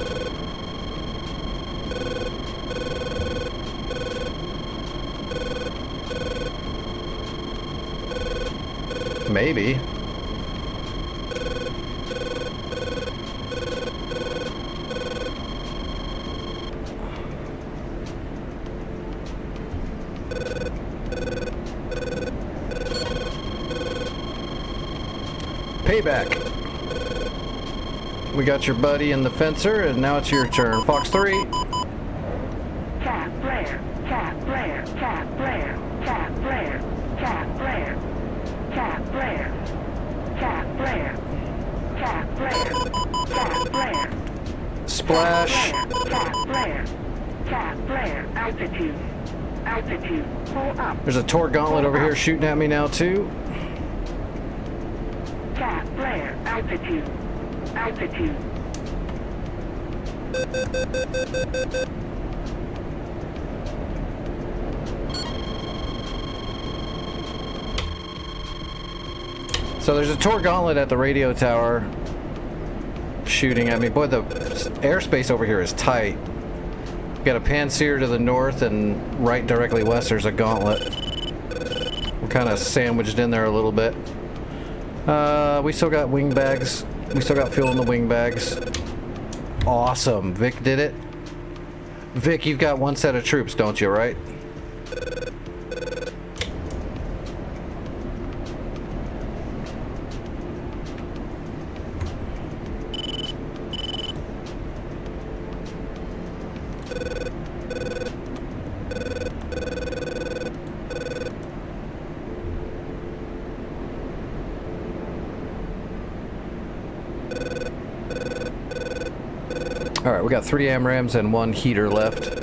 Maybe. Payback. We got your buddy in the fencer, and now it's your turn. Fox 3. Tap flare. Tap flare. Tap flare. Tap flare. Tap flare. Tap flare. Tap flare. Tap flare. Tap flare. Splash. Tap flare. Tap flare. Altitude. Altitude. Pull up. There's a Tor Gauntlet over here shooting at me now too. Tap flare. Altitude. Altitude. So there's a Tor Gauntlet at the radio tower shooting at me. Boy, the airspace over here is tight. Got a Panseer to the north, and right directly west there's a Gauntlet. We're kind of sandwiched in there a little bit. We still got wing bags. We still got fuel in the wing bags. Awesome. Vic did it. Vic, you've got one set of troops, don't you, right? Alright, we got 3 AMRAAMs and 1 heater left.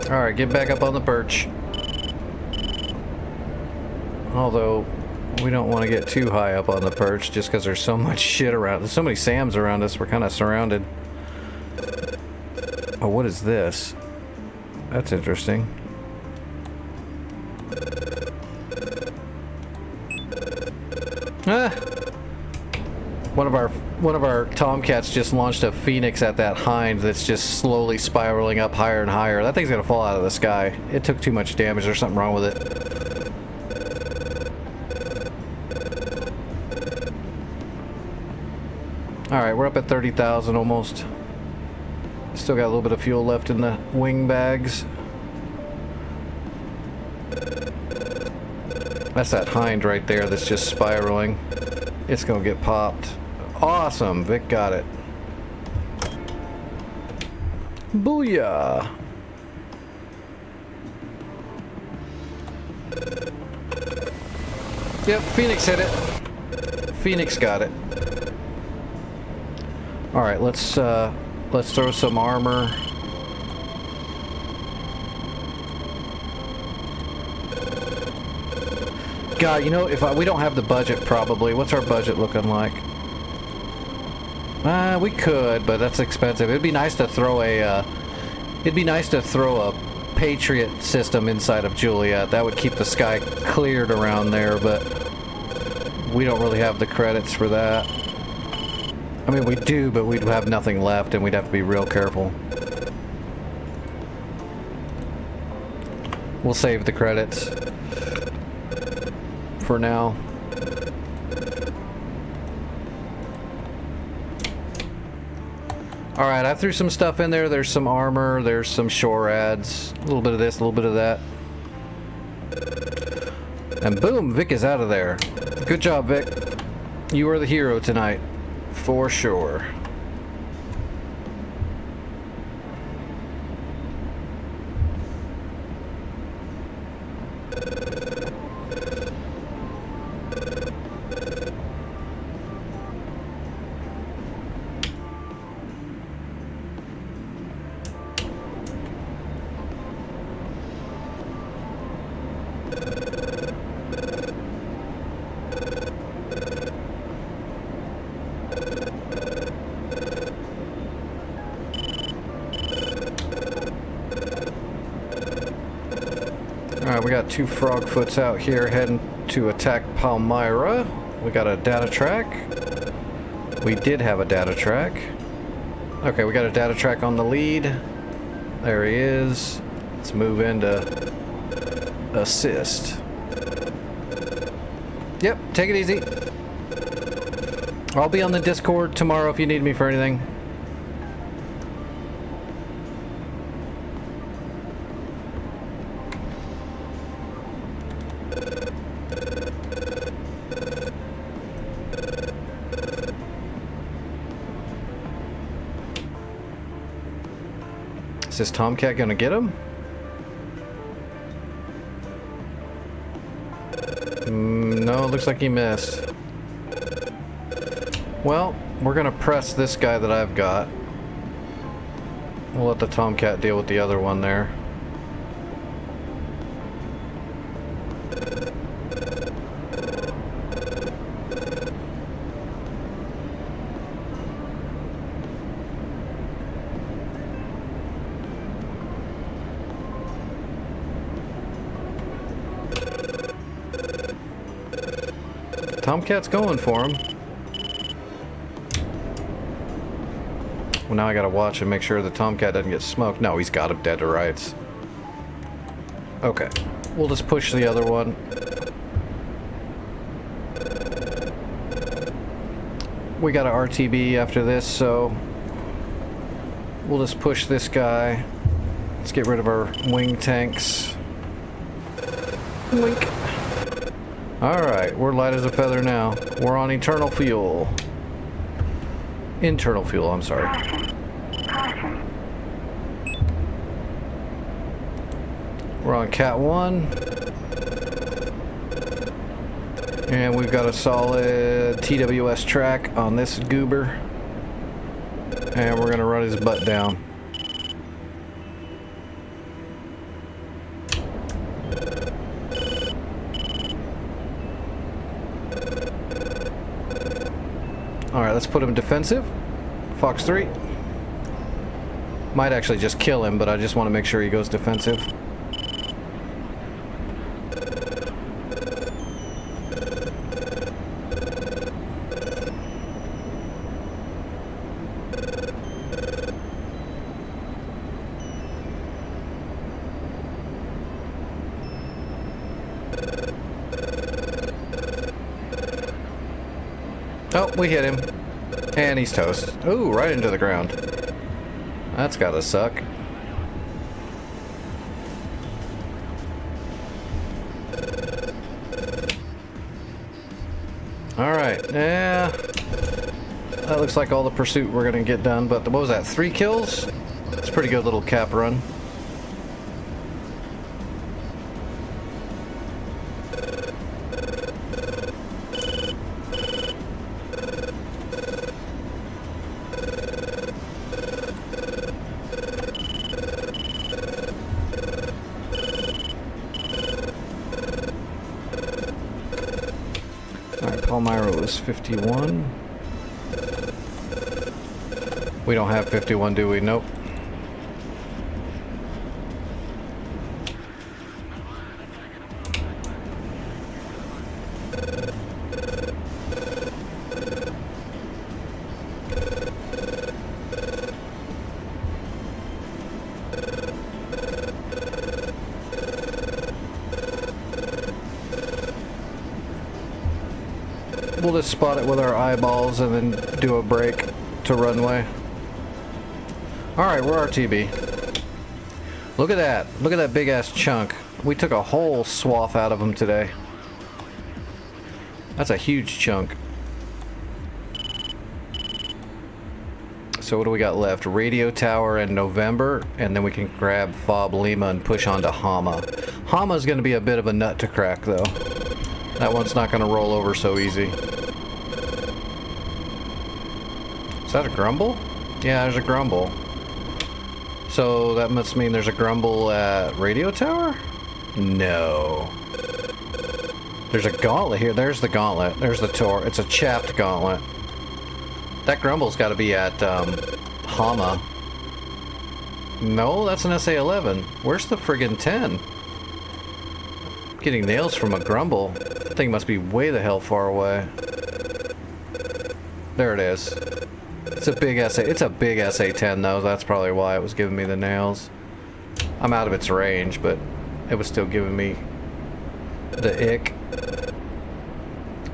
Alright, get back up on the perch. Although, we don't want to get too high up on the perch just because there's so much shit around. There's so many SAMs around us, we're kind of surrounded. Oh, what is this? That's interesting. Ah! One of our One of our Tomcats just launched a Phoenix at that hind that's just slowly spiraling up higher and higher. That thing's gonna fall out of the sky. It took too much damage. There's something wrong with it. Alright, we're up at 30,000 almost. Still got a little bit of fuel left in the wing bags. That's that hind right there that's just spiraling. It's gonna get popped. Awesome, Vic got it. Booyah! Yep, Phoenix hit it. Phoenix got it. Alright, let's throw some armor. God, you know, we don't have the budget probably. What's our budget looking like? We could, but that's expensive. It'd be nice to throw a Patriot system inside of Juliet. That would keep the sky cleared around there, but we don't really have the credits for that. I mean, we do, but we'd have nothing left, and we'd have to be real careful. We'll save the credits for now. Alright, I threw some stuff in there. There's some armor, there's some shore ads, a little bit of this, a little bit of that. And boom, Vic is out of there. Good job, Vic. You are the hero tonight. For sure. Alright, we got two Frogfoots out here heading to attack Palmyra. We got a data track. We did have a data track. Okay, we got a data track on the lead. There he is. Let's move into assist. Yep, take it easy. I'll be on the Discord tomorrow if you need me for anything. Is this Tomcat gonna get him? No, it looks like he missed. Well, we're gonna press this guy that I've got. We'll let the Tomcat deal with the other one there. Tomcat's going for him. Well, now I gotta watch and make sure the Tomcat doesn't get smoked. No, he's got him dead to rights. Okay, we'll just push the other one. We got an RTB after this, so we'll just push this guy. Let's get rid of our wing tanks. Wink. Alright, we're light as a feather now. We're on eternal fuel. Internal fuel, I'm sorry. We're on Cat 1. And we've got a solid TWS track on this goober. And we're gonna run his butt down. Alright, let's put him defensive. Fox 3. Might actually just kill him, but I just want to make sure he goes defensive. Oh, we hit him. And he's toast. Ooh, right into the ground. That's gotta suck. Alright, yeah. That looks like all the pursuit we're gonna get done, but what was that, 3 kills? It's a pretty good little cap run. Alright, Palmyra was 51. We don't have 51, do we? Nope. We'll just spot it with our eyeballs and then do a break to runway. Alright, we're RTB. Look at that. Look at that big ass chunk. We took a whole swath out of them today. That's a huge chunk. So what do we got left? Radio Tower and November, and then we can grab Fob Lima and push on to Hama. Hama's going to be a bit of a nut to crack, though. That one's not going to roll over so easy. Is that a grumble? Yeah, there's a grumble. So that must mean there's a grumble at Radio Tower? No. There's a gauntlet here. There's the gauntlet. There's the tour. It's a chapped gauntlet. That grumble's got to be at Hama. No, that's an SA-11. Where's the friggin' 10? Getting nails from a grumble. That thing must be way the hell far away. There it is. It's a big SA. It's a big SA-10 though. That's probably why it was giving me the nails. I'm out of its range, but it was still giving me the ick.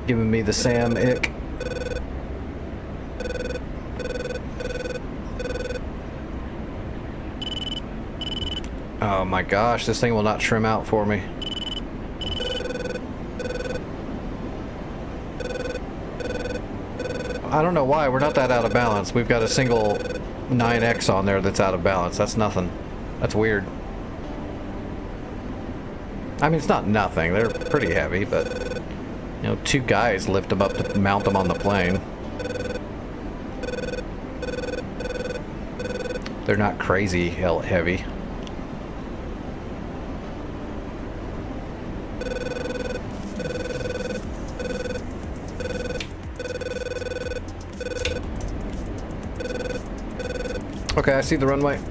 Giving me the Sam ick. Oh my gosh, this thing will not trim out for me. I don't know why, we're not that out of balance. We've got a single 9X on there that's out of balance. That's nothing. That's weird. I mean, it's not nothing. They're pretty heavy, but, you know, 2 guys lift them up to mount them on the plane. They're not crazy heavy. Okay, I see the runway.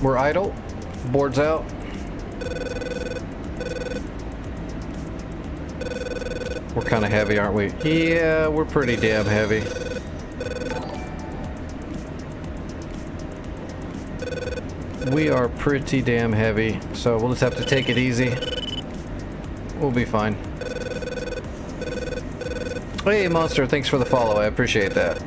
We're idle. Board's out. We're kind of heavy, aren't we? Yeah, we're pretty damn heavy. We are pretty damn heavy, so we'll just have to take it easy. We'll be fine. Hey, Monster, thanks for the follow. I appreciate that.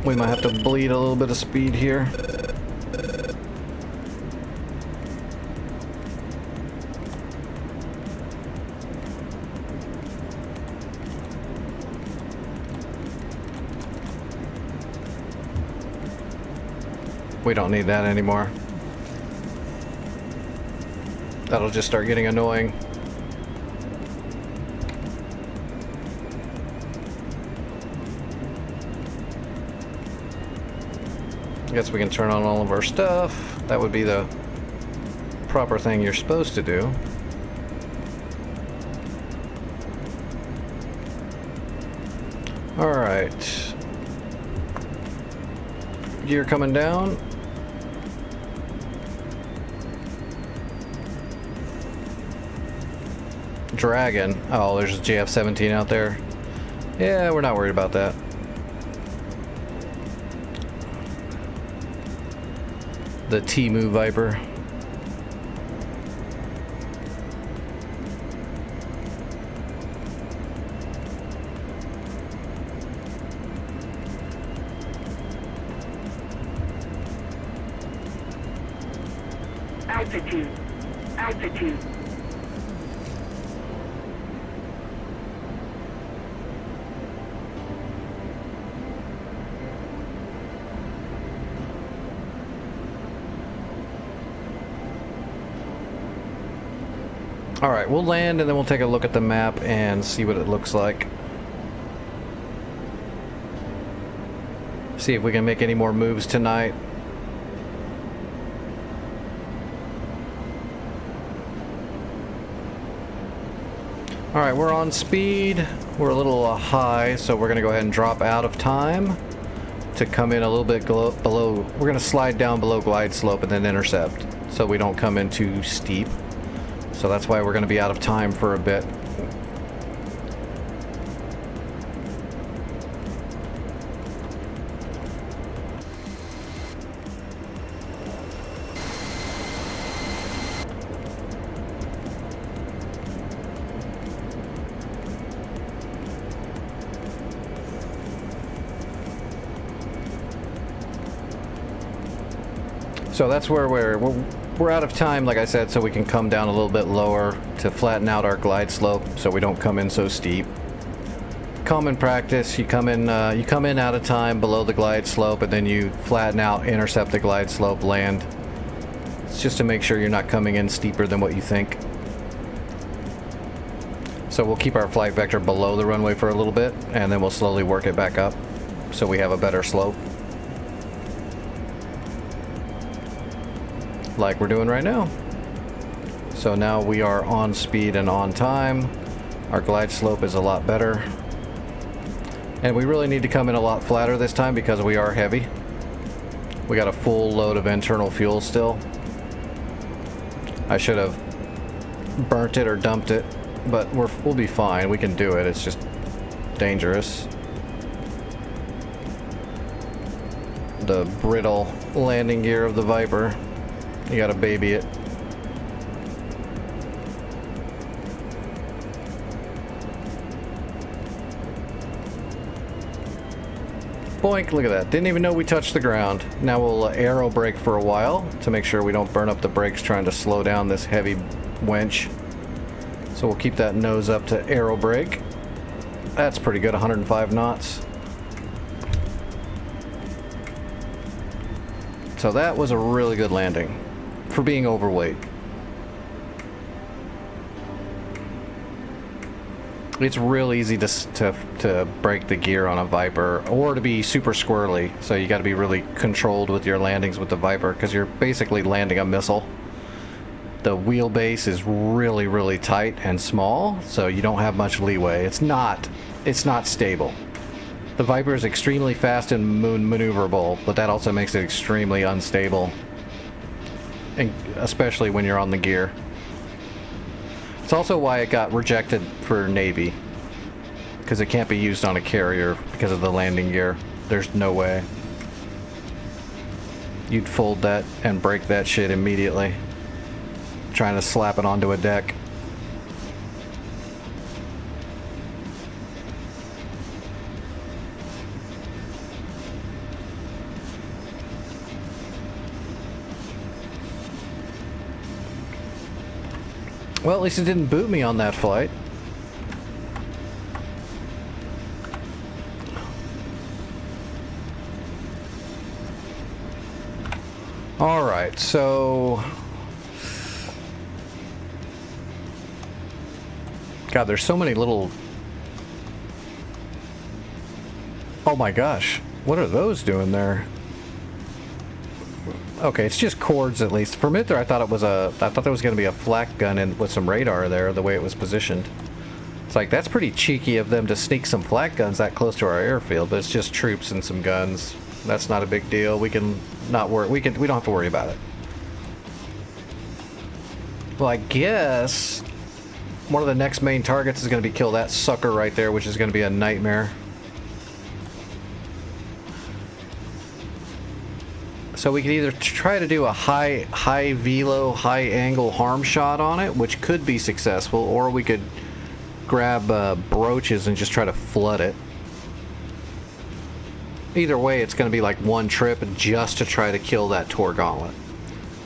We might have to bleed a little bit of speed here. We don't need that anymore. That'll just start getting annoying. I guess we can turn on all of our stuff. That would be the proper thing you're supposed to do. Alright. Gear coming down. Dragon. Oh, there's a JF-17 out there. Yeah, we're not worried about that. the Temu Viper. Altitude. Altitude. All right, we'll land and then we'll take a look at the map and see what it looks like. See if we can make any more moves tonight. All right, we're on speed. We're a little high, so we're gonna go ahead and drop out of time to come in a little bit below. We're gonna slide down below glide slope and then intercept, so we don't come in too steep. So that's why we're gonna be out of time for a bit. So that's where we're out of time, like I said, so we can come down a little bit lower to flatten out our glide slope so we don't come in so steep. Common practice, you come in out of time below the glide slope and then you flatten out, intercept the glide slope, land. It's just to make sure you're not coming in steeper than what you think. So we'll keep our flight vector below the runway for a little bit and then we'll slowly work it back up so we have a better slope. Like we're doing right now. So now we are on speed and on time. Our glide slope is a lot better. And we really need to come in a lot flatter this time because we are heavy. We got a full load of internal fuel still. I should have burnt it or dumped it, but we'll be fine. We can do it. It's just dangerous. The brittle landing gear of the Viper. You gotta baby it. Boink, look at that. Didn't even know we touched the ground. Now we'll aero brake for a while to make sure we don't burn up the brakes trying to slow down this heavy wench. So we'll keep that nose up to aero brake. That's pretty good, 105 knots. So that was a really good landing for being overweight. It's real easy to break the gear on a Viper or to be super squirrely, so you got to be really controlled with your landings with the Viper because you're basically landing a missile. The wheelbase is really tight and small, so you don't have much leeway. It's not stable. The Viper is extremely fast and maneuverable, but that also makes it extremely unstable, and especially when you're on the gear. It's also why it got rejected for Navy, because it can't be used on a carrier because of the landing gear. There's no way. You'd fold that and break that shit immediately, trying to slap it onto a deck. Well, at least it didn't boot me on that flight. Alright, so... God, there's so many little... Oh my gosh, what are those doing there? Okay, it's just cords at least. For a minute there, I thought there was going to be a flak gun in with some radar there, the way it was positioned. It's like, that's pretty cheeky of them to sneak some flak guns that close to our airfield, but it's just troops and some guns. That's not a big deal. We can not worry. We don't have to worry about it. Well, I guess one of the next main targets is going to be kill that sucker right there, which is going to be a nightmare. So we could either try to do a high velo, high angle harm shot on it, which could be successful, or we could grab broaches and just try to flood it. Either way, it's going to be like one trip just to try to kill that Tor Gauntlet.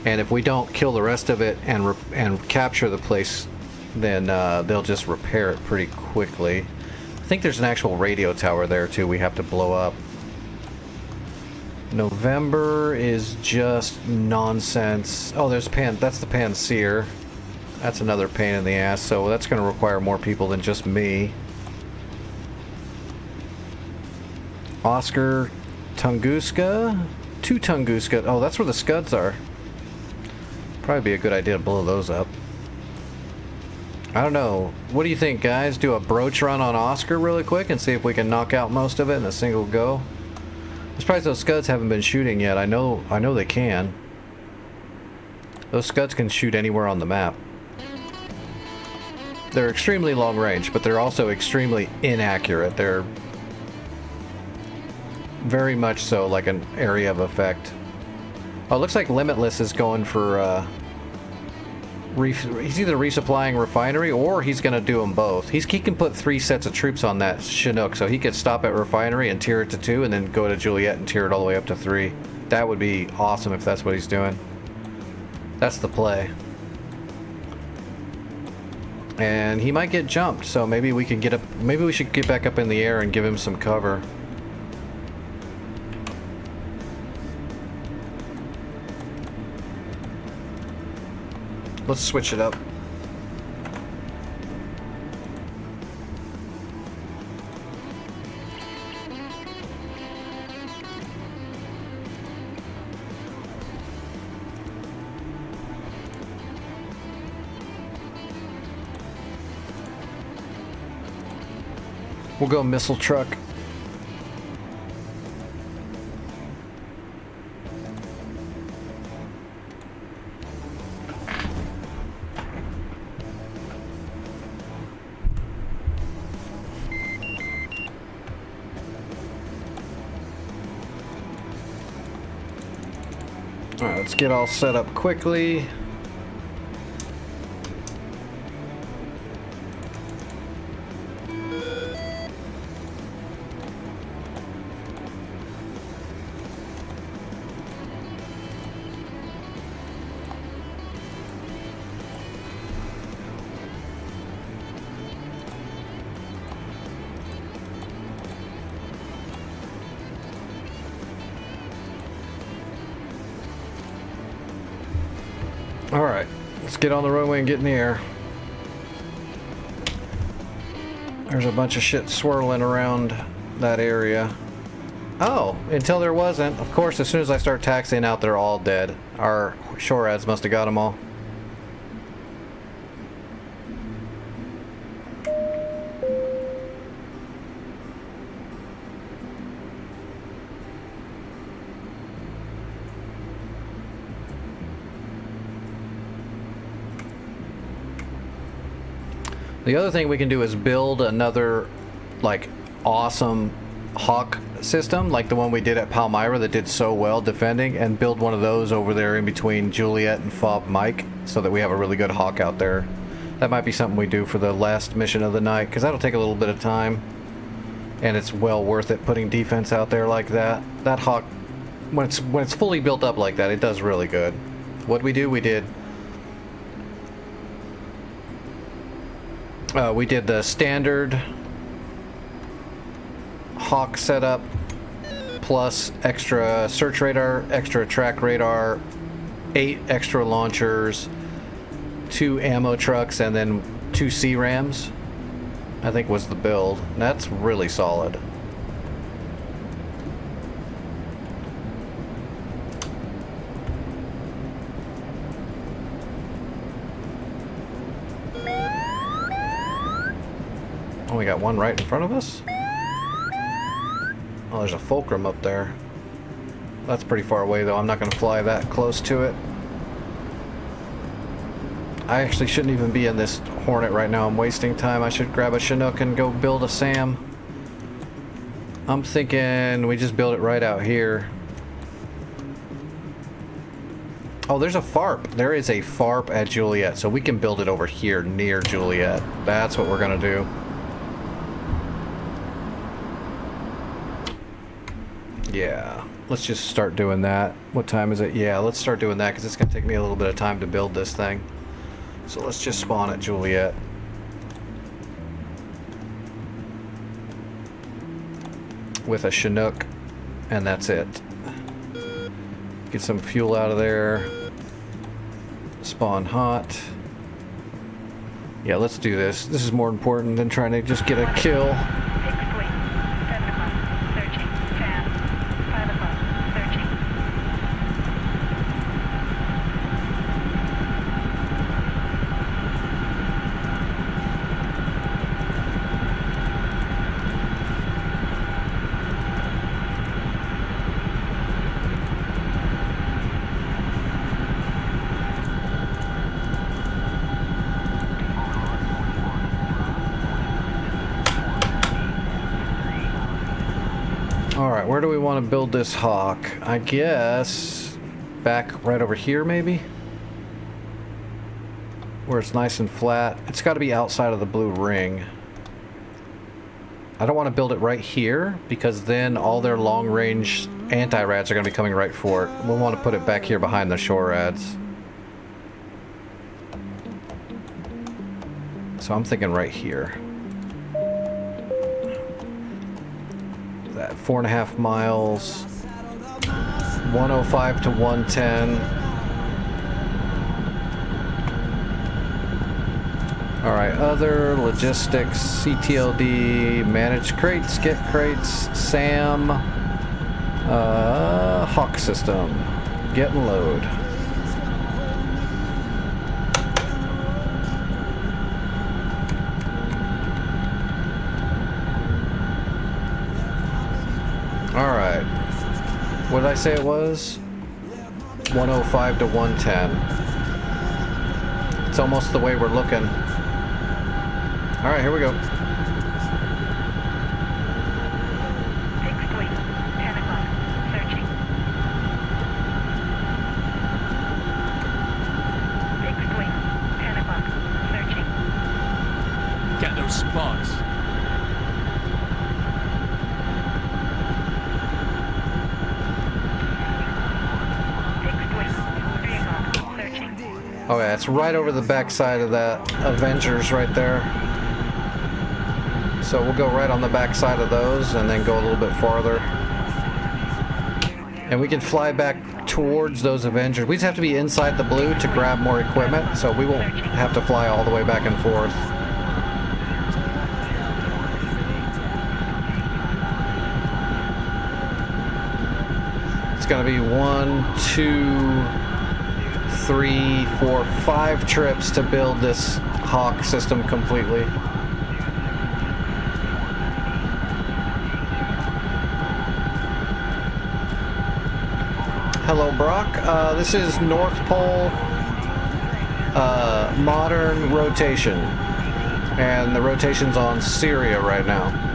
And if we don't kill the rest of it and capture the place, then they'll just repair it pretty quickly. I think there's an actual radio tower there too we have to blow up. November is just nonsense. Oh, there's that's the Panseer. That's another pain in the ass, so that's going to require more people than just me. Oscar, Tunguska, 2 Tunguska. Oh, that's where the Scuds are. Probably be a good idea to blow those up. I don't know. What do you think, guys? Do a broach run on Oscar really quick and see if we can knock out most of it in a single go? I'm surprised those Scuds haven't been shooting yet. I know they can. Those Scuds can shoot anywhere on the map. They're extremely long range, but they're also extremely inaccurate. They're very much so like an area of effect. Oh, it looks like Limitless is going for he's either resupplying refinery or he's going to do them both. He can put 3 sets of troops on that Chinook, so he could stop at refinery and tier it to 2 and then go to Juliet and tier it all the way up to 3. That would be awesome if that's what he's doing. That's the play. And he might get jumped, so maybe we can get up. Maybe we should get back up in the air and give him some cover. Let's switch it up. We'll go missile truck. Alright, let's get all set up quickly. Alright, let's get on the runway and get in the air. There's a bunch of shit swirling around that area. Oh, until there wasn't. Of course, as soon as I start taxiing out, they're all dead. Our shore ads must have got them all. The other thing we can do is build another, like, awesome Hawk system, like the one we did at Palmyra that did so well defending, and build one of those over there in between Juliet and Fob Mike, so that we have a really good Hawk out there. That might be something we do for the last mission of the night, because that'll take a little bit of time, and it's well worth it putting defense out there like that. That Hawk, when it's fully built up like that, it does really good. What we did we did the standard Hawk setup plus extra search radar, extra track radar, 8 extra launchers, 2 ammo trucks, and then 2 C-Rams, I think was the build. That's really solid. Oh, we got one right in front of us? Oh, there's a fulcrum up there. That's pretty far away, though. I'm not going to fly that close to it. I actually shouldn't even be in this Hornet right now. I'm wasting time. I should grab a Chinook and go build a SAM. I'm thinking we just build it right out here. Oh, there's a FARP. There is a FARP at Juliet, so we can build it over here near Juliet. That's what we're gonna do. Yeah, let's just start doing that. What time is it? Yeah, let's start doing that because it's gonna take me a little bit of time to build this thing. So let's just spawn at Juliet. With a Chinook, and that's it. Get some fuel out of there. Spawn hot. Yeah, let's do this. This is more important than trying to just get a kill. Fixed wing. 7 o'clock. Searching. Fan. 5 o'clock. Searching. Alright, where do we want to build this hawk? I guess back right over here, maybe? Where it's nice and flat. It's got to be outside of the blue ring. I don't want to build it right here, because then all their long-range anti-rads are going to be coming right for it. We'll want to put it back here behind the shore rads. So I'm thinking right here. That 4.5 miles, 105 to 110. All right, other logistics, CTLD, manage crates, get crates, SAM, Hawk system, get and load. Alright. What did I say it was? 105 to 110. It's almost the way we're looking. Alright, here we go. Fixed wing. 10 o'clock. Searching. Fixed wing. 10 o'clock. Searching. Get those supplies. Oh yeah, it's right over the backside of that Avengers right there. So we'll go right on the backside of those and then go a little bit farther. And we can fly back towards those Avengers. We just have to be inside the blue to grab more equipment, so we won't have to fly all the way back and forth. It's gonna be 1, 2, 3, 4, 5 trips to build this Hawk system completely. Hello, Brock. This is North Pole modern rotation, and the rotation's on Syria right now.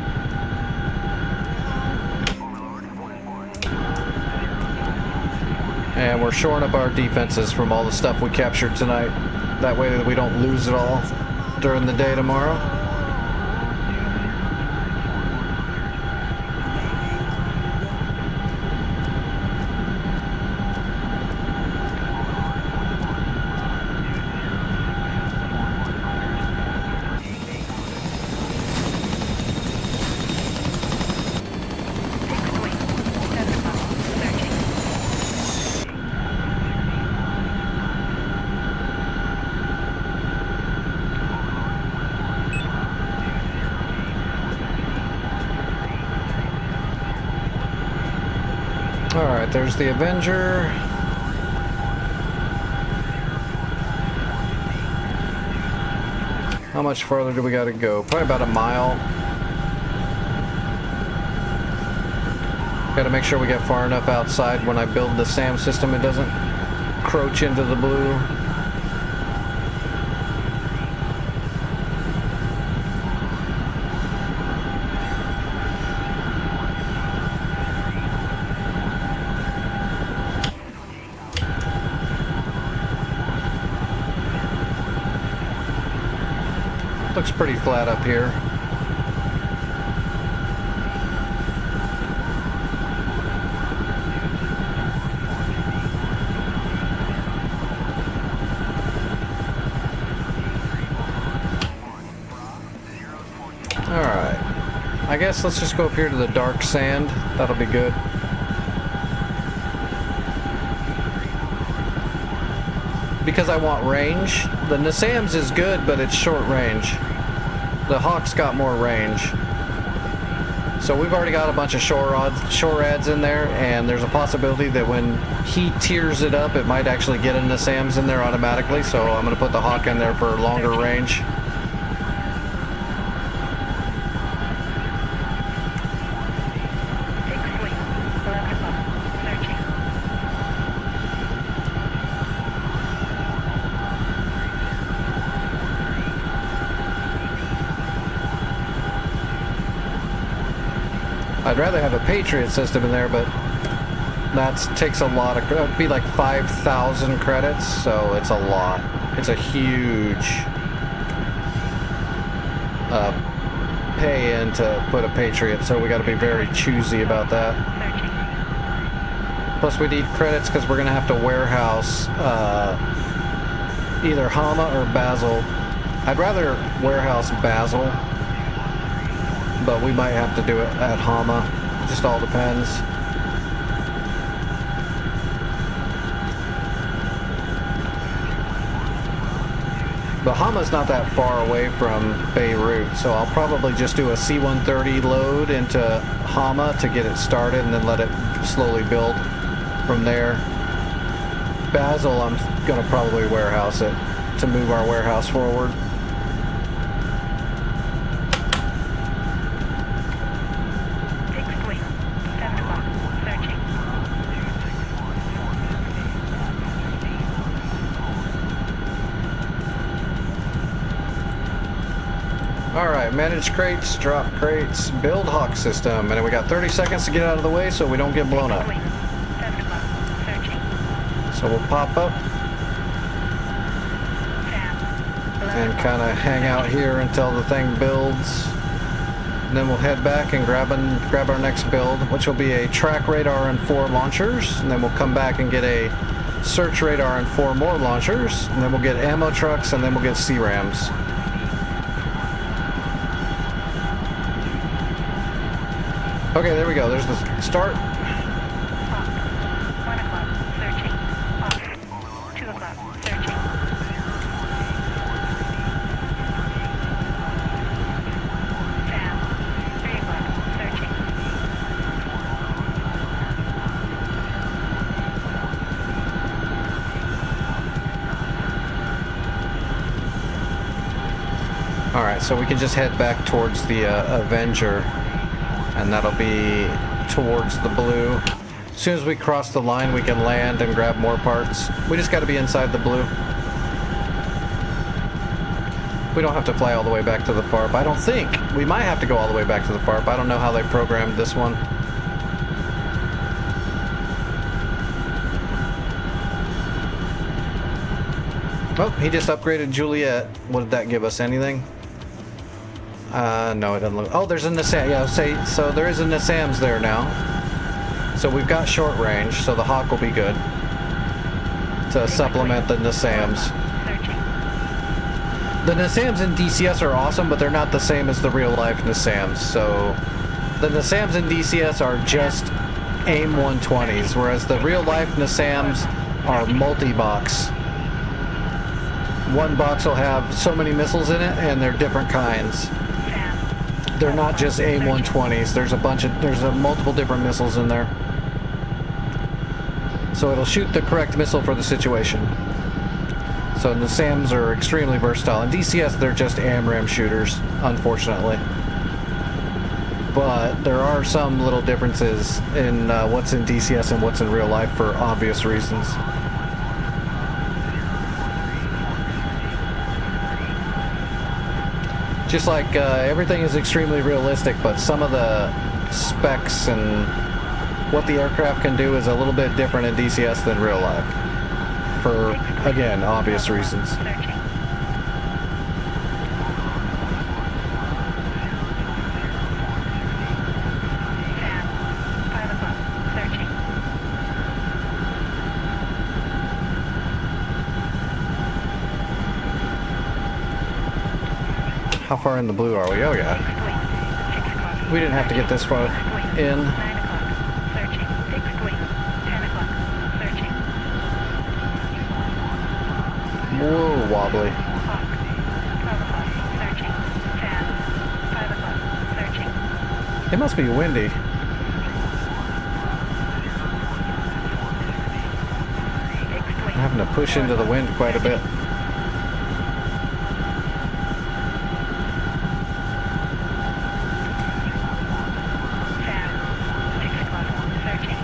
And we're shoring up our defenses from all the stuff we captured tonight. That way that we don't lose it all during the day tomorrow. Alright, there's the Avenger. How much farther do we gotta go? Probably about a mile. Gotta make sure we get far enough outside when I build the SAM system it doesn't encroach into the blue. Looks pretty flat up here. Alright. I guess let's just go up here to the dark sand. That'll be good. Because I want range. The Nassams is good, but it's short range. The Hawk's got more range. So we've already got a bunch of shore ads in there, and there's a possibility that when he tears it up, it might actually get a Nassams in there automatically, so I'm going to put the Hawk in there for longer range. I'd rather have a Patriot system in there, but that takes a lot of, it'd be like 5,000 credits, so it's a lot. It's a huge pay in to put a Patriot, so we got to be very choosy about that. Plus we need credits because we're going to have to warehouse either Hama or Basel. I'd rather warehouse Basel, but we might have to do it at Hama. It just all depends. But Hama's not that far away from Beirut, so I'll probably just do a C-130 load into Hama to get it started and then let it slowly build from there. Basel, I'm going to probably warehouse it to move our warehouse forward. Alright, manage crates, drop crates, build Hawk system, and then we got 30 seconds to get out of the way so we don't get blown up. So we'll pop up and kind of hang out here until the thing builds. And then we'll head back and grab our next build, which will be a track radar and 4 launchers. And then we'll come back and get a search radar and 4 more launchers. And then we'll get ammo trucks, and then we'll get C-Rams. Okay, there we go. There's the start. 1 o'clock, searching. Off. 2 o'clock, searching. Down. 3 o'clock, searching. Alright, so we can just head back towards the Avenger. And that'll be towards the blue. As soon as we cross the line, we can land and grab more parts. We just got to be inside the blue. We don't have to fly all the way back to the FARP. I don't think. We might have to go all the way back to the FARP. I don't know how they programmed this one. Oh, he just upgraded Juliet. What did that give us? Anything? No, it doesn't look. Oh, there's a Nassam. Yeah, so there is a Nassams there now. So we've got short range, so the Hawk will be good to supplement the Nassams. The Nassams in DCS are awesome, but they're not the same as the real life Nassams. So the Nassams in DCS are just AIM 120s, whereas the real life Nassams are multi-box. One box will have so many missiles in it, and they're different kinds. They're not just AIM 120s. There's multiple different missiles in there. So it'll shoot the correct missile for the situation. So the SAMs are extremely versatile. In DCS, they're just AMRAAM shooters, unfortunately. But there are some little differences in what's in DCS and what's in real life for obvious reasons. Just like everything is extremely realistic, but some of the specs and what the aircraft can do is a little bit different in DCS than real life. For, again, obvious reasons. How far in the blue are we? Oh yeah. Fixed wing. 6 o'clock. We didn't have to get this far Fixed wing. in. 9 o'clock. Searching. Fixed wing. 10 o'clock. Searching. Whoa, wobbly. Hawk. 12 o'clock. Searching. Fan. 5 o'clock. Searching. It must be windy. Fixed wing. I'm having to push into the wind quite a bit. Fan. 6 o'clock. Searching.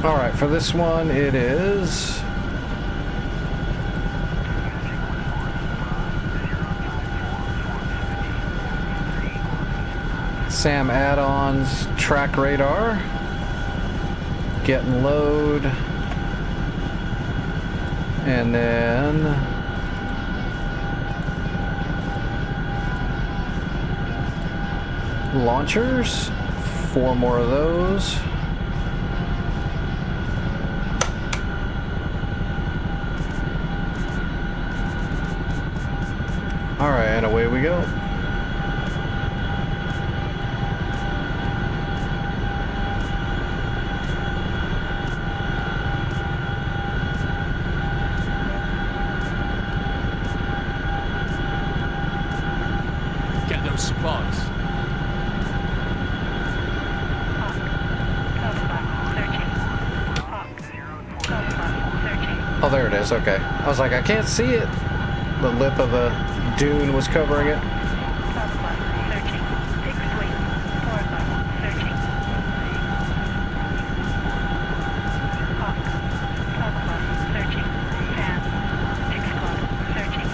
All right, for this one, it is SAM add-ons, track radar, getting load, and then launchers, 4 more of those. All right, and away we go. Get those supplies. Hawk. 12 o'clock. Searching. Hawk. 12 o'clock. Searching. Oh, there it is. Okay. I was like, I can't see it. The lip of the dune was covering it. 12 o'clock. Searching. Fixed wing. 4 o'clock. Searching. Hawk. 12 o'clock. Searching. Fan. 6 o'clock. Searching.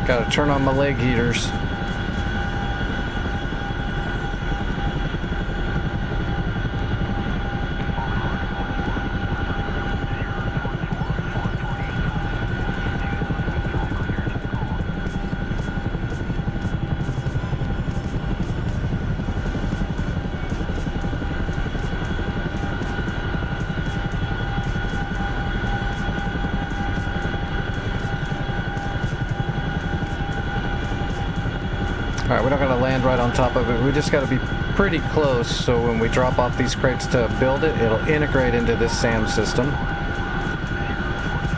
Gotta turn on my leg heaters. All right, we're not gonna land right on top of it. We just gotta be pretty close so when we drop off these crates to build it, it'll integrate into this SAM system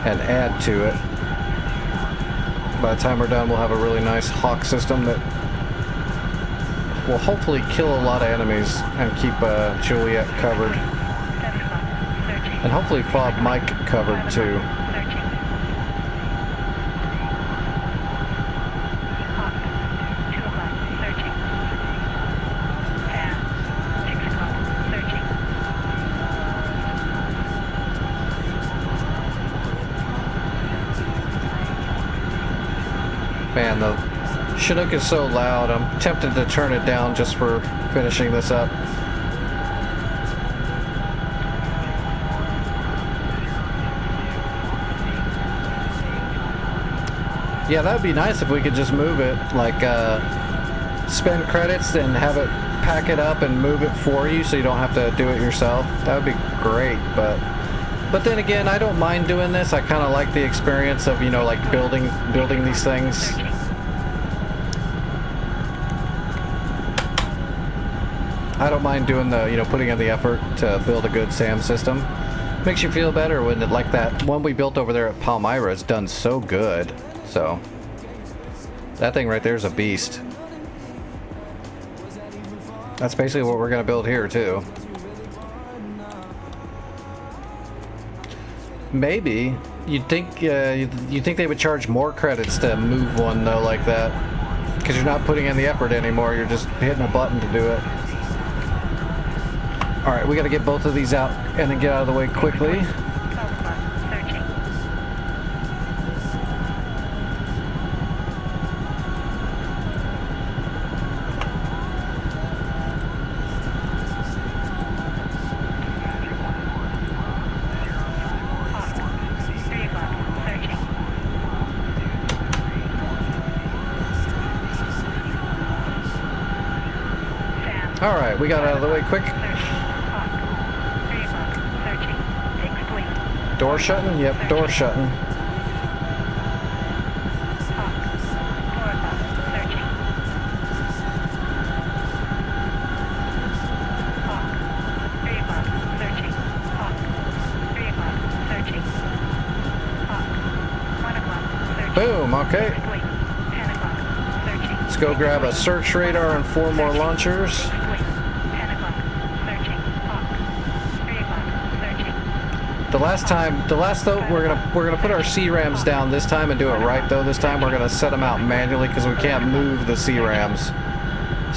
and add to it. By the time we're done, we'll have a really nice Hawk system that will hopefully kill a lot of enemies and keep Juliet covered. 7 o'clock. Searching. And hopefully Fob Mike covered too. Searching. Hawk. 2 o'clock. Searching. Fan. 6 o'clock. Searching. Man, the Chinook is so loud, I'm tempted to turn it down just for finishing this up. Yeah, that would be nice if we could just move it, like spend credits and have it pack it up and move it for you so you don't have to do it yourself. That would be great, but then again, I don't mind doing this. I kind of like the experience of, you know, like building these things. Searching. I don't mind doing the, you know, putting in the effort to build a good SAM system. Makes you feel better when, like that one we built over there at Palmyra has done so good. So that thing right there is a beast. That's basically what we're gonna build here too. Maybe you'd think they would charge more credits to move one though like that, because you're not putting in the effort anymore. You're just hitting a button to do it. All right, we got to get both of these out and then get out of the way quickly. 12 o'clock. Searching. All right, we got out of the way quick. Searching. Hawk. 3 o'clock. Searching. Fixed wing. Door shutting? Yep, door shutting. Hawk. 4 o'clock. Searching. Hawk. 3 o'clock. Searching. Hawk. 3 o'clock. Searching. Hawk. 1 o'clock. Searching. Boom, okay. Fixed wing. 10 o'clock. Searching. Let's go grab a search radar and 4 more launchers. Fixed wing. 10 o'clock. Searching. Hawk. 3 o'clock. Searching. The last though, we're gonna put our C-rams down this time and do it right though. This time we're gonna set them out manually because we can't move the C-rams.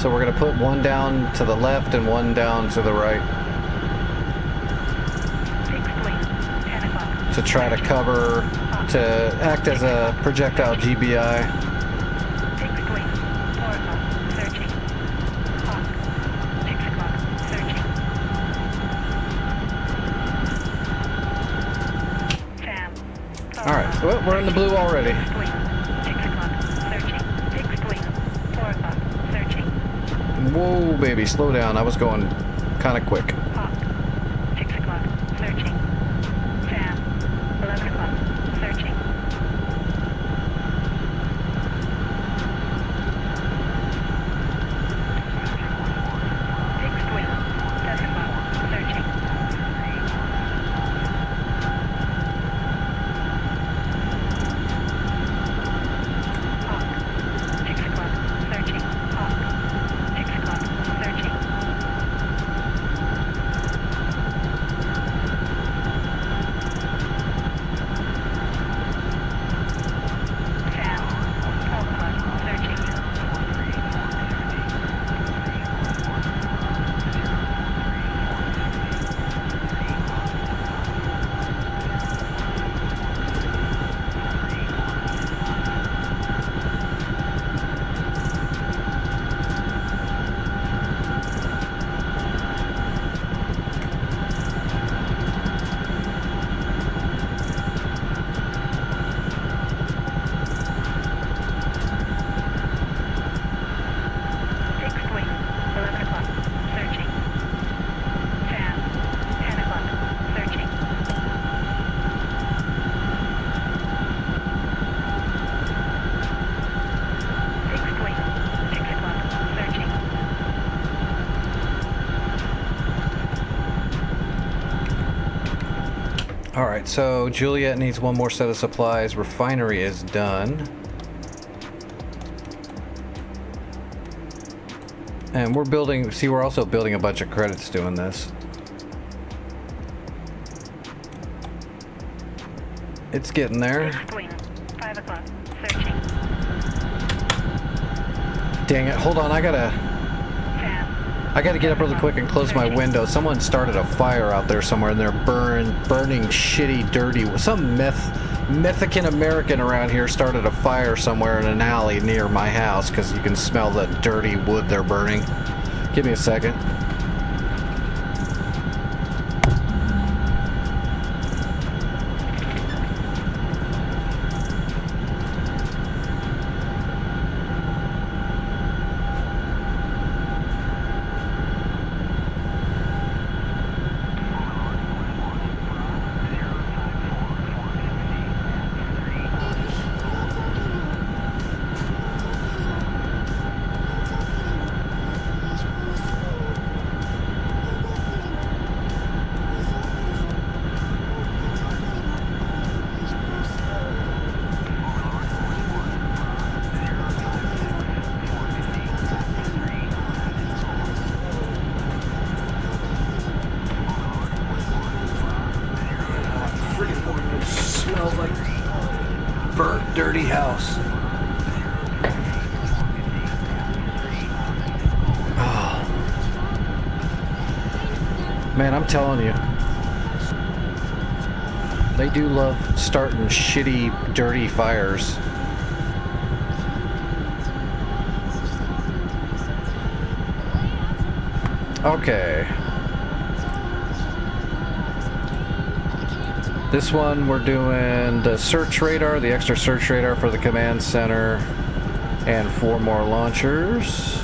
So we're gonna put one down to the left and one down to the right Fixed wing. 10 o'clock. to try to cover, to act as a projectile GBI. Fixed wing. 4 o'clock. Searching. Hawk. 6 o'clock. Searching. Sam. 12 All right, o'clock. well, we're in the blue already. Fixed wing. 6 o'clock. Searching. Fixed wing. 4 o'clock. Searching. Whoa, baby, slow down. I was going kind of quick. Hawk. 6 o'clock. Searching. Sam. 11 o'clock. Searching. Fixed wing. 7 o'clock. Searching. Hawk. 6 o'clock. Searching. Hawk. 6 o'clock. Searching. Sam. 12 o'clock. Searching. Fixed wing. 11 o'clock. Searching. Sam. 10 o'clock. Searching. Fixed wing. 6 o'clock. Searching. All right, so Juliet needs one more set of supplies. Refinery is done. And we're building, see, we're also building a bunch of credits doing this. It's getting there. Fixed wing. 5 o'clock. Searching. Dang it, hold on, I gotta get up really quick and close my window. Someone started a fire out there somewhere and they're burning shitty, dirty, some Mexican American around here started a fire somewhere in an alley near my house because you can smell the dirty wood they're burning. Give me a second. Smells like burnt, dirty house. Oh. Man, I'm telling you. They do love starting shitty, dirty fires. Okay. This one we're doing the search radar, the extra search radar for the command center, and 4 more launchers.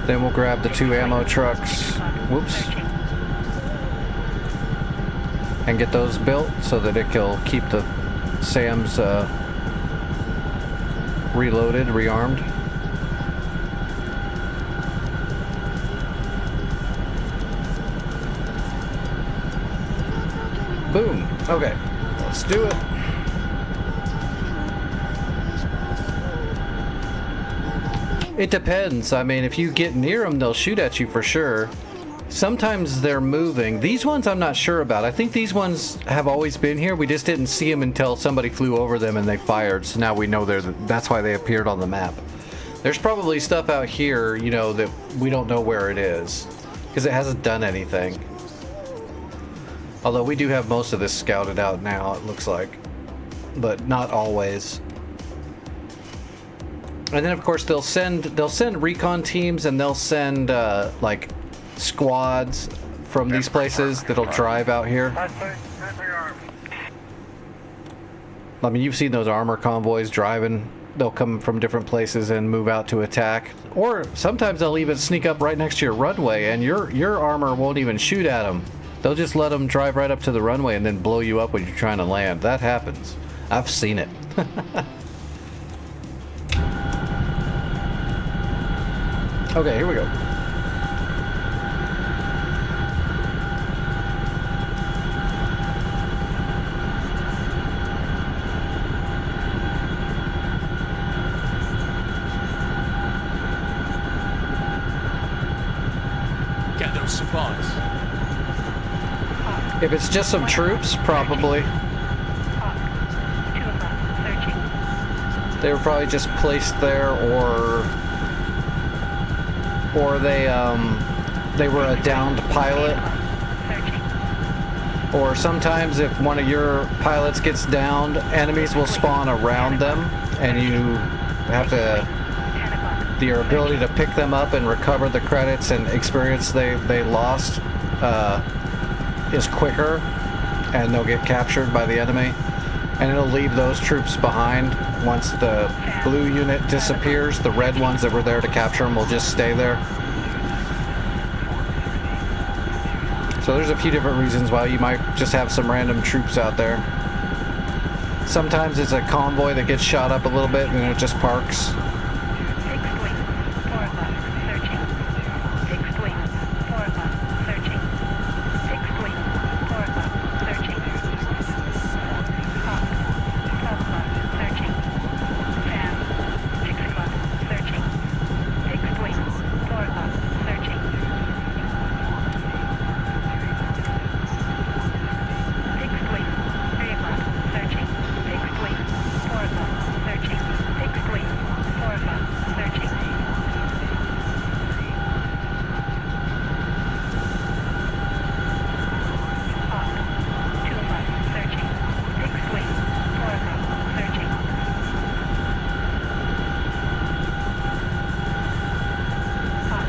Then we'll grab the 2 ammo trucks. Whoops. And get those built so that it will keep the SAMs reloaded, rearmed. Boom. Okay, let's do it. It depends. I mean, if you get near them, they'll shoot at you for sure. Sometimes they're moving. These ones I'm not sure about. I think these ones have always been here. We just didn't see them until somebody flew over them and they fired. So now we know that's why they appeared on the map. There's probably stuff out here, you know, that we don't know where it is because it hasn't done anything. Although we do have most of this scouted out now, it looks like, but not always. And then of course they'll send recon teams, and they'll send like squads from these places that'll drive out here. I mean, you've seen those armor convoys driving. They'll come from different places and move out to attack. Or sometimes they'll even sneak up right next to your runway, and your armor won't even shoot at them. They'll just let them drive right up to the runway and then blow you up when you're trying to land. That happens. I've seen it. Okay, here we go. Get those supplies. If it's just some troops, probably. 2 o'clock. Searching. They were probably just placed there, or they were a downed pilot. Searching. Or sometimes if one of your pilots gets downed, enemies will spawn around them, and you have to 10 o'clock. your ability to pick them up and recover the credits and experience they lost is quicker, and they'll get captured by the enemy, and it'll leave those troops behind. Once the blue unit disappears, the red ones that were there to capture them will just stay there. So there's a few different reasons why you might just have some random troops out there. Sometimes it's a convoy that gets shot up a little bit and then it just parks. 6 wings. 4 o'clock. Searching. 6 wings. 4 o'clock. Searching. 6 wings. 4 o'clock. Searching. Hawk. 12 o'clock. Searching. Sam. 6 o'clock. Searching. 6 wings. 4 o'clock. Searching. 6 wings. 3 o'clock. Searching. 6 wings. 4 o'clock. Searching. 6 wings. 4 o'clock. Searching. Hawk. 2 o'clock. Searching. 6 wings. 4 o'clock. Searching. Hawk.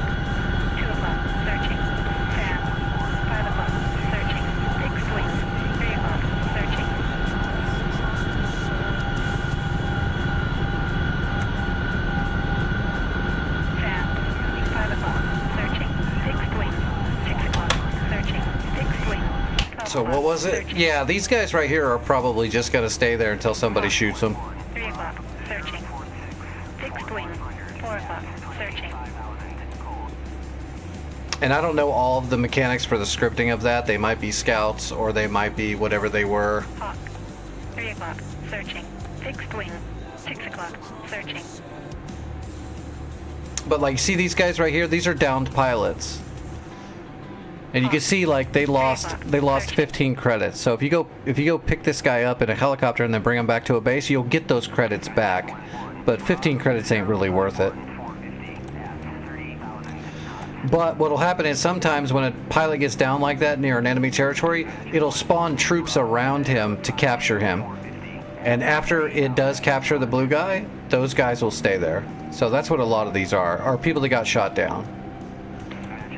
2 o'clock. Searching. Sam. 5 o'clock. Searching. 6 wings. 3 o'clock. Searching. Sam. 5 o'clock. Searching. 6 wings. 6 o'clock. Searching. 6 wings. 12 So what was it? Searching. Yeah, these guys right here are probably just gonna stay there until somebody shoots them. 3 o'clock. Searching. 6 wings. 4 o'clock. Searching. And I don't know all of the mechanics for the scripting of that. They might be scouts, or they might be whatever they were. Hawk. 3 o'clock. Searching. 6 wings. 6 o'clock. Searching. But like, see these guys right here? These are downed pilots. And you can see like they lost 15 credits. So if you go pick this guy up in a helicopter and then bring him back to a base, you'll get those credits back. But 15 credits ain't really worth it. But what'll happen is sometimes when a pilot gets down like that near an enemy territory, it'll spawn troops around him to capture him. And after it does capture the blue guy, those guys will stay there. So that's what a lot of these are people that got shot down.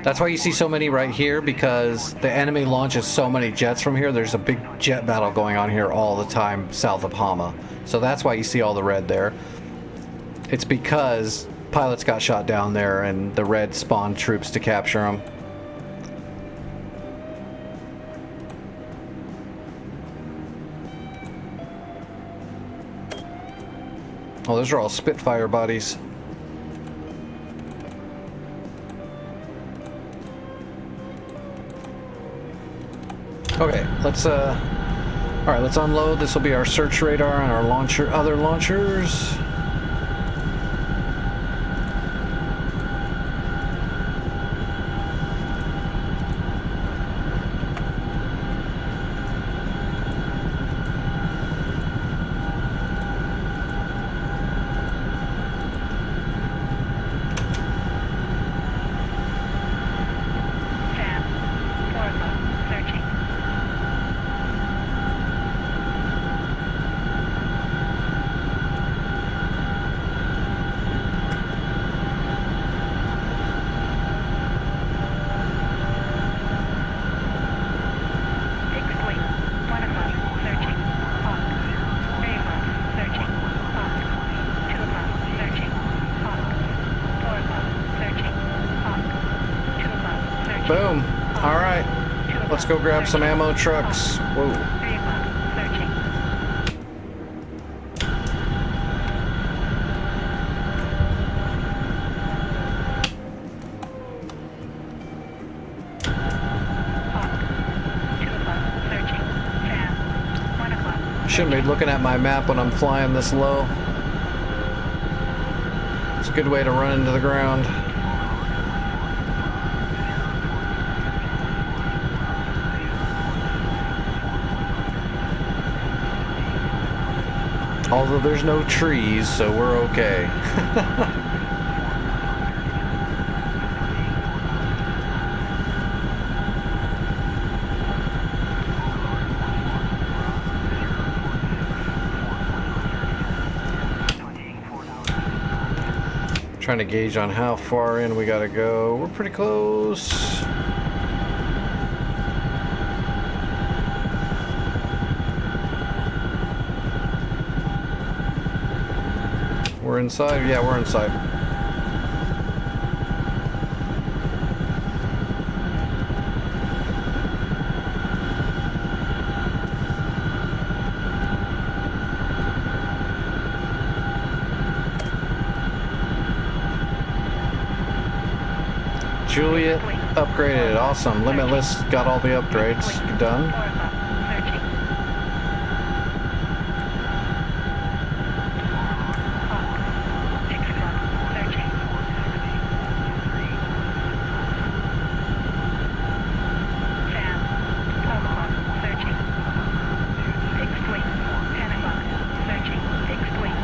That's why you see so many right here, because the enemy launches so many jets from here. There's a big jet battle going on here all the time south of Hama. So that's why you see all the red there. It's because pilots got shot down there, and the Red spawned troops to capture them. Oh, those are all Spitfire bodies. Okay, let's alright, let's unload. This will be our search radar and our launcher, other launchers. Sam, 4 o'clock, searching. Fixed wing, 1 o'clock, searching. Hawk, 3 o'clock, searching. Hawk, 2 o'clock, searching. Hawk, 4 o'clock, searching. Hawk, 2 o'clock, searching. Boom. Hawk, Alright, 2 o'clock, let's go grab some searching. ammo trucks. Hawk, Whoa. 3 o'clock, searching. Hawk, 2 o'clock, searching. Sam, 1 o'clock. Shouldn't be looking at my map when I'm flying this low. It's a good way to run into the ground. Although there's no trees, so we're okay. Trying to gauge on how far in we gotta go. We're pretty close. We're inside? Yeah, we're inside. Juliet upgraded. Awesome. Limitless got all the upgrades done. 4 o'clock, searching. Hawk, 6 o'clock, searching. Sam, 12 o'clock, searching. Fixed wing, 10 o'clock, searching. Fixed wing,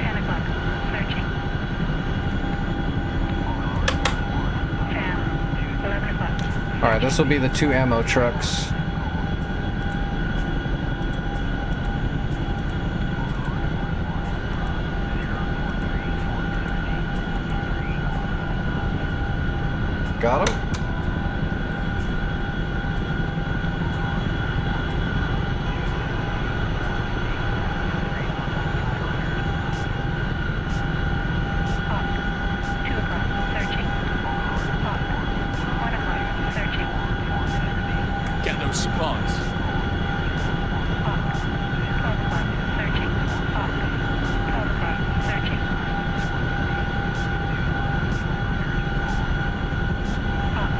10 o'clock, searching. Sam, 11 o'clock. Alright, this will be the 2 ammo trucks. Got him? Hawk, 2 o'clock, searching. Hawk, 1 o'clock, searching. Get those supplies. Hawk, 12 o'clock, searching. Hawk, 12 o'clock, searching. Hawk,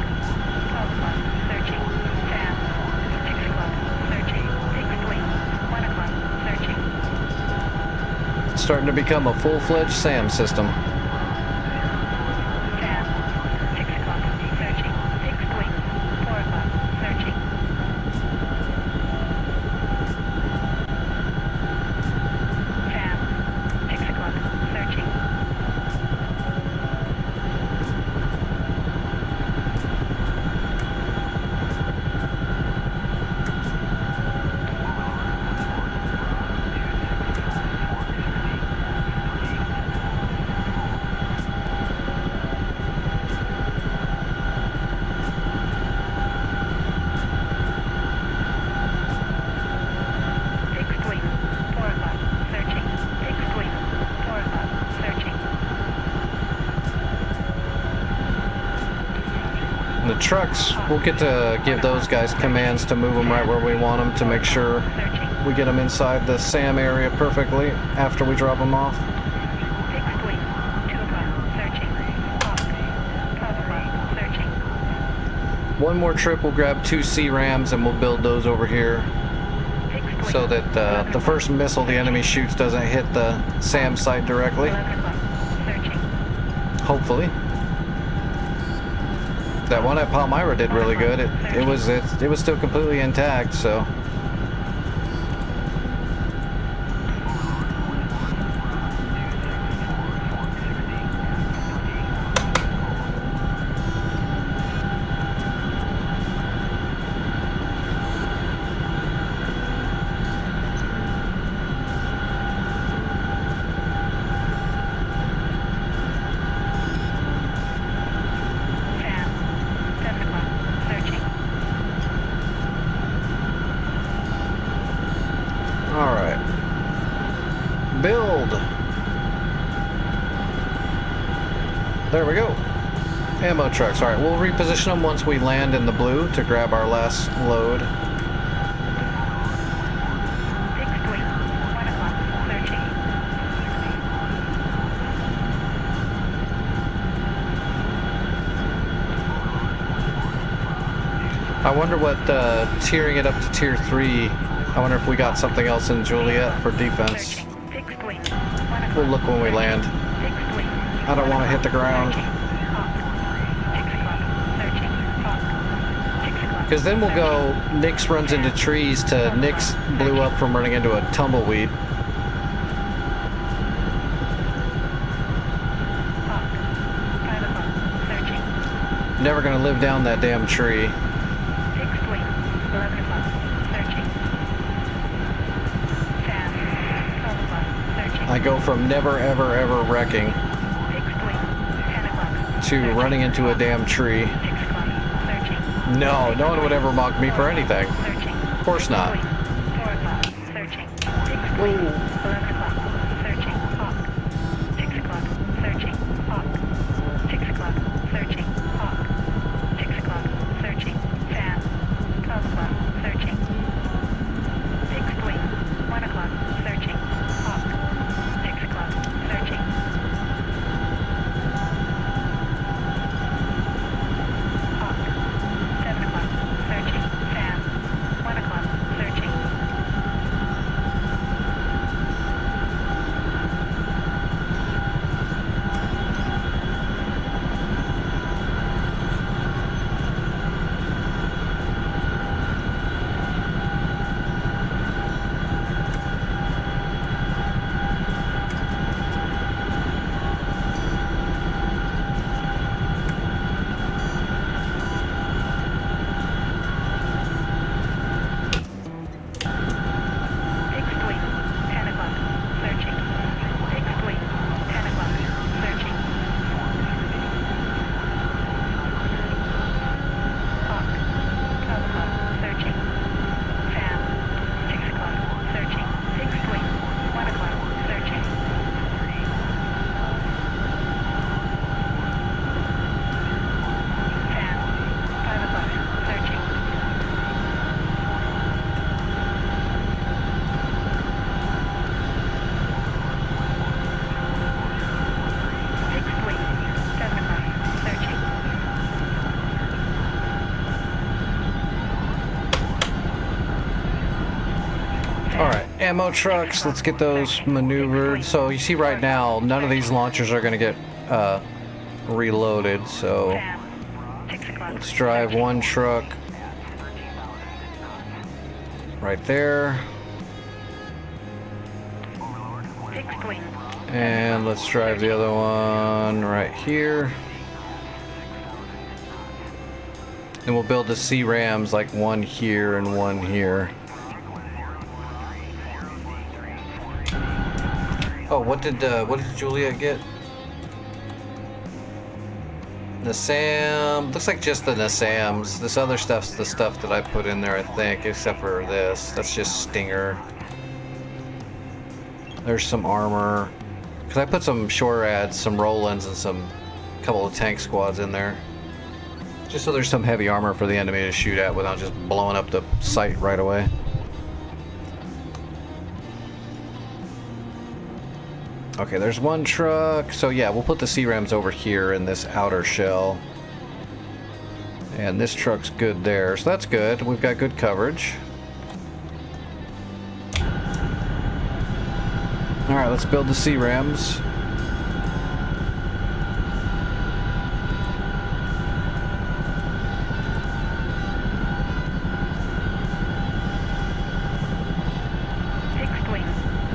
12 o'clock, searching. Sam, 6 o'clock, searching. Fixed wing, 1 o'clock, searching. Starting to become a full-fledged SAM system. Sam, 6 o'clock, searching. Fixed wing, 4 o'clock, searching. Sam, 6 o'clock, searching. trucks, we'll get to give those guys commands to move them right where we want them to make sure we get them inside the SAM area perfectly after we drop them off. Fixed wing. 2 o'clock. Searching. Hawk. 12 o'clock. Searching. One more trip, we'll grab 2 C-Rams and we'll build those over here Fixed wing. so that the first missile the enemy shoots doesn't hit the SAM site directly. 11 o'clock. Searching. Hopefully. That one at Palmyra did really good. It was still completely intact, so. SAM. 7 o'clock. Searching. All right. Build. There we go. Ammo trucks. All right, we'll reposition them once we land in the blue to grab our last load. Fixed wing. 1 o'clock. Searching. I wonder what tiering it up to tier 3. I wonder if we got something else in Juliet for defense. Searching. Fixed wing. 1 o'clock. We'll look when we land. Fixed wing. I don't want to hit the ground. Hawk. 6 o'clock. Searching. Hawk. 6 o'clock. Because then we'll go, Nix runs into trees to Nix blew up from running into a tumbleweed. Hawk. 5 o'clock. Searching. Never gonna live down that damn tree. Fixed wing. 11 o'clock. Searching. SAM. 12 o'clock. Searching. I go from never ever ever wrecking Fixed wing. 10 o'clock. to running into a damn tree. 6 o'clock. Searching. No, no one would ever mock me for anything. Searching. Of course not. 4 o'clock. Searching. Fixed wing. 11 o'clock. Searching. Hawk. 6 o'clock. Searching. Hawk. 6 o'clock. Searching. Hawk. 6 o'clock. Searching. SAM. 12 o'clock. Searching. Fixed wing. 1 o'clock. Searching. Hawk. 6 o'clock. Searching. Hawk. 7 o'clock. Searching. SAM. 1 o'clock. Searching. Fixed wing. 10 o'clock. Searching. Fixed wing. 10 o'clock. Searching. Hawk. 12 o'clock. Searching. SAM. 6 o'clock. Searching. Fixed wing. 1 o'clock. Searching. SAM. 5 o'clock. Searching. Fixed wing. 7 o'clock. Searching. Alright, ammo trucks, let's get those maneuvered. So you see right now, none of these launchers are going to get reloaded, so SAM. 6 o'clock. let's drive one truck right there, Fixed wing. and let's drive the other one right here. And we'll build the C-Rams, like one here and one here. Oh, what did Juliet get? Nasam. Looks like just the Nasams. This other stuff's the stuff that I put in there, I think, except for this. That's just Stinger. There's some armor. Cause I put some ShoreAds, some Rolands, and some couple of tank squads in there. Just so there's some heavy armor for the enemy to shoot at without just blowing up the site right away. Okay, there's one truck. So yeah, we'll put the C-Rams over here in this outer shell. And this truck's good there, so that's good. We've got good coverage. Alright, let's build the C-Rams. Fixed wing.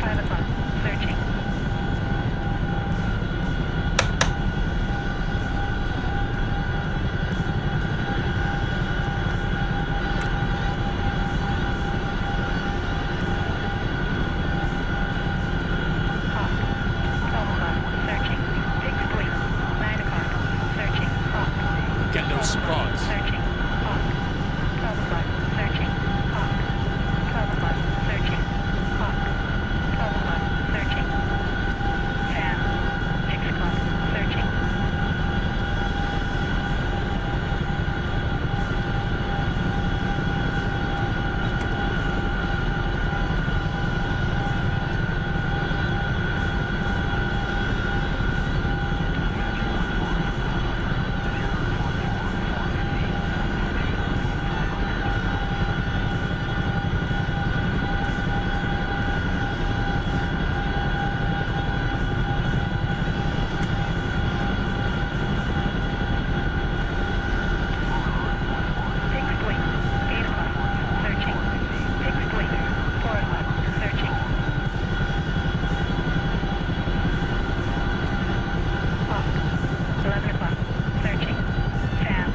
5 o'clock. Searching. Hawk. 12 o'clock. Searching. Fixed wing. 9 o'clock. Searching. Hawk. Get no supplies. Searching. Hawk. 12 o'clock. Searching. Hawk. 12 o'clock. Searching. Hawk. 12 o'clock. Searching. Sam. 6 o'clock. Searching. Fixed wing. 8 o'clock. Searching. Fixed wing. 4 o'clock. Searching. Hawk. 11 o'clock. Searching. Sam.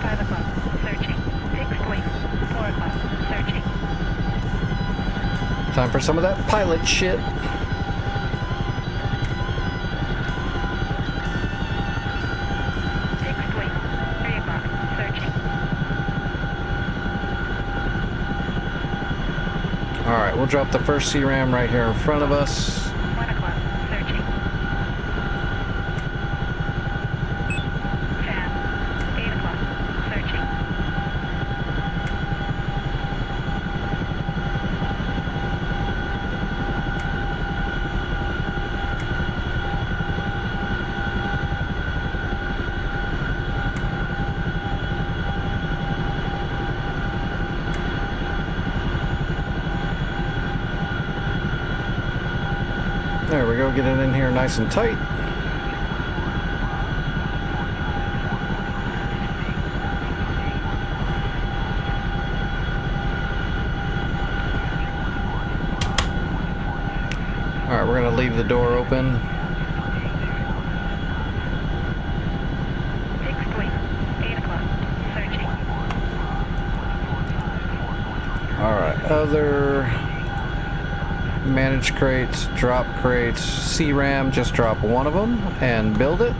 5 o'clock. Searching. Fixed wing. 4 o'clock. Searching. Time for some of that pilot shit. Fixed wing. 3 o'clock. Searching. Alright, we'll drop the first C-Ram right here in front of us. 1 o'clock. Searching. Sam. 8 o'clock. Searching. There we go, get it in here nice and tight. Alright, we're gonna leave the door open. Fixed wing. 8 o'clock. Searching. Alright, other manage crates, drop crates, C-Ram, just drop one of them and build it.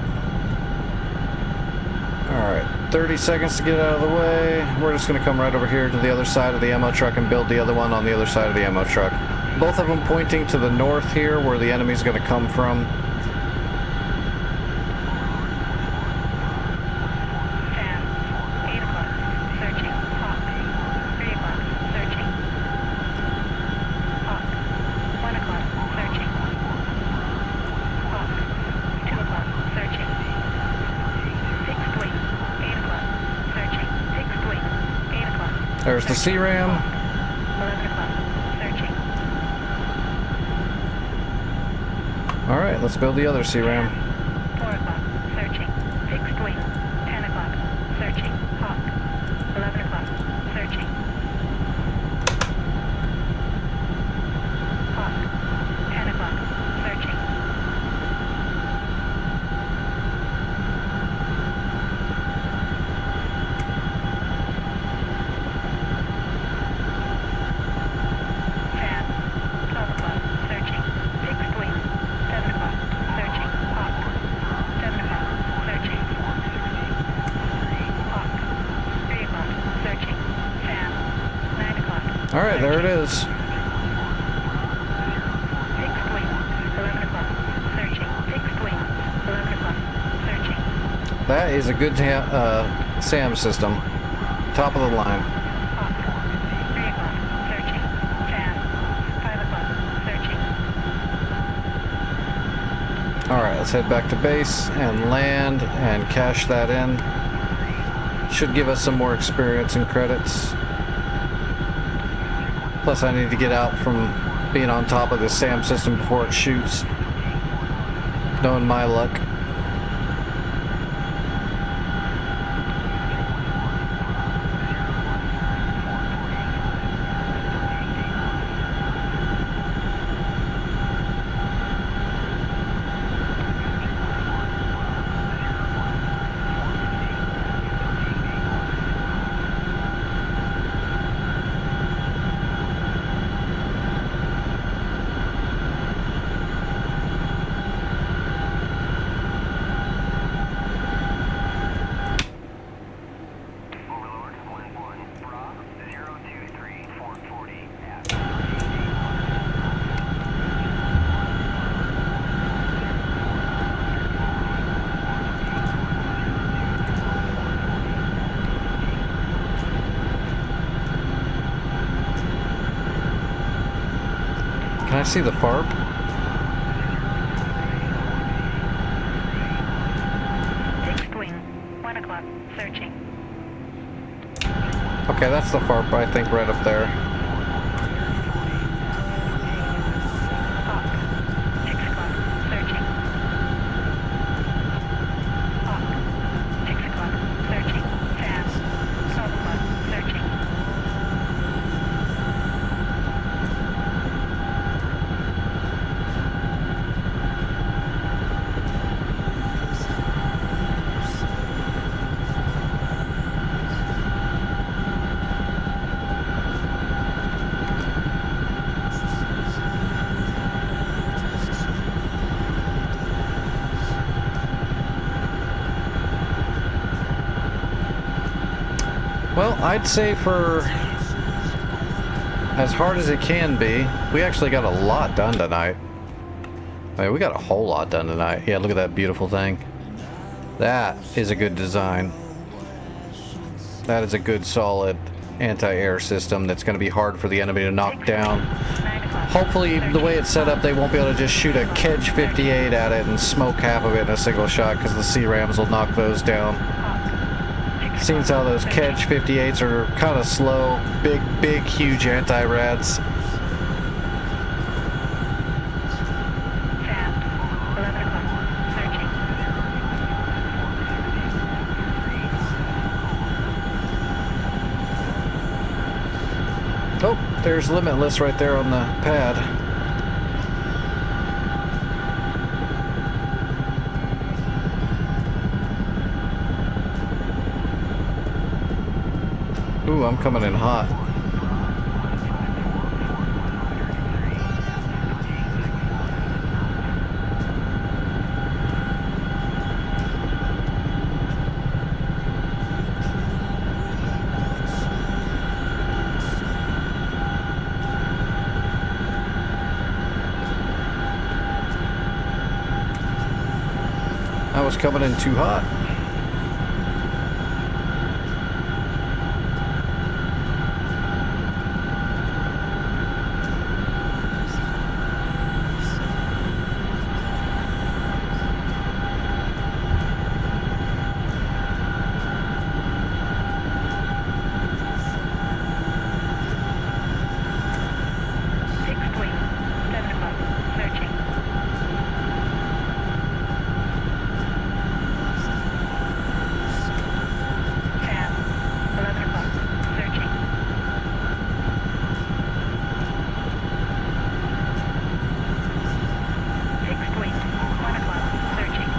Alright, 30 seconds to get out of the way. We're just going to come right over here to the other side of the ammo truck and build the other one on the other side of the ammo truck. Both of them pointing to the north here where the enemy's going to come from. Sam. 8 o'clock. Searching. Hawk. 3 o'clock. Searching. Hawk. 1 o'clock. Searching. Hawk. 2 o'clock. Searching. Fixed wing. 8 o'clock. Searching. Fixed wing. 8 o'clock. There's the C-Ram. 11 o'clock. Searching. Alright, let's build the other C-Ram. 4 o'clock. Searching. Fixed wing. 10 o'clock. Searching. Hawk. 11 o'clock. Searching. Hawk. 10 o'clock. Searching. Sam. 12 o'clock. Searching. Fixed wing. 7 o'clock. Searching. Hawk. 7 o'clock. Searching. Hawk. 3 o'clock. Searching. Sam. 9 o'clock. Alright, there it is. Fixed wing. 11 o'clock. Searching. Fixed wing. 11 o'clock. Searching. That is a good SAM system. Top of the line. Hawk. 3 o'clock. Searching. Sam. 5 o'clock. Searching. Alright, let's head back to base and land and cash that in. Should give us some more experience and credits. Plus I need to get out from being on top of the SAM system before it shoots. Knowing my luck. Overlord 1-1. Bra 023 440 at. Can I see the FARP? Fixed wing. 1 o'clock. Searching. Okay, that's the FARP, I think, right up there. Hawk. 6 o'clock. Searching. Hawk. 6 o'clock. Searching. Sam. 12 o'clock. Searching. Well, I'd say for as hard as it can be, we actually got a lot done tonight. I mean, we got a whole lot done tonight. Yeah, look at that beautiful thing. That is a good design. That is a good, solid anti-air system that's going to be hard for the enemy to knock down. 9 o'clock. Hopefully, the way it's set up, they won't be able to just shoot a Kedge 58 at it and smoke half of it in a single shot, because the C-Rams will knock those down. Seeing how those Kedge 58s are kind of slow, big, huge anti-rads. Sam. 11 o'clock. Searching. Oh, there's Limitless right there on the pad. Ooh, I'm coming in hot. I was coming in too hot. Fixed wing. 7 o'clock. Searching. Sam. 11 o'clock. Searching. Fixed wing. 1 o'clock. Searching.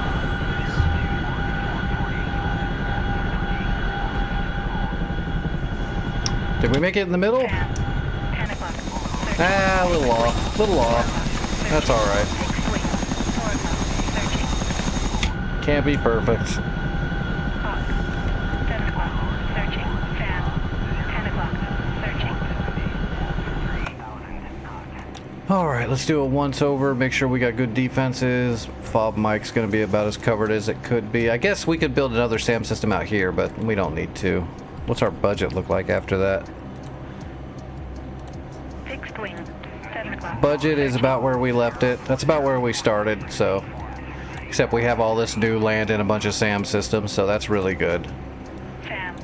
Did we make it in the middle? Sam. 10 o'clock. Searching. Ah, a little off. Little off. That's alright. Fixed wing. 4 o'clock. Searching. Can't be perfect. Hawk. 7 o'clock. Searching. Sam. 10 o'clock. Searching. Alright, let's do a once over, make sure we got good defenses. Fob mic's gonna be about as covered as it could be. I guess we could build another SAM system out here, but we don't need to. What's our budget look like after that? Fixed wing, 7 o'clock. Budget is about where we left it. That's about where we started, so. Except we have all this new land and a bunch of SAM systems, so that's really good. SAM,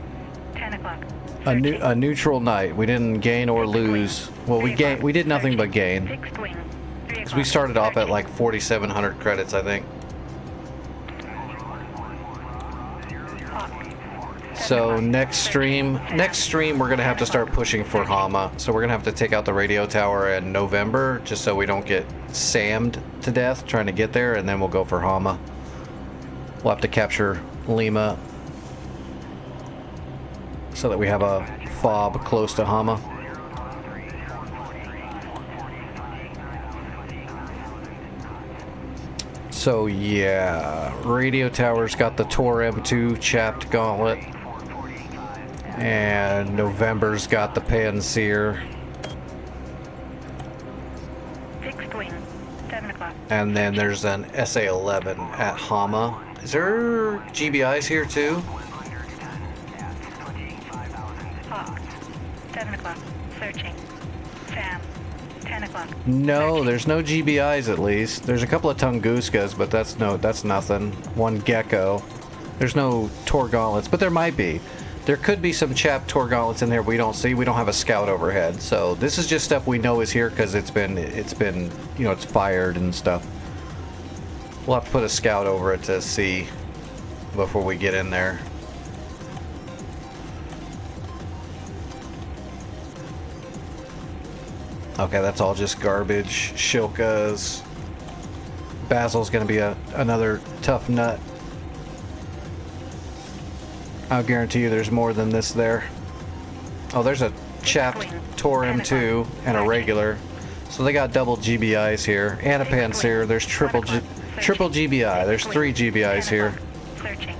10 o'clock. A neutral night. We didn't gain or lose. Well, we did nothing but gain. Fixed wing, 3 Because we o'clock. started off at like 4,700 credits, I think. So next stream we're gonna have to start pushing for Hama. So we're gonna have to take out the radio tower in November, just so we don't get SAM'd to death trying to get there, and then we'll go for Hama. We'll have to capture Lima so that we have a fob close to Hama. So yeah, radio tower's got the Tor M2 chapped gauntlet, and November's got the Panseer, Fixed wing, 7 o'clock. and then there's an SA-11 at Hama. Is there GBIs here too? Hawk, 7 o'clock. Searching. SAM, 10 o'clock. No, there's no GBIs at least. There's a couple of Tunguskas, but that's nothing. One Gecko. There's no Tor gauntlets, but there might be. There could be some chapped Tor gauntlets in there we don't see. We don't have a scout overhead, so this is just stuff we know is here because it's been you know, it's fired and stuff. We'll have to put a scout over it to see before we get in there. Okay, that's all just garbage. Shilkas. Basil's gonna be another tough nut. I'll guarantee you there's more than this there. Oh, there's a chapped Tor M2 and a regular. So they got double GBIs here. And a Panseer. There's triple GBI. There's 3 GBIs here. Searching.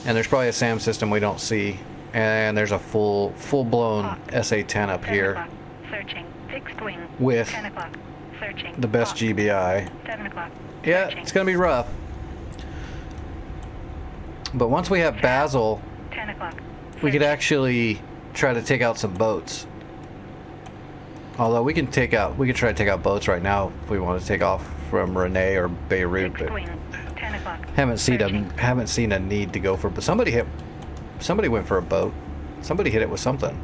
And there's probably a SAM system we don't see. And there's a full-blown SA-10 up 7 here o'clock. Searching. Fixed wing. with 10 o'clock. Searching. the best Hawk, GBI. 7 o'clock. Yeah, Searching. it's gonna be rough. But once we have Basil, 10 o'clock. we could Searching. actually try to take out some boats. Although we could try to take out boats right now if we want to take off from Renee or Beirut, Fixed but wing. 10 o'clock. haven't Searching. seen a need to go for. But somebody went for a boat. Somebody hit it with something.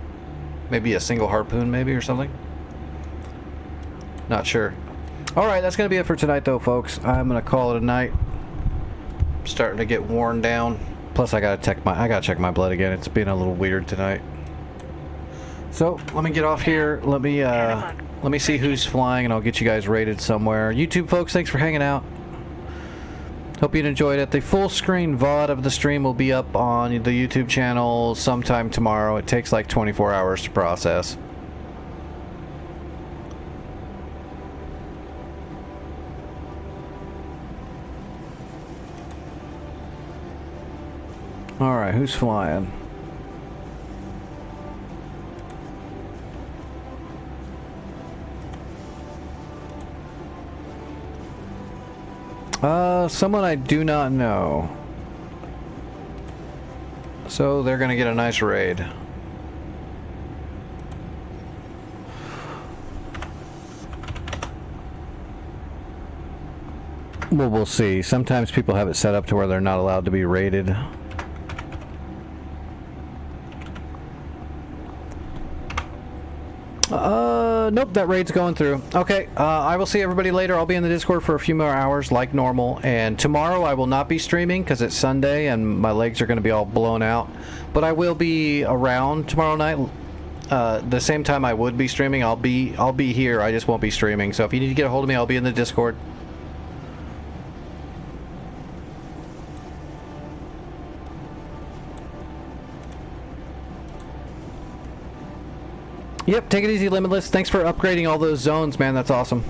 Maybe a single harpoon, maybe, or something. Not sure. All right, that's gonna be it for tonight, though, folks. I'm gonna call it a night. I'm starting to get worn down. Plus, I gotta check my blood again. It's been a little weird tonight. So let me get off here. Let me see who's flying, and I'll get you guys rated somewhere. YouTube folks, thanks for hanging out. Hope you enjoyed it. The full screen VOD of the stream will be up on the YouTube channel sometime tomorrow. It takes like 24 hours to process. All right, who's flying? Someone I do not know. So they're gonna get a nice raid. Well, we'll see. Sometimes people have it set up to where they're not allowed to be raided. Nope, that raid's going through. Okay, I will see everybody later. I'll be in the Discord for a few more hours like normal. And tomorrow I will not be streaming because it's Sunday and my legs are going to be all blown out. But I will be around tomorrow night. The same time I would be streaming, I'll be here. I just won't be streaming. So if you need to get a hold of me, I'll be in the Discord. Yep, take it easy, Limitless. Thanks for upgrading all those zones, man. That's awesome.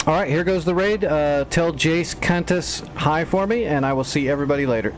Alright, here goes the raid. Tell Jace Kantas hi for me, and I will see everybody later.